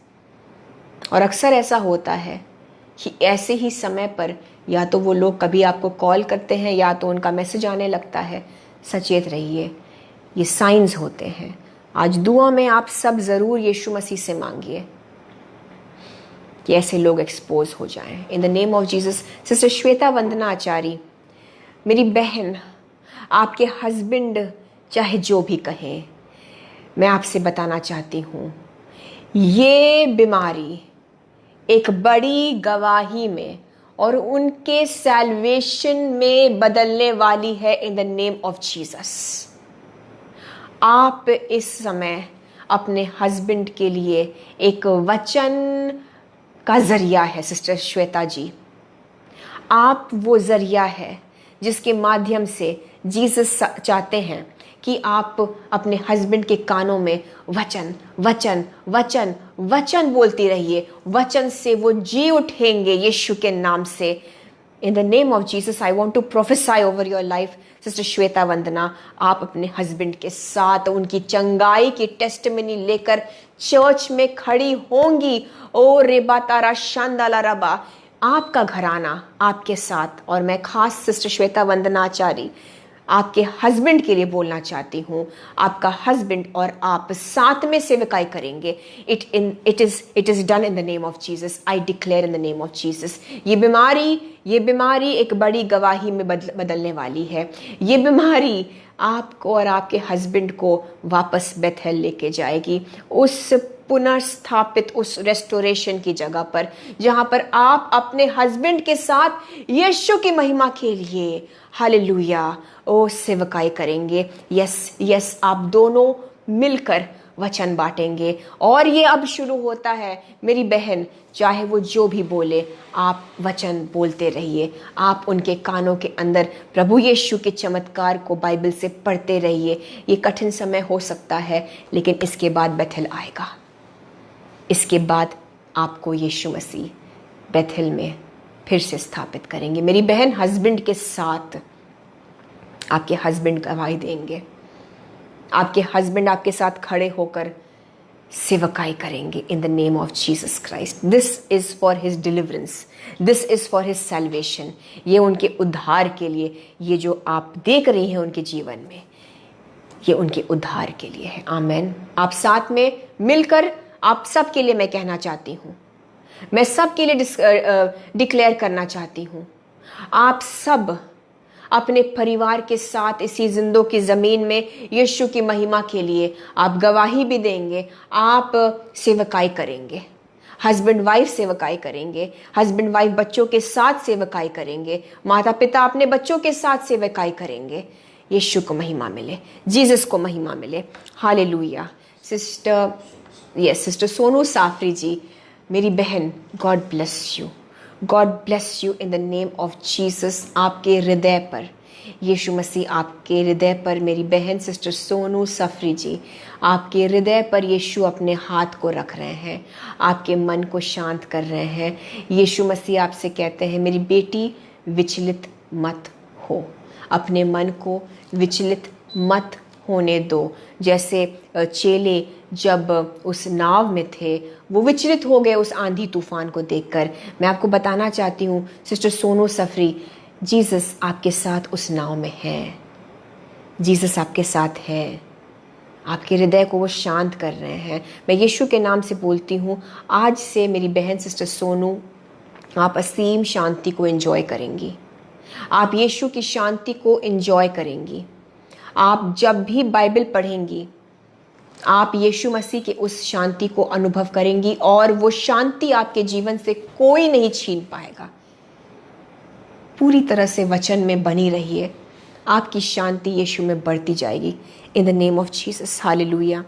A: और अक्सर ऐसा होता है कि ऐसे ही समय पर या तो वो लोग कभी आपको कॉल करते हैं या तो उनका मैसेज आने लगता है। सचेत रहिए, ये साइंस होते हैं। आज दुआ में आप सब ज़रूर यीशु मसीह से मांगिए कि ऐसे लोग एक्सपोज हो जाएं। In the name of Jesus. Sister Shweta Vandana Acharya, मेरी बहन, आपके हस्बैंड चाहे जो भी कहें, मैं आपसे बताना चाहती हूँ, ये बीमारी एक बड़ी गवाही में और उनके सैल्वेशन में बदलने वाली है in the name of Jesus. आप इस समय अपने हस्बैंड के लिए एक वचन का जरिया है सिस्टर श्वेता जी। आप वो जरिया है जिसके माध्यम से जीसस चाहते हैं कि आप अपने हस्बैंड के कानों में वचन वचन वचन वचन बोलती रहिए। वचन से वो जी उठेंगे यीशु के नाम से। In the name of Jesus I want to prophesy over your life sister Shweta Vandana. आप अपने हस्बैंड के साथ उनकी चंगाई की टेस्टिमनी लेकर चर्च में खड़ी होंगी। ओ रेबा तारा शांदाला रबा, आपका घराना आपके साथ। और मैं खास सिस्टर श्वेता वंदना आचार्य आपके हस्बैंड के लिए बोलना चाहती हूँ। आपका हस्बैंड और आप साथ में सेवकाई करेंगे। It is done in the name of Jesus. I declare in the name of Jesus. ये बीमारी एक बड़ी गवाही में बदलने वाली है। ये बीमारी आपको और आपके हस्बैंड को वापस बेथेल लेके जाएगी, उस पुनर्स्थापित, उस रेस्टोरेशन की जगह पर जहां पर आप अपने हस्बैंड के साथ यीशु की महिमा के लिए हालेलुया ओ सेवकाई करेंगे। यस आप दोनों मिलकर वचन बांटेंगे। और ये अब शुरू होता है मेरी बहन, चाहे वो जो भी बोले, आप वचन बोलते रहिए। आप उनके कानों के अंदर प्रभु यीशु के चमत्कार को बाइबल से पढ़ते रहिए। ये कठिन समय हो सकता है, लेकिन इसके बाद बेथेल आएगा। इसके बाद आपको यीशु मसीह बेथेल में फिर से स्थापित करेंगे। मेरी बहन, हस्बैंड के साथ आपके हस्बैंड गवाही देंगे। आपके हस्बैंड आपके साथ खड़े होकर सेवकाई करेंगे इन the name of Jesus Christ. This is for his deliverance, this is for his salvation. ये उनके उद्धार के लिए, ये जो आप देख रही हैं उनके जीवन में, ये उनके उद्धार के लिए है। आमेन। आप साथ में मिलकर, आप सब के लिए मैं कहना चाहती हूँ, मैं सब के लिए डिक्लेयर करना चाहती हूँ, आप सब अपने परिवार के साथ इसी जिंदों की ज़मीन में यीशु की महिमा के लिए आप गवाही भी देंगे। आप सेवकाई करेंगे, हस्बैंड वाइफ सेवकाई करेंगे, हस्बैंड वाइफ बच्चों के साथ सेवकाई करेंगे, माता पिता अपने बच्चों के साथ सेवकाई करेंगे। यीशु को महिमा मिले, जीसस को महिमा मिले। हालेलुया। सिस्टर सोनू साफरी जी, मेरी बहन, God bless you, God bless you in the name of Jesus. आपके हृदय पर यीशु मसीह, आपके हृदय पर मेरी बहन सिस्टर सोनू सफरी जी, आपके हृदय पर यीशु अपने हाथ को रख रहे हैं, आपके मन को शांत कर रहे हैं। यीशु मसीह आपसे कहते हैं, मेरी बेटी विचलित मत हो, अपने मन को विचलित मत होने दो। जैसे चेले जब उस नाव में थे, वो विचलित हो गए उस आंधी तूफान को देखकर। मैं आपको बताना चाहती हूँ सिस्टर सोनू सफरी, जीसस आपके साथ उस नाव में है, जीसस आपके साथ है, आपके हृदय को वो शांत कर रहे हैं। मैं यीशु के नाम से बोलती हूँ, आज से मेरी बहन सिस्टर सोनू, आप असीम शांति को एंजॉय करेंगी, आप यीशु की शांति को एंजॉय करेंगी। आप जब भी बाइबल पढ़ेंगी, आप यीशु मसीह के उस शांति को अनुभव करेंगी और वो शांति आपके जीवन से कोई नहीं छीन पाएगा। पूरी तरह से वचन में बनी रहिए, आपकी शांति यीशु में बढ़ती जाएगी in the name of Jesus. Hallelujah.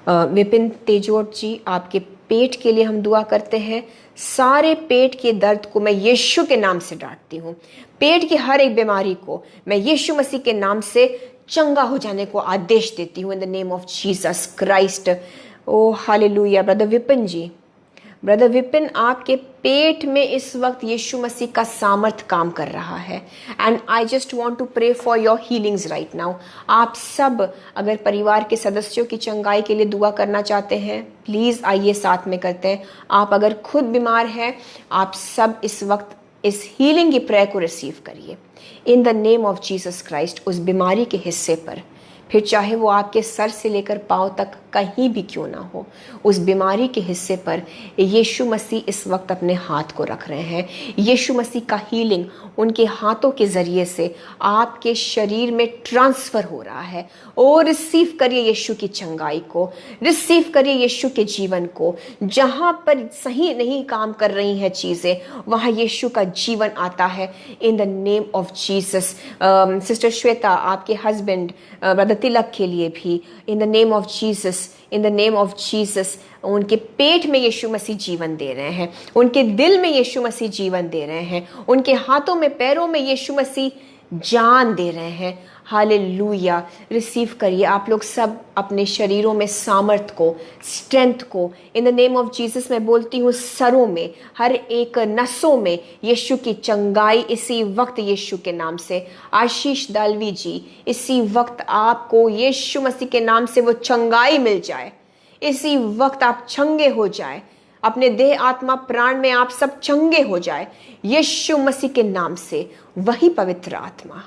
A: Vipin Tejot ji, आपके पेट के लिए हम दुआ करते हैं। सारे पेट के दर्द को मैं यीशु के नाम से डांटती हूँ। पेट की हर एक बीमारी को मैं यीशु मसीह के नाम से चंगा हो जाने को आदेश देती हूँ in the name of Jesus Christ. Oh hallelujah. Brother Vipin ji, brother Vipin, आपके पेट में इस वक्त यीशु मसीह का सामर्थ काम कर रहा है। And I just want to pray for your healings right now. आप सब अगर परिवार के सदस्यों की चंगाई के लिए दुआ करना चाहते हैं, प्लीज़ आइए साथ में करते हैं। आप अगर खुद बीमार हैं, आप सब इस वक्त इस हीलिंग की प्रेयर को रिसीव करिए इन the name of Jesus Christ. उस बीमारी के हिस्से पर फिर चाहे वो आपके सर से लेकर पाँव तक कहीं भी क्यों ना हो, उस बीमारी के हिस्से पर यीशु मसीह इस वक्त अपने हाथ को रख रहे हैं। यीशु मसीह का हीलिंग उनके हाथों के ज़रिए से आपके शरीर में ट्रांसफ़र हो रहा है। और रिसीव करिए यीशु की चंगाई को, रिसीव करिए यीशु के जीवन को। जहाँ पर सही नहीं काम कर रही हैं चीज़ें, वहाँ यीशु का जीवन आता है in the name of Jesus. Sister Shweta, आपके हस्बैंड ब्रदर तिलक के लिए भी इन the name of Jesus, in the name of Jesus, उनके पेट में यीशु मसीह जीवन दे रहे हैं, उनके दिल में यीशु मसीह जीवन दे रहे हैं, उनके हाथों में पैरों में यीशु मसीह जान दे रहे हैं। हालेलुया, रिसीव करिए। आप लोग सब अपने शरीरों में सामर्थ को, स्ट्रेंथ को इन द नेम ऑफ जीसस मैं बोलती हूँ, सरों में, हर एक नसों में यीशु की चंगाई इसी वक्त यीशु के नाम से। आशीष दालवी जी, इसी वक्त आपको यीशु मसीह के नाम से वो चंगाई मिल जाए। इसी वक्त आप चंगे हो जाए, अपने देह आत्मा प्राण में आप सब चंगे हो जाए यीशु मसीह के नाम से। वही पवित्र आत्मा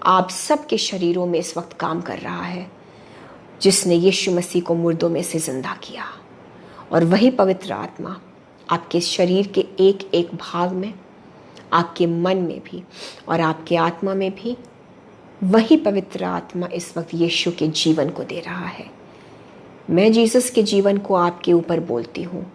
A: आप सबके शरीरों में इस वक्त काम कर रहा है, जिसने यीशु मसीह को मुर्दों में से जिंदा किया। और वही पवित्र आत्मा आपके शरीर के एक एक भाग में, आपके मन में भी और आपके आत्मा में भी, वही पवित्र आत्मा इस वक्त यीशु के जीवन को दे रहा है। मैं जीसस के जीवन को आपके ऊपर बोलती हूँ,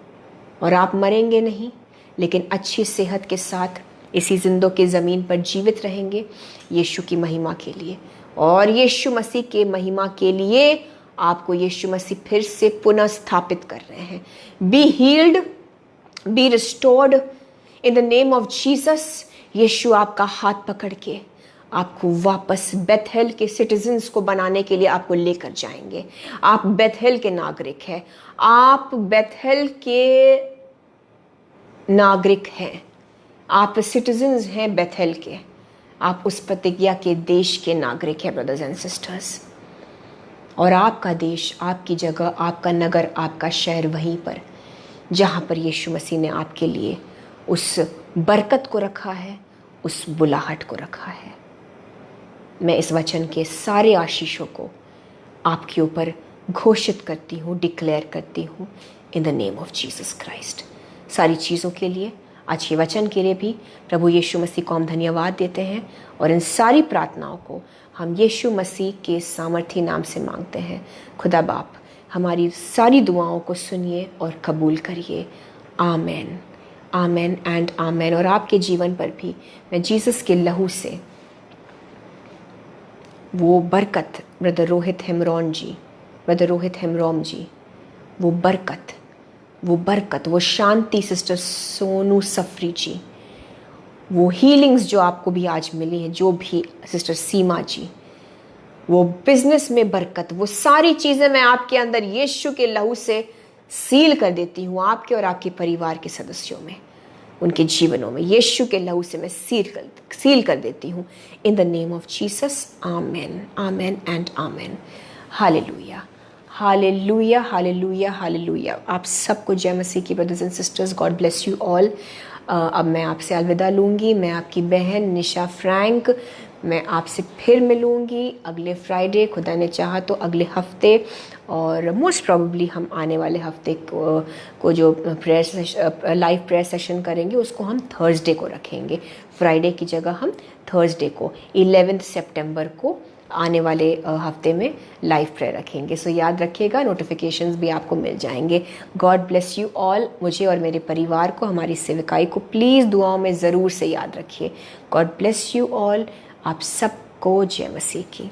A: और आप मरेंगे नहीं, लेकिन अच्छी सेहत के साथ इसी जिंदों के ज़मीन पर जीवित रहेंगे यीशु की महिमा के लिए। और यीशु मसीह के महिमा के लिए आपको यीशु मसीह फिर से पुनः स्थापित कर रहे हैं। Be healed, be restored in the name of Jesus. Yeshu आपका हाथ पकड़ के आपको वापस बेथेल के सिटीजन्स को बनाने के लिए आपको लेकर जाएंगे। आप बेथेल के नागरिक हैं, आप बेथेल के नागरिक हैं, आप सिटीजन्स हैं बेथेल के, आप उस प्रतिज्ञा के देश के नागरिक हैं ब्रदर्स एंड सिस्टर्स। और आपका देश, आपकी जगह, आपका नगर, आपका शहर वहीं पर जहाँ पर यीशु मसीह ने आपके लिए उस बरकत को रखा है, उस बुलाहट को रखा है। मैं इस वचन के सारे आशीषों को आपके ऊपर घोषित करती हूँ, डिक्लेयर करती हूँ in the name of Jesus Christ. सारी चीज़ों के लिए, आज के वचन के लिए भी प्रभु यीशु मसीह को हम धन्यवाद देते हैं। और इन सारी प्रार्थनाओं को हम यीशु मसीह के सामर्थी नाम से मांगते हैं। खुदा बाप हमारी सारी दुआओं को सुनिए और कबूल करिए। आमेन, आमेन एंड आमेन। और आपके जीवन पर भी मैं जीसस के लहू से वो बरकत, ब्रदर रोहित हेमरॉन जी, ब्रदर रोहित हेमरॉम जी, वो बरकत, वो शांति सिस्टर सोनू सफरी जी, वो हीलिंग्स जो आपको भी आज मिली है, जो भी सिस्टर सीमा जी, वो बिजनेस में बरकत, वो सारी चीज़ें मैं आपके अंदर यीशु के लहू से सील कर देती हूँ, आपके और आपके परिवार के सदस्यों में, उनके जीवनों में यीशु के लहू से मैं सील कर देती हूँ in the name of Jesus. Amen, amen and amen. Hallelujah, hallelujah, hallelujah, hallelujah. आप सबको जय मसीह की brothers and sisters, God bless you all. अब मैं आपसे अलविदा लूँगी। मैं आपकी बहन निशा फ्रैंक, मैं आपसे फिर मिलूँगी अगले फ्राइडे, खुदा ने चाहा तो अगले हफ्ते, और मोस्ट प्रोबेबली हम आने वाले हफ्ते को जो लाइव प्रेयर सेशन करेंगे उसको हम थर्सडे को रखेंगे। फ्राइडे की जगह हम थर्सडे को 11 सितंबर को आने वाले हफ्ते में लाइव प्रेयर रखेंगे। सो याद रखिएगा, नोटिफिकेशंस भी आपको मिल जाएंगे। God bless you all. मुझे और मेरे परिवार को, हमारी सेविकाई को प्लीज़ दुआओं में ज़रूर से याद रखिए। God bless you all. आप सबको जय मसीह की।